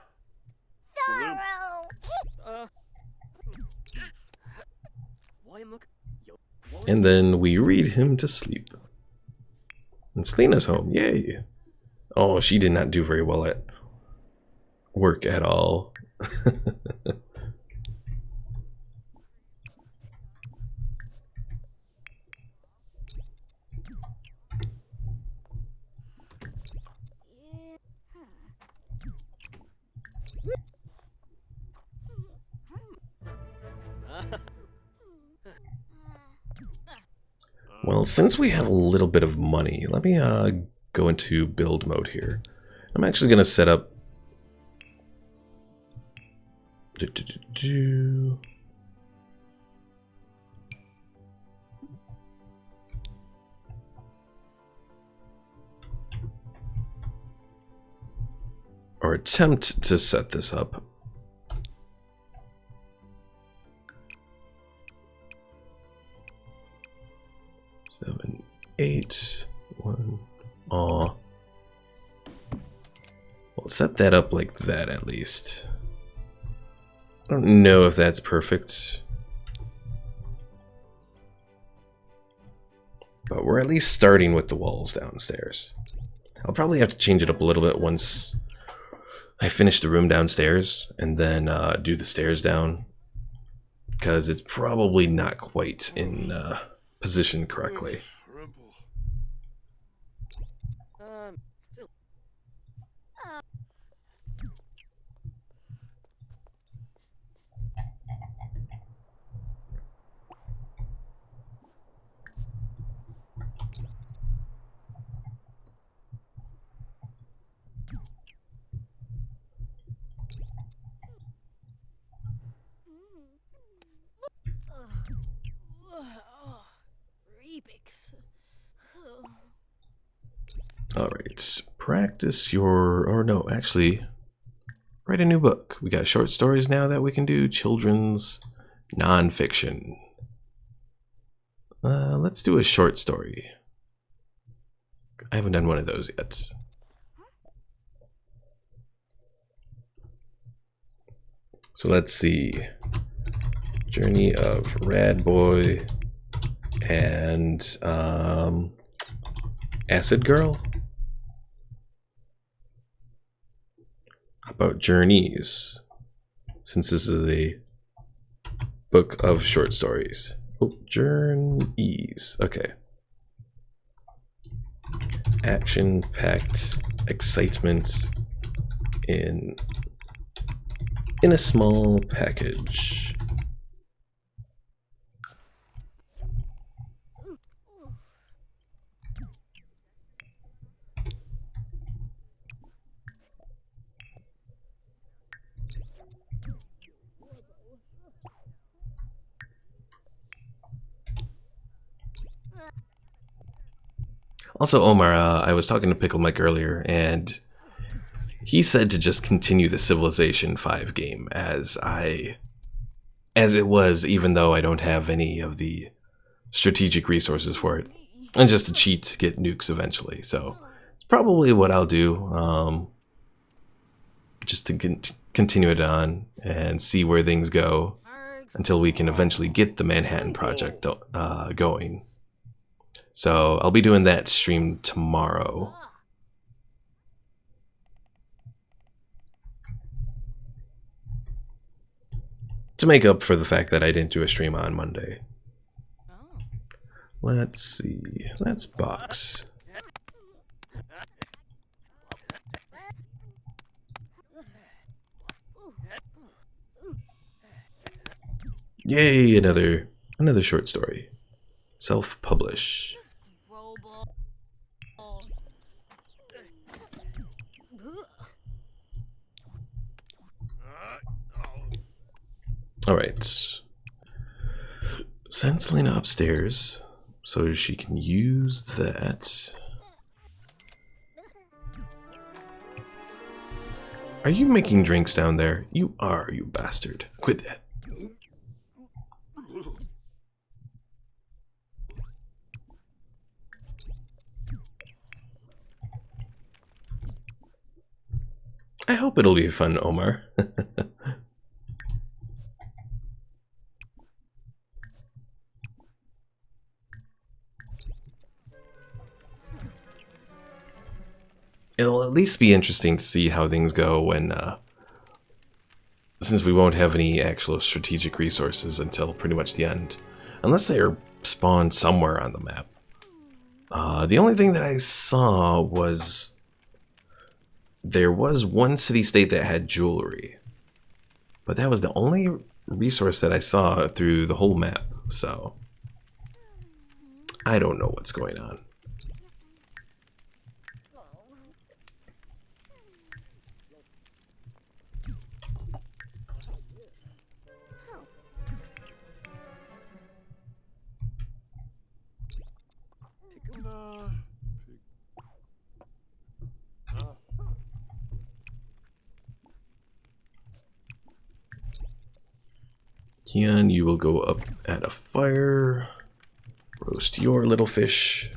And then we read him to sleep. And Celina's home. Yay. Oh, she did not do very well at work at all. Well, since we have a little bit of money, let me go into build mode here. I'm actually going to set up or attempt to set this up. Seven, 8, 1. Aw. We'll set that up like that at least. I don't know if that's perfect. But we're at least starting with the walls downstairs. I'll probably have to change it up a little bit once I finish the room downstairs and then do the stairs down. Because it's probably not quite in positioned correctly. Alright, practice your, or no, actually, write a new book. We got short stories now that we can do, children's nonfiction. Let's do a short story. I haven't done one of those yet. So let's see. Journey of Rad Boy and Acid Girl. How about Journeys? Since this is a book of short stories. Oh, Journeys. Okay. Action-packed excitement in a small package. Also, Omar, I was talking to Pickle Mike earlier, and he said to just continue the Civilization 5 game as it was, even though I don't have any of the strategic resources for it, and just to cheat to get nukes eventually. So it's probably what I'll do, just to continue it on and see where things go until we can eventually get the Manhattan Project going. So I'll be doing that stream tomorrow. To make up for the fact that I didn't do a stream on Monday. Let's see. Let's box. Yay, another short story. Self-publish. Alright. Send Celina upstairs so she can use that. Are you making drinks down there? You are, you bastard. Quit that. I hope it'll be fun, Omar. It'll at least be interesting to see how things go when, since we won't have any actual strategic resources until pretty much the end. Unless they are spawned somewhere on the map. The only thing that I saw was there was one city-state that had jewelry. But that was the only resource that I saw through the whole map, so I don't know what's going on. Keon, you will go up at a fire, roast your little fish.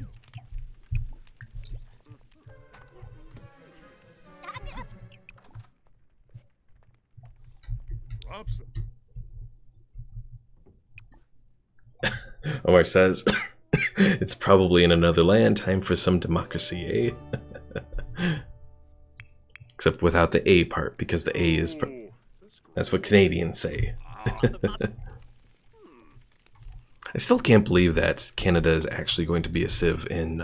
Omar says, it's probably in another land, time for some democracy, eh? Except without the A part, because the A is, that's what Canadians say. I still can't believe that Canada is actually going to be a civ in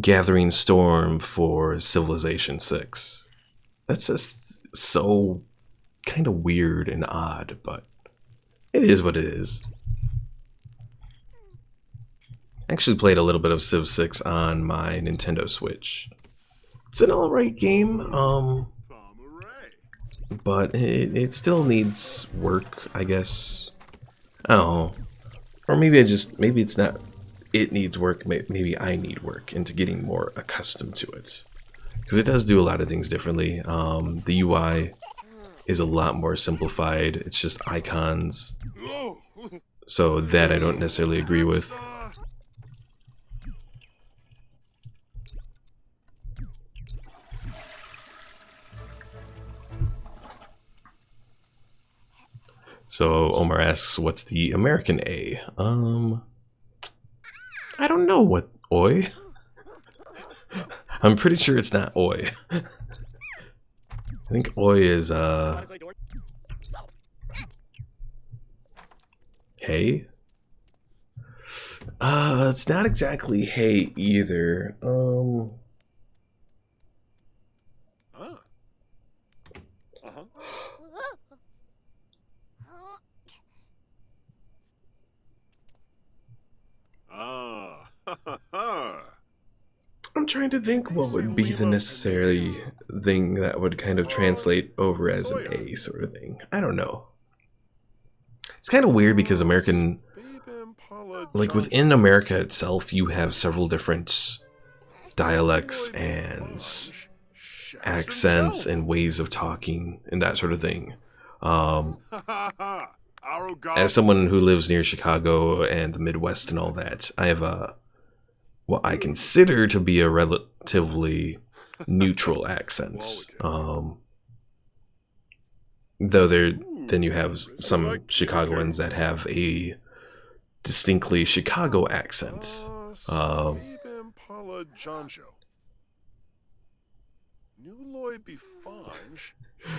Gathering Storm for Civilization 6. That's just so kind of weird and odd, but it is what it is. I actually played a little bit of Civ 6 on my Nintendo Switch. It's an alright game, but it still needs work, I guess. I don't know. Or maybe it's not, it needs work, maybe I need work into getting more accustomed to it. Because it does do a lot of things differently. The UI is a lot more simplified. It's just icons. So that I don't necessarily agree with. So Omar asks, what's the American A? don't know what oi. I'm pretty sure it's not oi. I think oi is hey. It's not exactly hey either. Huh. Uh-huh. Ah. Ha ha ha. I'm trying to think what would be the necessary thing that would kind of translate over as an A sort of thing. I don't know. It's kind of weird because American, like within America itself, you have several different dialects and accents and ways of talking and that sort of thing. As someone who lives near Chicago and the Midwest and all that, I have what I consider to be a relatively neutral accent. Though then you have some Chicagoans that have a distinctly Chicago accent.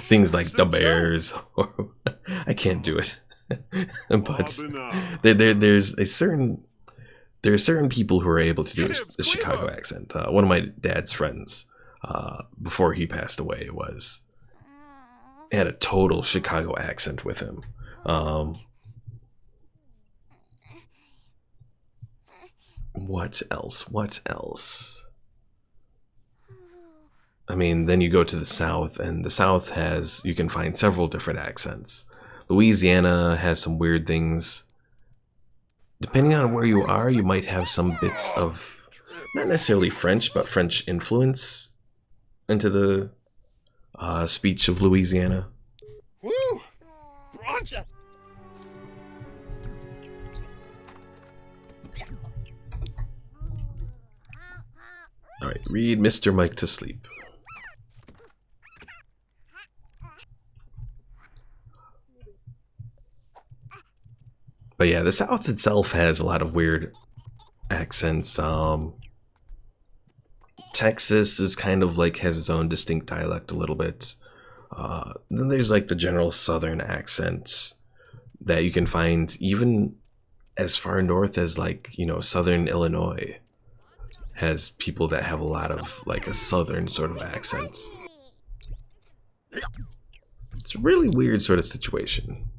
Things like the Bears. I can't do it. But there's a certain... There are certain people who are able to do a Chicago accent. One of my dad's friends, before he passed away, had a total Chicago accent with him. What else? What else? I mean, then you go to the South, and the South you can find several different accents. Louisiana has some weird things. Depending on where you are, you might have some bits of, not necessarily French, but French influence into the speech of Louisiana. Woo! Alright, read Mr. Mike to sleep. But yeah, the South itself has a lot of weird accents. Texas is kind of like has its own distinct dialect a little bit. Then there's like the general Southern accent that you can find even as far north as like, you know, Southern Illinois has people that have a lot of like a Southern sort of accent. It's a really weird sort of situation.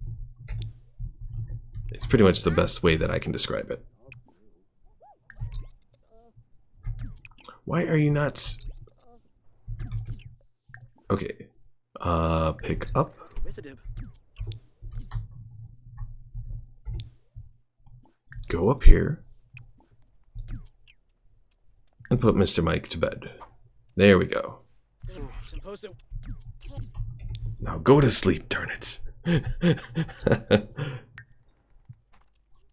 It's pretty much the best way that I can describe it. Why are you not... Okay. Pick up. Go up here. And put Mr. Mike to bed. There we go. Now go to sleep, darn it.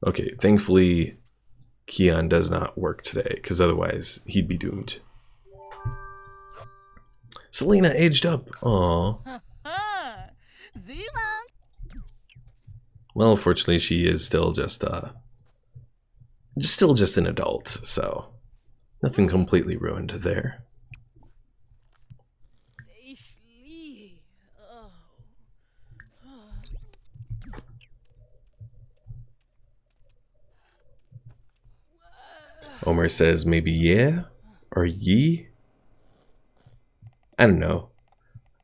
Okay, thankfully Keon does not work today, because otherwise he'd be doomed. Celina aged up. Aww. Well, fortunately, she is still just an adult, so nothing completely ruined there. Omer says maybe yeah or ye. I don't know.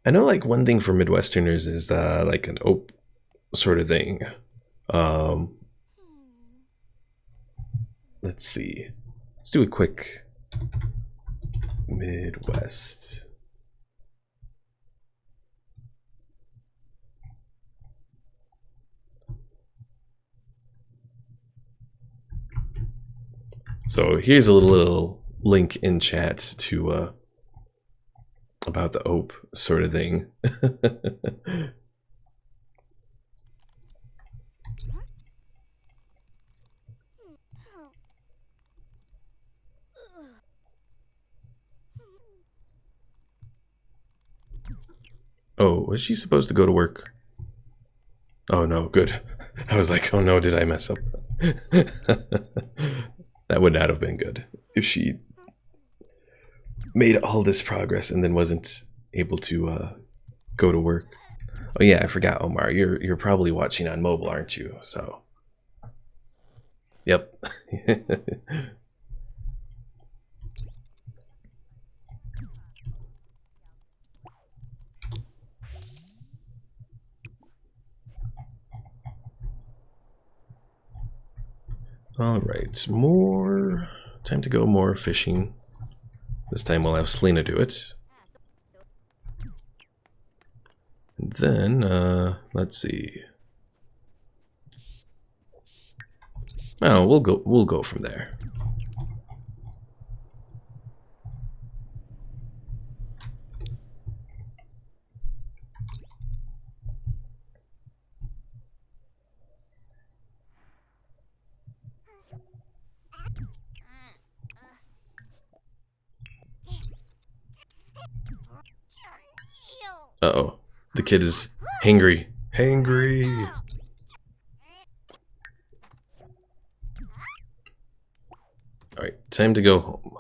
I know like one thing for Midwesterners is like an ope sort of thing. Let's see. Let's do a quick Midwest. So here's a little link in chat to about the ope sort of thing. Oh, was she supposed to go to work? Oh no, good. I was like, oh no, did I mess up? That would not have been good if she made all this progress and then wasn't able to go to work. Oh yeah, I forgot, Omar. You're probably watching on mobile, aren't you? So, yep. All right, more time to go more fishing. This time we'll have Celina do it. And then, let's see. Oh, we'll go from there. Uh-oh. The kid is hangry. Hangry! Alright, time to go home.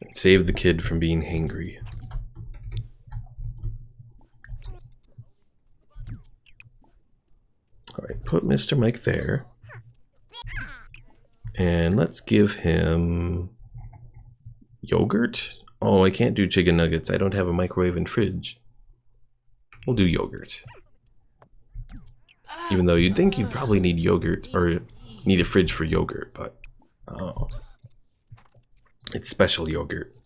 And save the kid from being hangry. Alright, put Mr. Mike there. And let's give him yogurt? Oh, I can't do chicken nuggets. I don't have a microwave and fridge. We'll do yogurt. Even though you'd think you'd probably need yogurt or need a fridge for yogurt, but oh. It's special yogurt.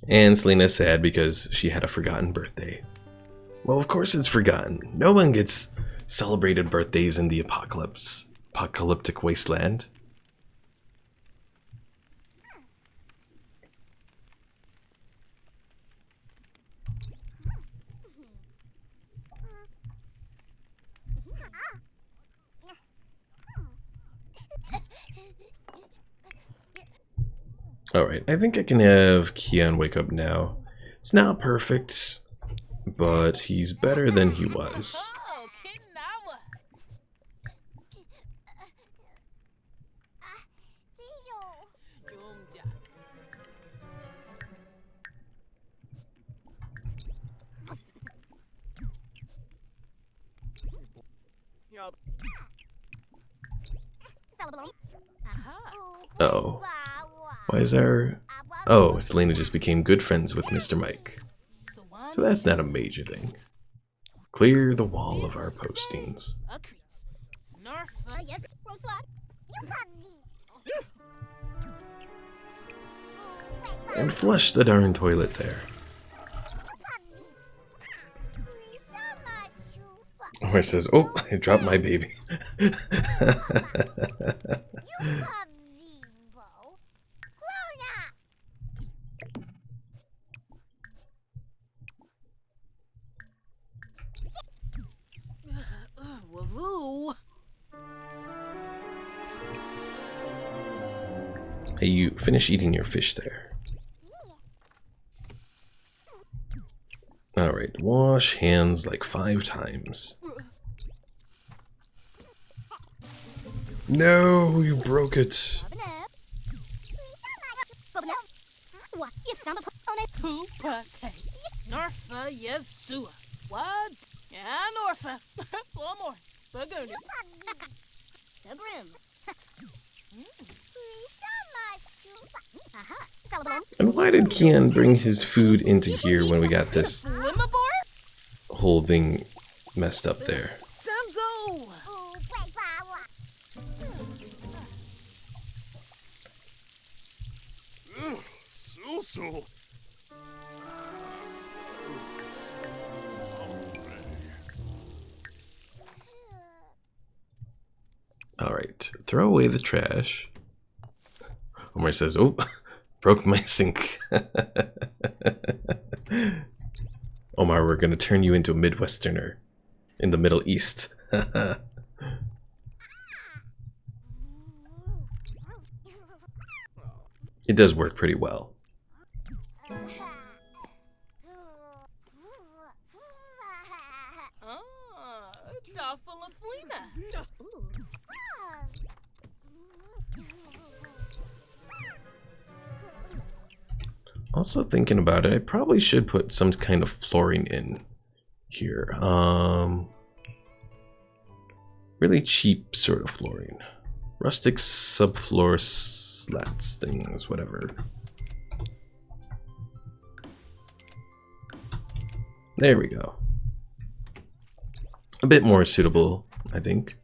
And Celina's sad because she had a forgotten birthday. Well, of course it's forgotten. No one gets celebrated birthdays in the apocalyptic wasteland. Alright, I think I can have Keon wake up now. It's not perfect, but he's better than he was. Uh-oh. Why is there... Oh, Celina just became good friends with Mr. Mike. So that's not a major thing. Clear the wall of our postings. And flush the darn toilet there. Or it says, oh, I dropped my baby. Hey, you finish eating your fish there. Alright, wash hands like 5 times. No, you broke it. And why did Keon bring his food into here when we got this whole thing messed up there? So. Alright, throw away the trash. Omar says, oh, broke my sink. Omar, we're gonna turn you into a Midwesterner in the Middle East. It does work pretty well. Also thinking about it, I probably should put some kind of flooring in here. Really cheap sort of flooring. Rustic subfloor slats things, whatever. There we go. A bit more suitable, I think.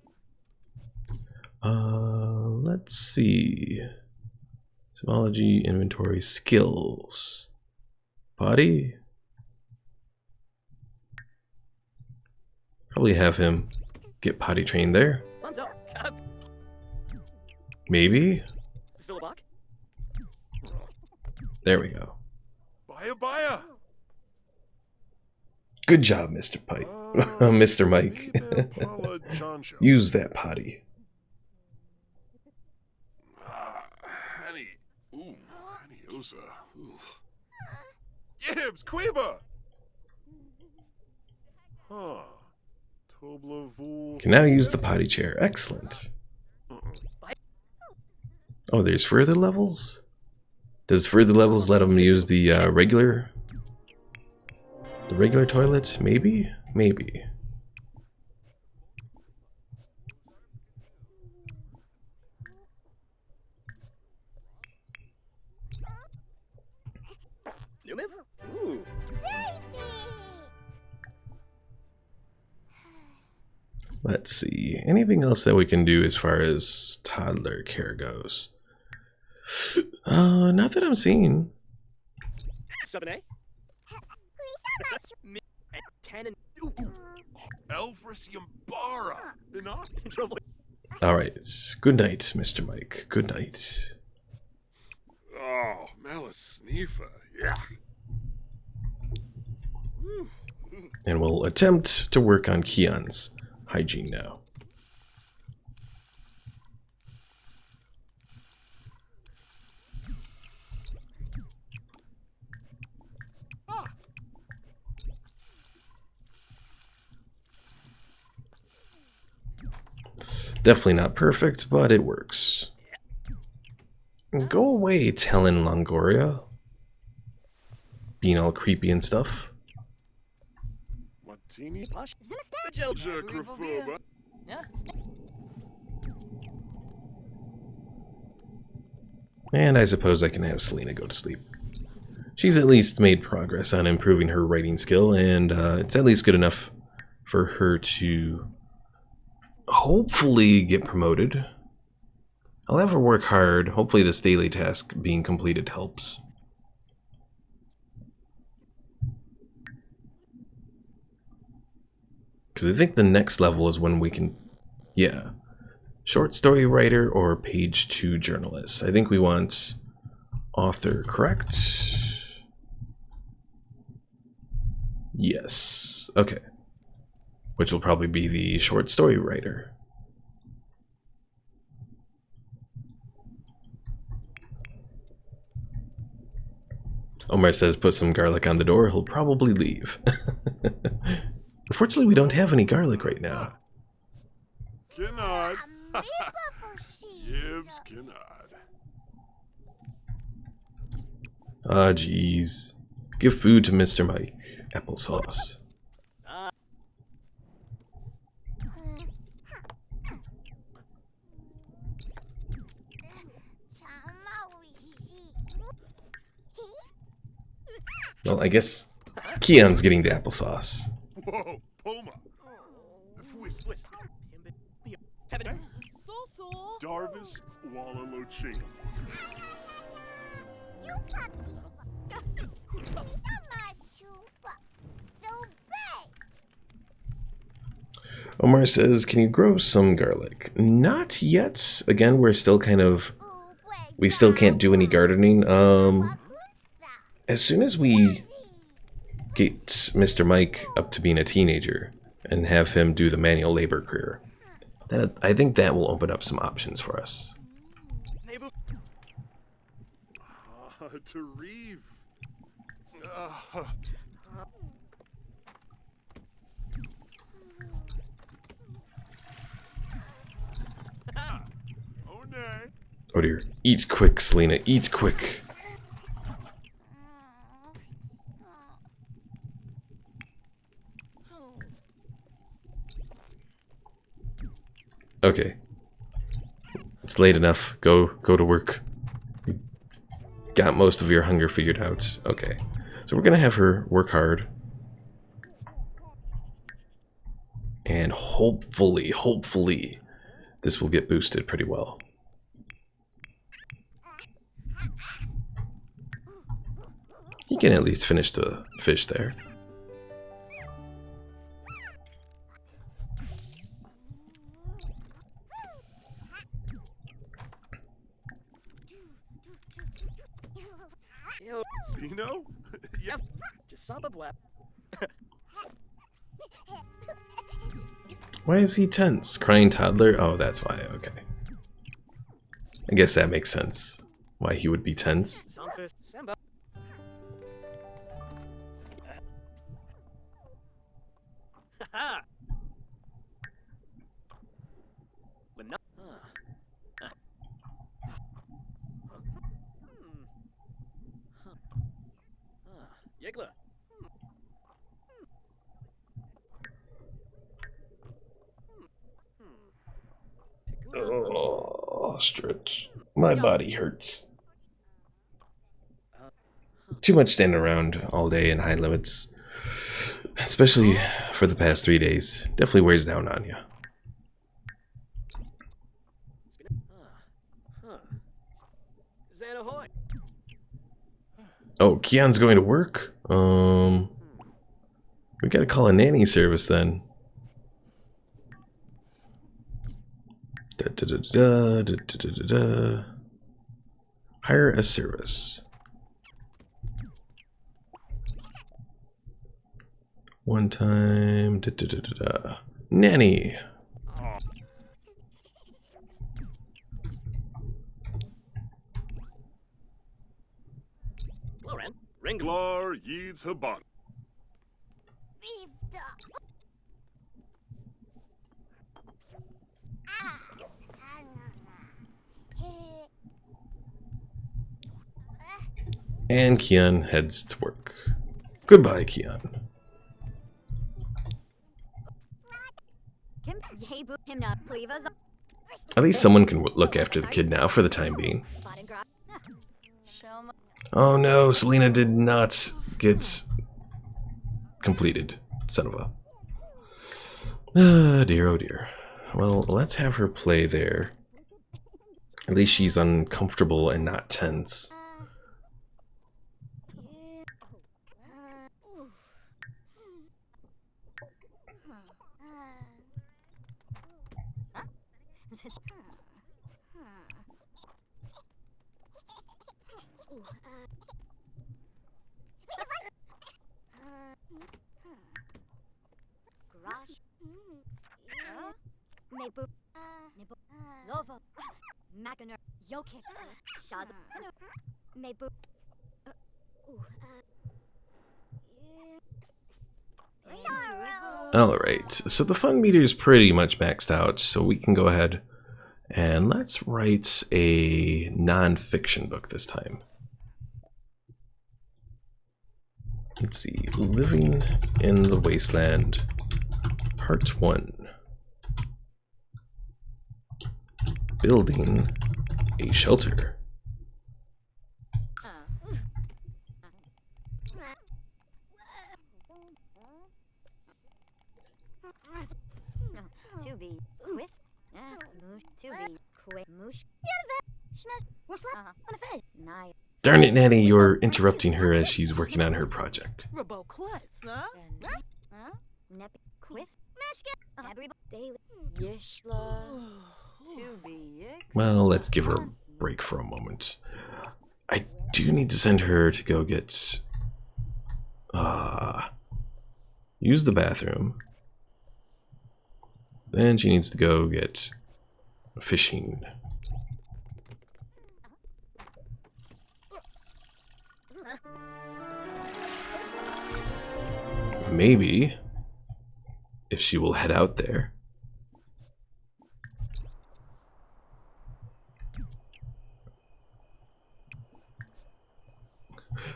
Let's see. Symbology, inventory, skills. Body? Probably have him get potty trained there. Maybe? There we go. Baya. Good job, Mr. Pipe. Mr. Mike. Use that potty. Honey. Ooh, honey Osa. Ooh. Gibbs, Queba! Huh. Toblavul. Can now use the potty chair. Excellent. Oh, there's further levels? Does further levels let him use the regular toilet? Maybe? Maybe. Ooh. Let's see. Anything else that we can do as far as toddler care goes? Not that I'm seeing. 7A? Elfrisium Bara. Alright. Good night, Mr. Mike. Good night. Oh, Malasneefa. Yeah. And we'll attempt to work on Keon's hygiene now. Definitely not perfect, but it works. Go away, Talon Longoria. Being all creepy and stuff. Martini. Jill. Jagraphoba. And I suppose I can have Celina go to sleep. She's at least made progress on improving her writing skill, and it's at least good enough for her to hopefully get promoted. I'll have her work hard. Hopefully this daily task being completed helps. Because I think the next level is when we can... Yeah. Short story writer or page 2 journalist. I think we want author, correct? Yes. Okay. Which will probably be the short story writer. Omar says put some garlic on the door. He'll probably leave. Unfortunately, we don't have any garlic right now. Kinnard. Gibbs Kinnard. Ah, jeez. Give food to Mr. Mike. Applesauce. Well, I guess Keon's getting the applesauce. Whoa, Poma. Twist. Darvis Wallaloching. Omar says, can you grow some garlic? Not yet. Again, we're still kind of... We still can't do any gardening. As soon as we get Mr. Mike up to being a teenager and have him do the manual labor career, I think that will open up some options for us. To Reeve. Oh, nay. Oh dear. Eat quick, Celina. Eat quick. Okay. It's late enough. Go to work. You got most of your hunger figured out. Okay. So we're gonna have her work hard. And hopefully, this will get boosted pretty well. You can at least finish the fish there. Yo, Spino? yep. Just saw the blap. Why is he tense? Crying toddler? Oh, that's why. Okay. I guess that makes sense. Why he would be tense. Sunfish. Samba. Haha. But no. Yigla. Oh, stretch. My body hurts. Too much standing around all day in high limits. Especially for the past 3 days. Definitely wears down on you. Xanahoy. Oh, Keon's going to work? We gotta call a nanny service then. Hire a service. One time. Nanny. Loren. Ring. Glar Yeeds Haban. And Keon heads to work. Goodbye, Keon. At least someone can look after the kid now for the time being. Oh no, Celina did not get completed. Son of a... Oh dear. Well, let's have her play there. At least she's uncomfortable and not tense. Alright, so the fun meter is pretty much maxed out, so we can go ahead and let's write a non-fiction book this time. Let's see, Living in the Wasteland, Part 1. Building a shelter. Darn it, Nanny, you're interrupting her as she's working on her project. Well, let's give her a break for a moment. I do need to send her to go get... use the bathroom. Then she needs to go get fishing. Maybe, if she will head out there.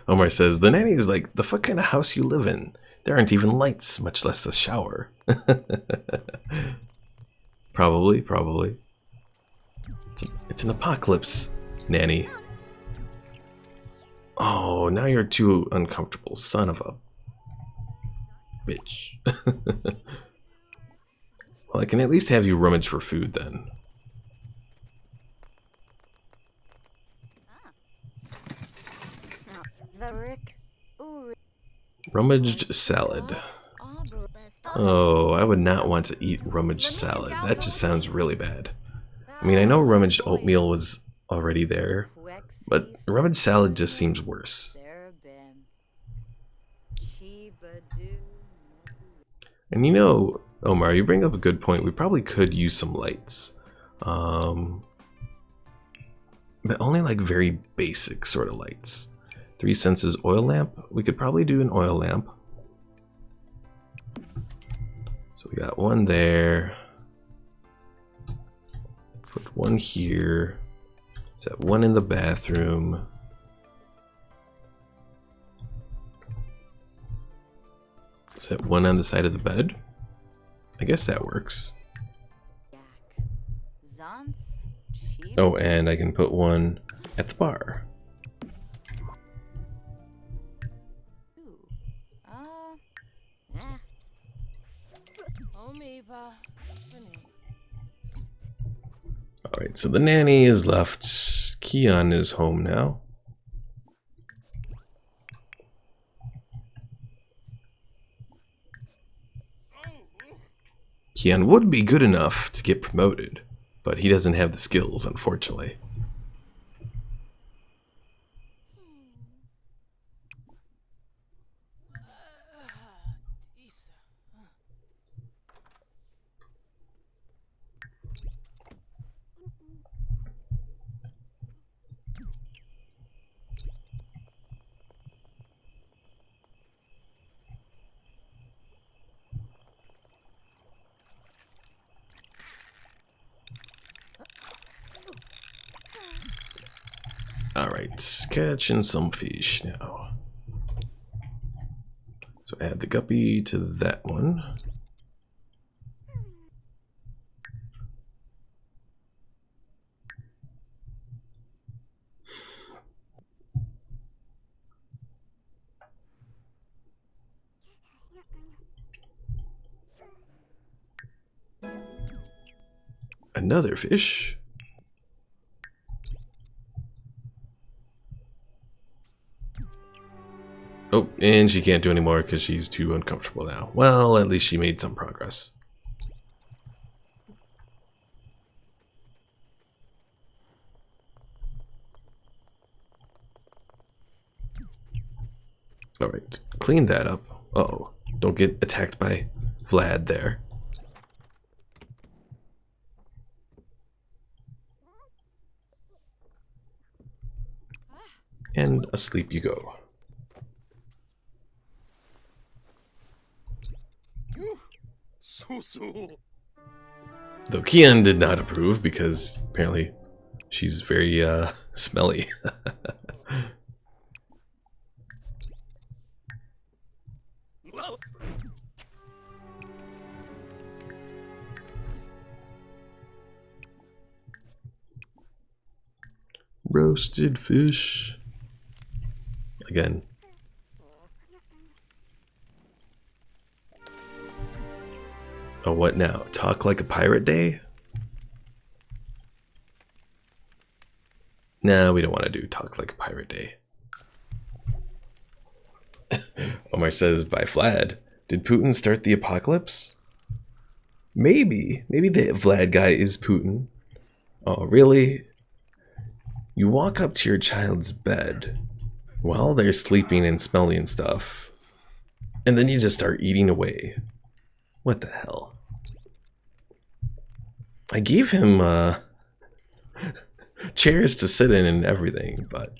Omar says, the nanny is like, the fuck kind of house you live in? There aren't even lights, much less a shower. Probably, probably. It's an apocalypse, nanny. Oh, now you're too uncomfortable, son of a bitch. Well, I can at least have you rummage for food then. Rummaged salad. Oh, I would not want to eat rummaged salad. That just sounds really bad. I mean, I know rummaged oatmeal was already there, but rummaged salad just seems worse. And you know, Omar, you bring up a good point. We probably could use some lights. But only like very basic sort of lights. 3 senses oil lamp. We could probably do an oil lamp. So we got one there. Put one here. Set one in the bathroom. Set one on the side of the bed. I guess that works. Oh, and I can put one at the bar. Alright, so the nanny is left. Keon is home now. Keon would be good enough to get promoted, but he doesn't have the skills, unfortunately. Alright, catching some fish now. So add the guppy to that one. Another fish. Oh, and she can't do anymore because she's too uncomfortable now. Well, at least she made some progress. Alright, clean that up. Uh-oh, don't get attacked by Vlad there. And asleep you go. Though Keon did not approve because apparently she's very smelly. Roasted fish. Again. Oh, what now? Talk like a pirate day? Nah, we don't want to do talk like a pirate day. Omar says, by Vlad. Did Putin start the apocalypse? Maybe. Maybe the Vlad guy is Putin. Oh, really? You walk up to your child's bed while they're sleeping and smelly and stuff, and then you just start eating away. What the hell? I gave him chairs to sit in and everything, but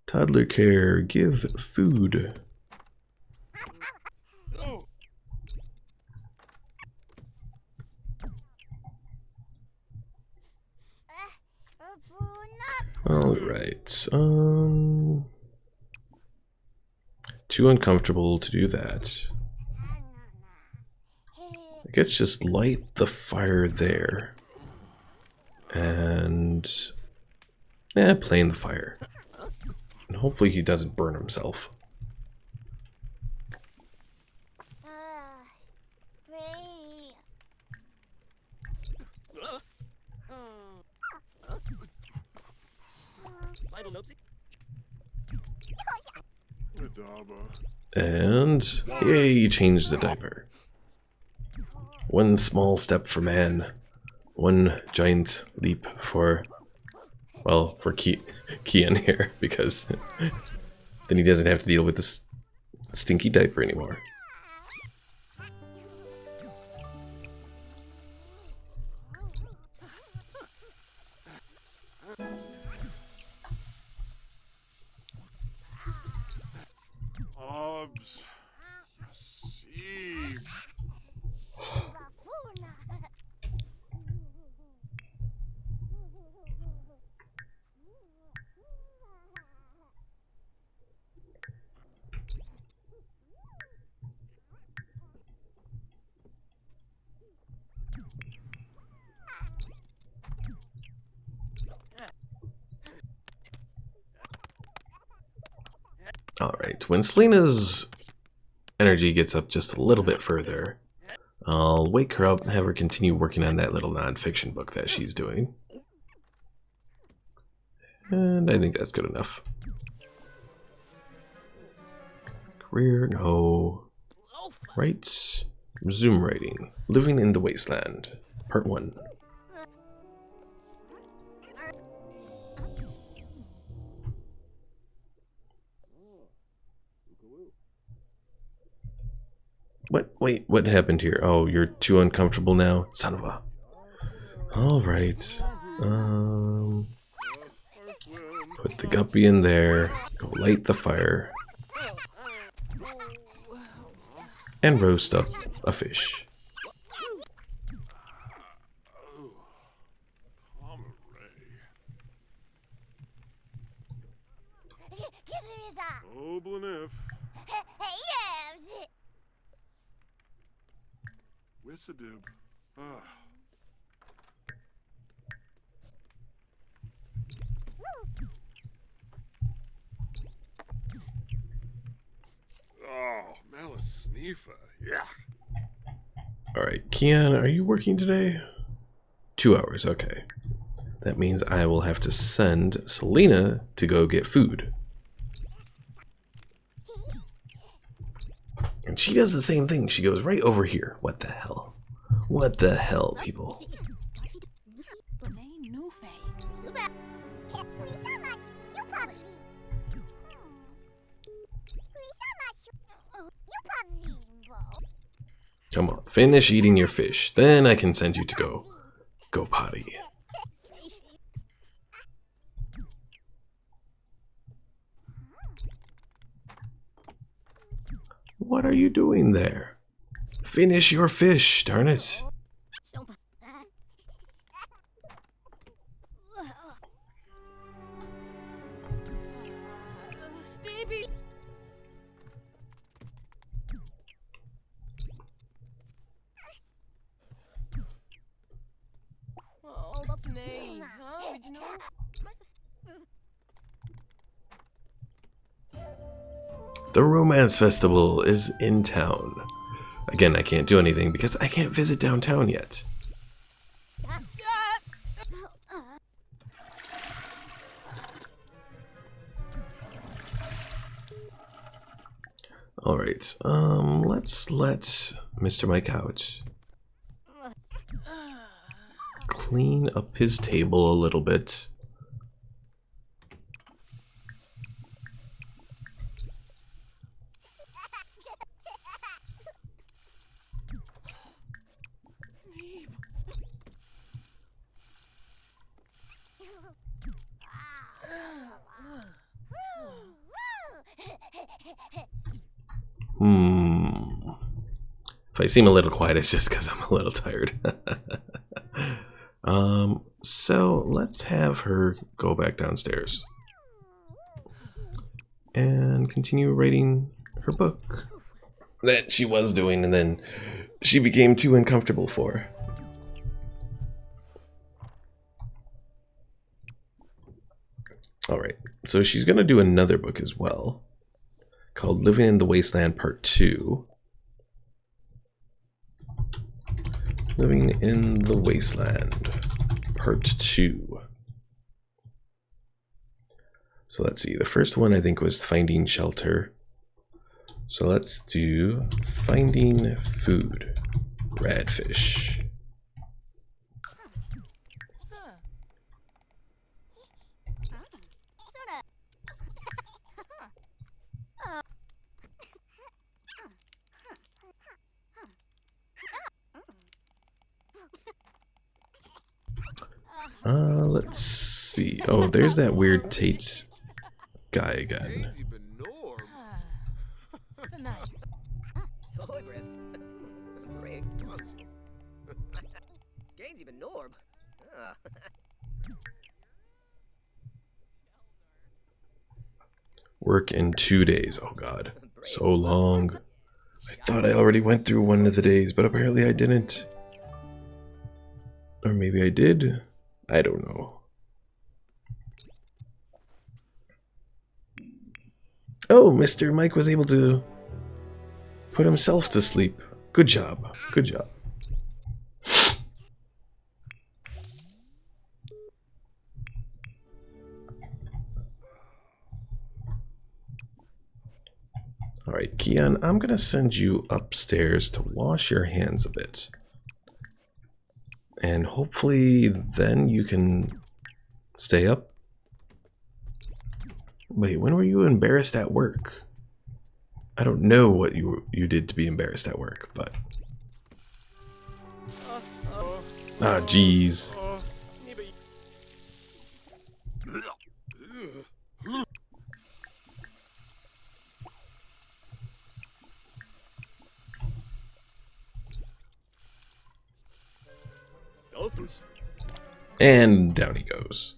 toddler care, give food. Alright, too uncomfortable to do that. I guess just light the fire there. And play in the fire. And hopefully he doesn't burn himself. And yay, you changed the diaper. One small step for man, one giant leap for, well, for Keon here, because then he doesn't have to deal with this stinky diaper anymore. Alright, when Celina's energy gets up just a little bit further, I'll wake her up and have her continue working on that little non-fiction book that she's doing. And I think that's good enough. Career, no. Right. Resume writing. Living in the Wasteland. Part 1. What? Wait, what happened here? Oh, you're too uncomfortable now? Son of a... Alright. Put the guppy in there. Go light the fire. And roast up a fish. Wissadib. Oh, Malisnifa. Yeah. Alright, Keon, are you working today? 2 hours, okay. That means I will have to send Celina to go get food. And she does the same thing. She goes right over here. What the hell? What the hell, people? Come on, finish eating your fish. Then I can send you to go potty. What are you doing there? Finish your fish, darn it. Oh, that's an A, huh? Did you know? The Romance Festival is in town. Again, I can't do anything because I can't visit downtown yet. Alright, let's let Mr. Mike out. Clean up his table a little bit. If I seem a little quiet, it's just because I'm a little tired. So let's have her go back downstairs and continue writing her book that she was doing, and then she became too uncomfortable for. Alright, so she's going to do another book as well, called Living in the Wasteland Part 2. Living in the Wasteland Part 2. So let's see, the first one I think was Finding Shelter. So let's do Finding Food, Radfish. Let's see. Oh, there's that weird Tate guy again. Work in 2 days. Oh god, so long. I thought I already went through one of the days, but apparently I didn't. Or maybe I did. I don't know. Oh, Mr. Mike was able to put himself to sleep. Good job. Good job. Alright, Keon, I'm gonna send you upstairs to wash your hands a bit. And hopefully then you can stay up. Wait, when were you embarrassed at work? I don't know what you did to be embarrassed at work, but... Ah, jeez. And down he goes.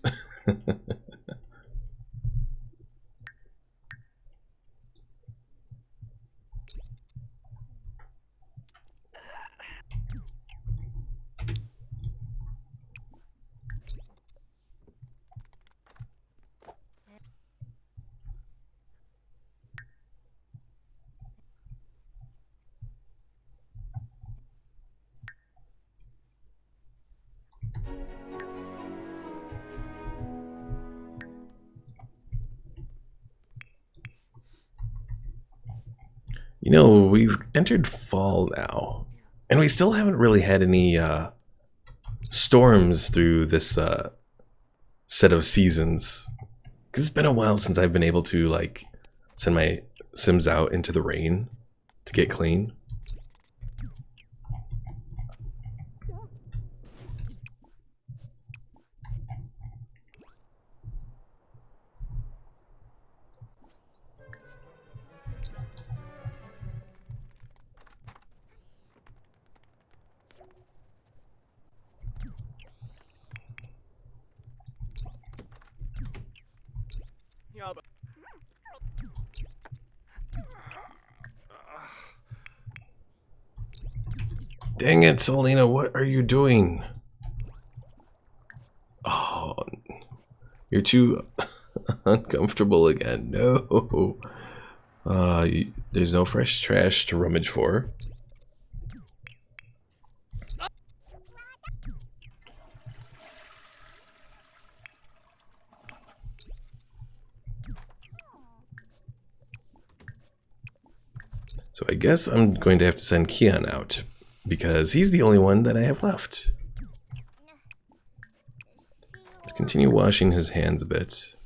You know, we've entered fall now, and we still haven't really had any storms through this set of seasons. Because it's been a while since I've been able to, like, send my Sims out into the rain to get clean. Dang it, Celina, what are you doing? Oh, you're too uncomfortable again. No. There's no fresh trash to rummage for. So I guess I'm going to have to send Keon out, because he's the only one that I have left. Let's continue washing his hands a bit.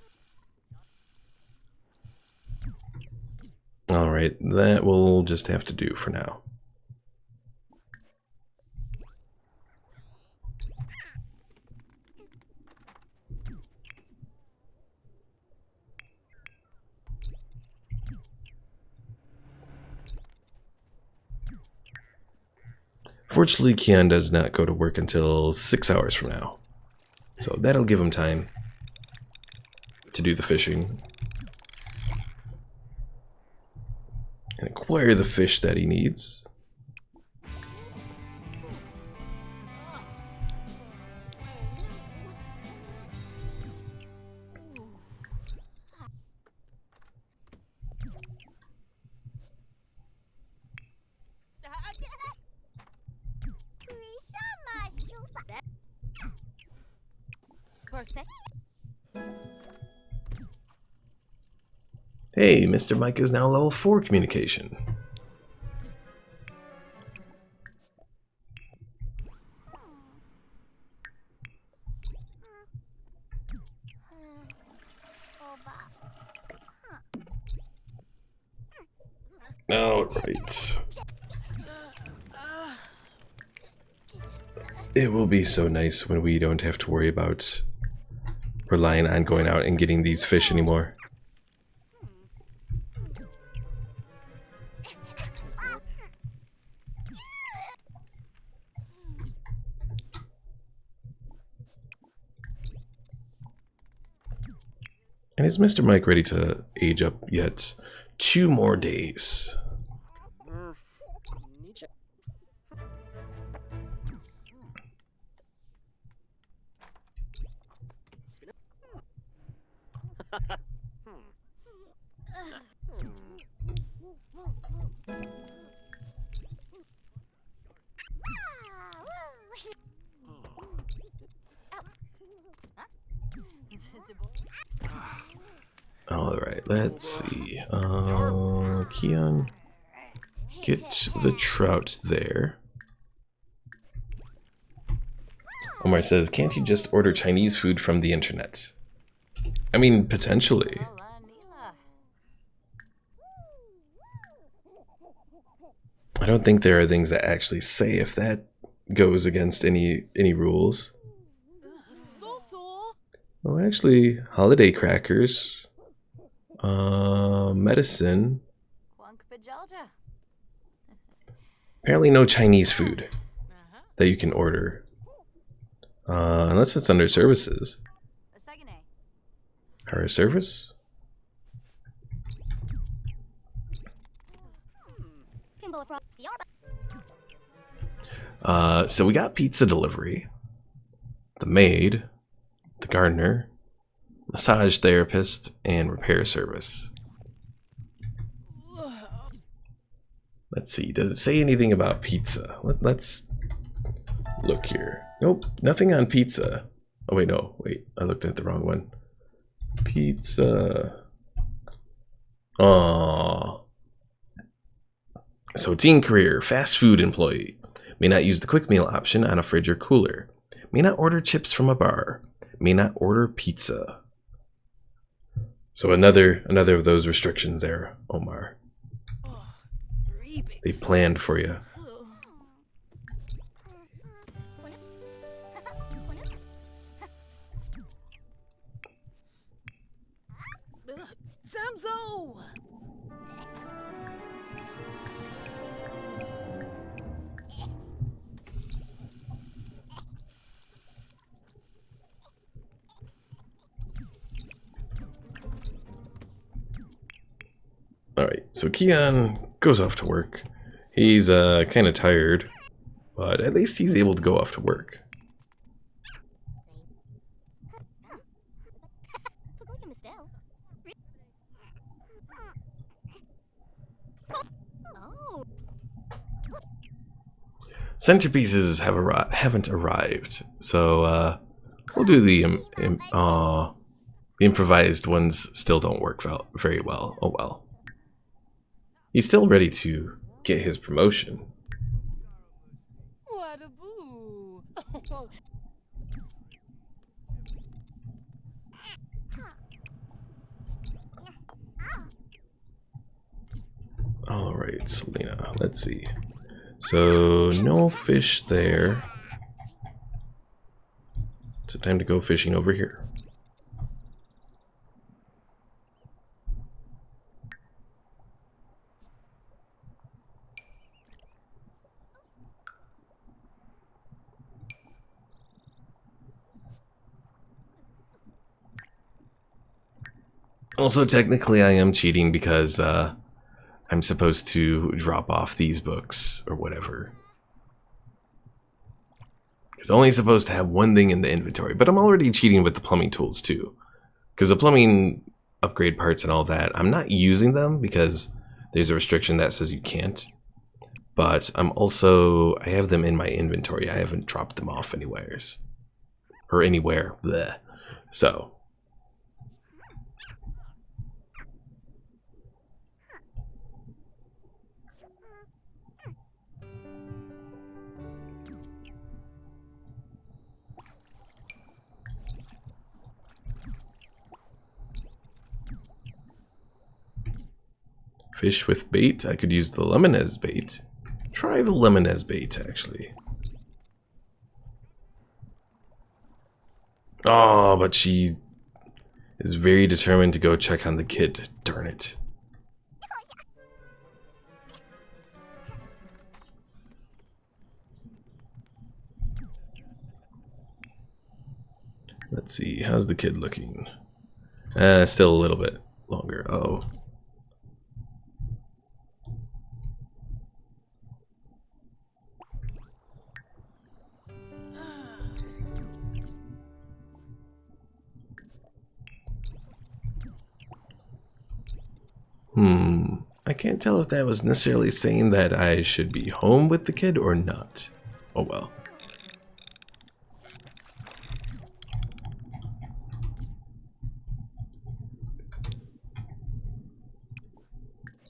Alright, that will just have to do for now. Fortunately, Keon does not go to work until 6 hours from now. So that'll give him time to do the fishing and acquire the fish that he needs. Hey, Mr. Mike is now level 4 communication. Alright. It will be so nice when we don't have to worry about relying on going out and getting these fish anymore. And is Mr. Mike ready to age up yet? 2 more days. Murph. Nietzsche. Alright, let's see. Keon, get the trout there. Omar says, can't you just order Chinese food from the internet? I mean, potentially. I don't think there are things that actually say if that goes against any rules. Oh, actually, holiday crackers, medicine. Apparently, no Chinese food that you can order, unless it's under services. Her service. So we got pizza delivery, the maid, the gardener, massage therapist, and repair service. Let's see, does it say anything about pizza? Let's look here. Nope, nothing on pizza. Oh wait, no, wait, I looked at the wrong one. Pizza. Aww. So teen career, fast food employee. May not use the quick meal option on a fridge or cooler. May not order chips from a bar. May not order pizza. So another of those restrictions there, Omar. They planned for you. Samzo! Alright, so Keon goes off to work. He's kind of tired, but at least he's able to go off to work. Centerpieces haven't arrived, so we'll do the improvised ones. Still don't work very well. Oh well. He's still ready to get his promotion. What a boo! All right, Celina. Let's see. So no fish there. So time to go fishing over here. Also, technically, I am cheating because I'm supposed to drop off these books or whatever. It's only supposed to have one thing in the inventory, but I'm already cheating with the plumbing tools too. Because the plumbing upgrade parts and all that, I'm not using them because there's a restriction that says you can't. But I have them in my inventory. I haven't dropped them off anywhere. Bleh. So. Fish with bait. I could use the lemon as bait. Try the lemon as bait, actually. Oh, but she is very determined to go check on the kid. Darn it. Let's see. How's the kid looking? Still a little bit longer. Oh. I can't tell if that was necessarily saying that I should be home with the kid or not. Oh well.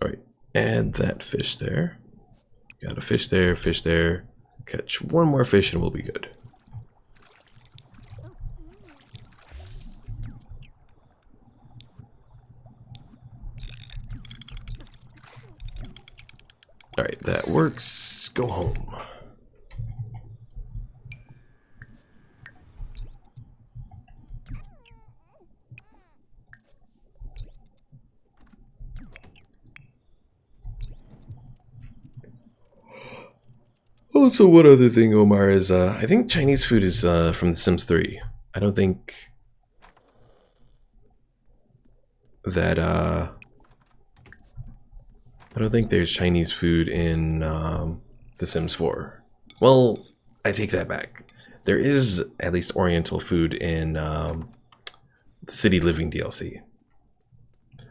Alright, add that fish there. Got a fish there, fish there. Catch one more fish and we'll be good. Alright, that works. Go home. Also, one other thing, Omar, is I think Chinese food is from The Sims 3. I don't think that I don't think there's Chinese food in The Sims 4. Well, I take that back. There is at least Oriental food in the City Living DLC.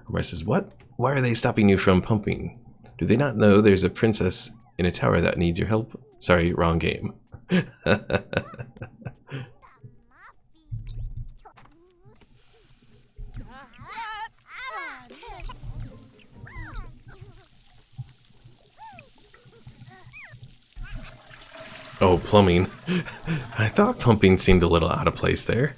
Omar says, "What? Why are they stopping you from pumping? Do they not know there's a princess in a tower that needs your help?" Sorry, wrong game. Oh, plumbing. I thought pumping seemed a little out of place there.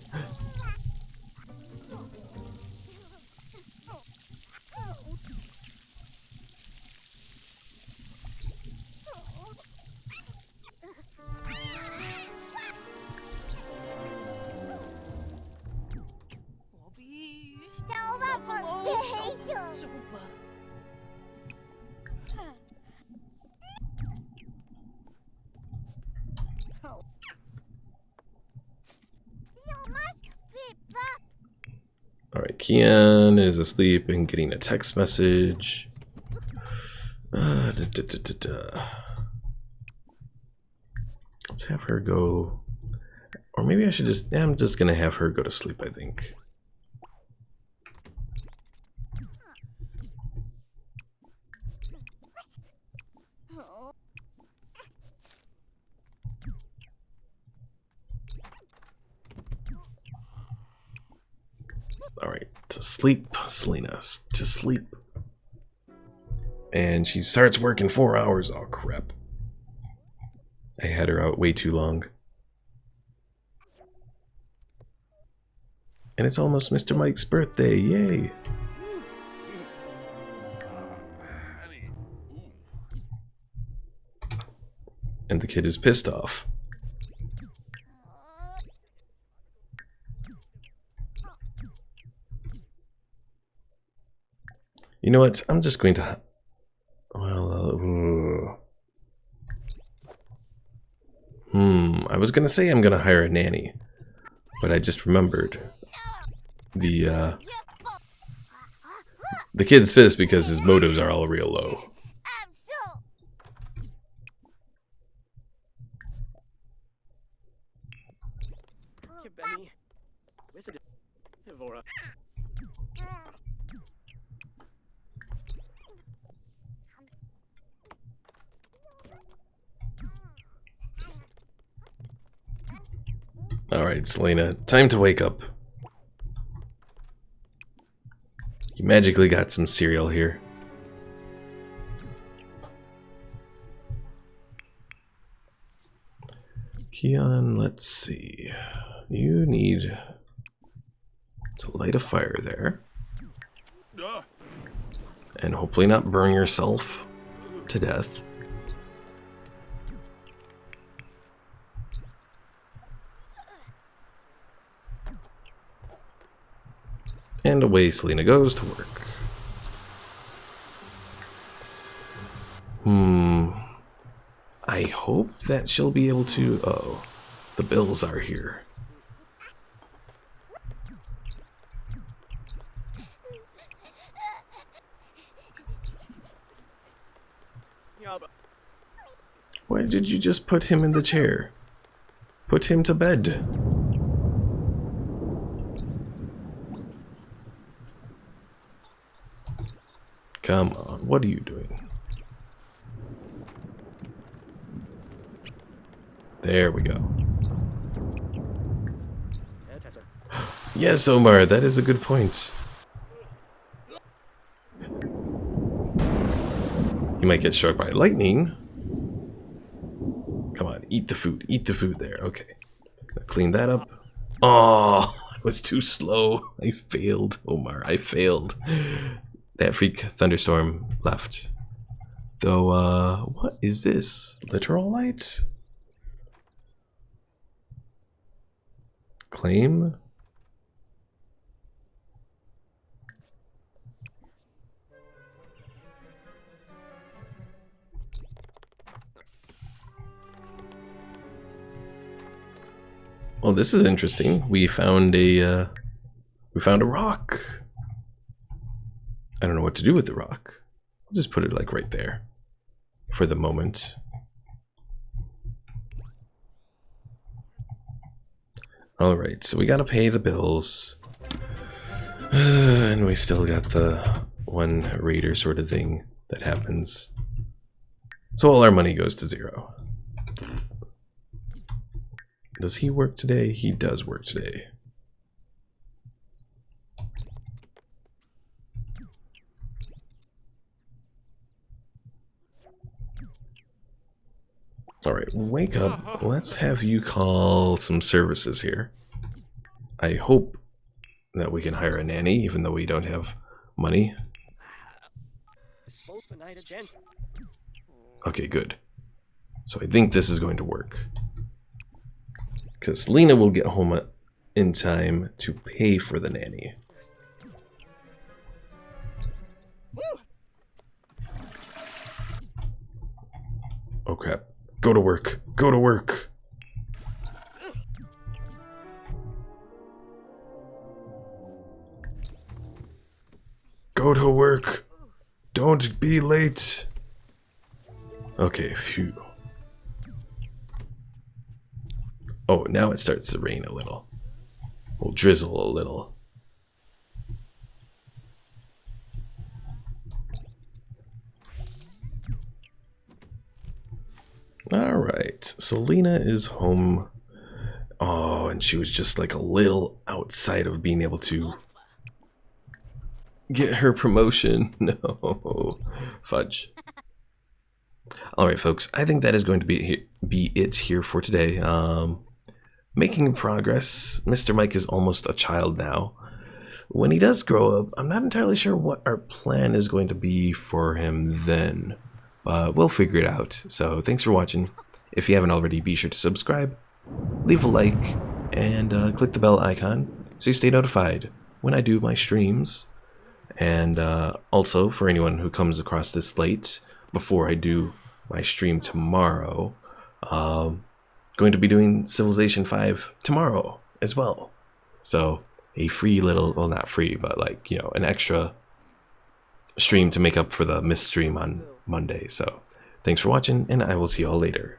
Alright, Keon is asleep and getting a text message. Let's have her go. Or maybe I should just. Yeah, I'm just gonna have her go to sleep, I think. Alright, to sleep, Celina, to sleep. And she starts working 4 hours. Oh, crap. I had her out way too long. And it's almost Mr. Mike's birthday, yay! And the kid is pissed off. You know what? I'm just going to... Well, I was gonna say I'm gonna hire a nanny, but I just remembered the The kid's pissed because his motives are all real low. Benny. Where's it? Evora. Alright, Celina, time to wake up. You magically got some cereal here. Keon, let's see. You need to light a fire there. And hopefully not burn yourself to death. And away Celina goes to work. I hope that she'll be able to... Oh, the bills are here. Why did you just put him in the chair? Put him to bed. Come on, what are you doing? There we go. Yes, Omar, that is a good point. You might get struck by lightning. Come on, eat the food. Eat the food there. Okay. Now clean that up. Oh, I was too slow. I failed, Omar. I failed. That freak thunderstorm left. Though, what is this? Literal light? Claim? Well, this is interesting. We found a rock. I don't know what to do with the rock. I'll just put it like right there for the moment. All right, so we gotta pay the bills, and we still got the one raider sort of thing that happens. So all our money goes to zero. Does he work today? He does work today. Alright, wake up. Let's have you call some services here. I hope that we can hire a nanny, even though we don't have money. Okay, good. So I think this is going to work. Because Celina will get home in time to pay for the nanny. Oh crap. Go to work. Go to work. Go to work. Don't be late. Okay, phew. Oh, now it starts to rain a little. We'll drizzle a little. Alright, Celina is home. Oh, and she was just like a little outside of being able to get her promotion. No, fudge. Alright folks, I think that is going to be it here for today. Making progress. Mr. Mike is almost a child now. When he does grow up, I'm not entirely sure what our plan is going to be for him then. We'll figure it out. So thanks for watching. If you haven't already, be sure to subscribe, leave a like, and click the bell icon so you stay notified when I do my streams. And also, for anyone who comes across this late, before I do my stream tomorrow, going to be doing Civilization 5 tomorrow as well. So a free little, well, not free, but like, you know, an extra stream to make up for the missed stream on Monday. So thanks for watching, and I will see you all later.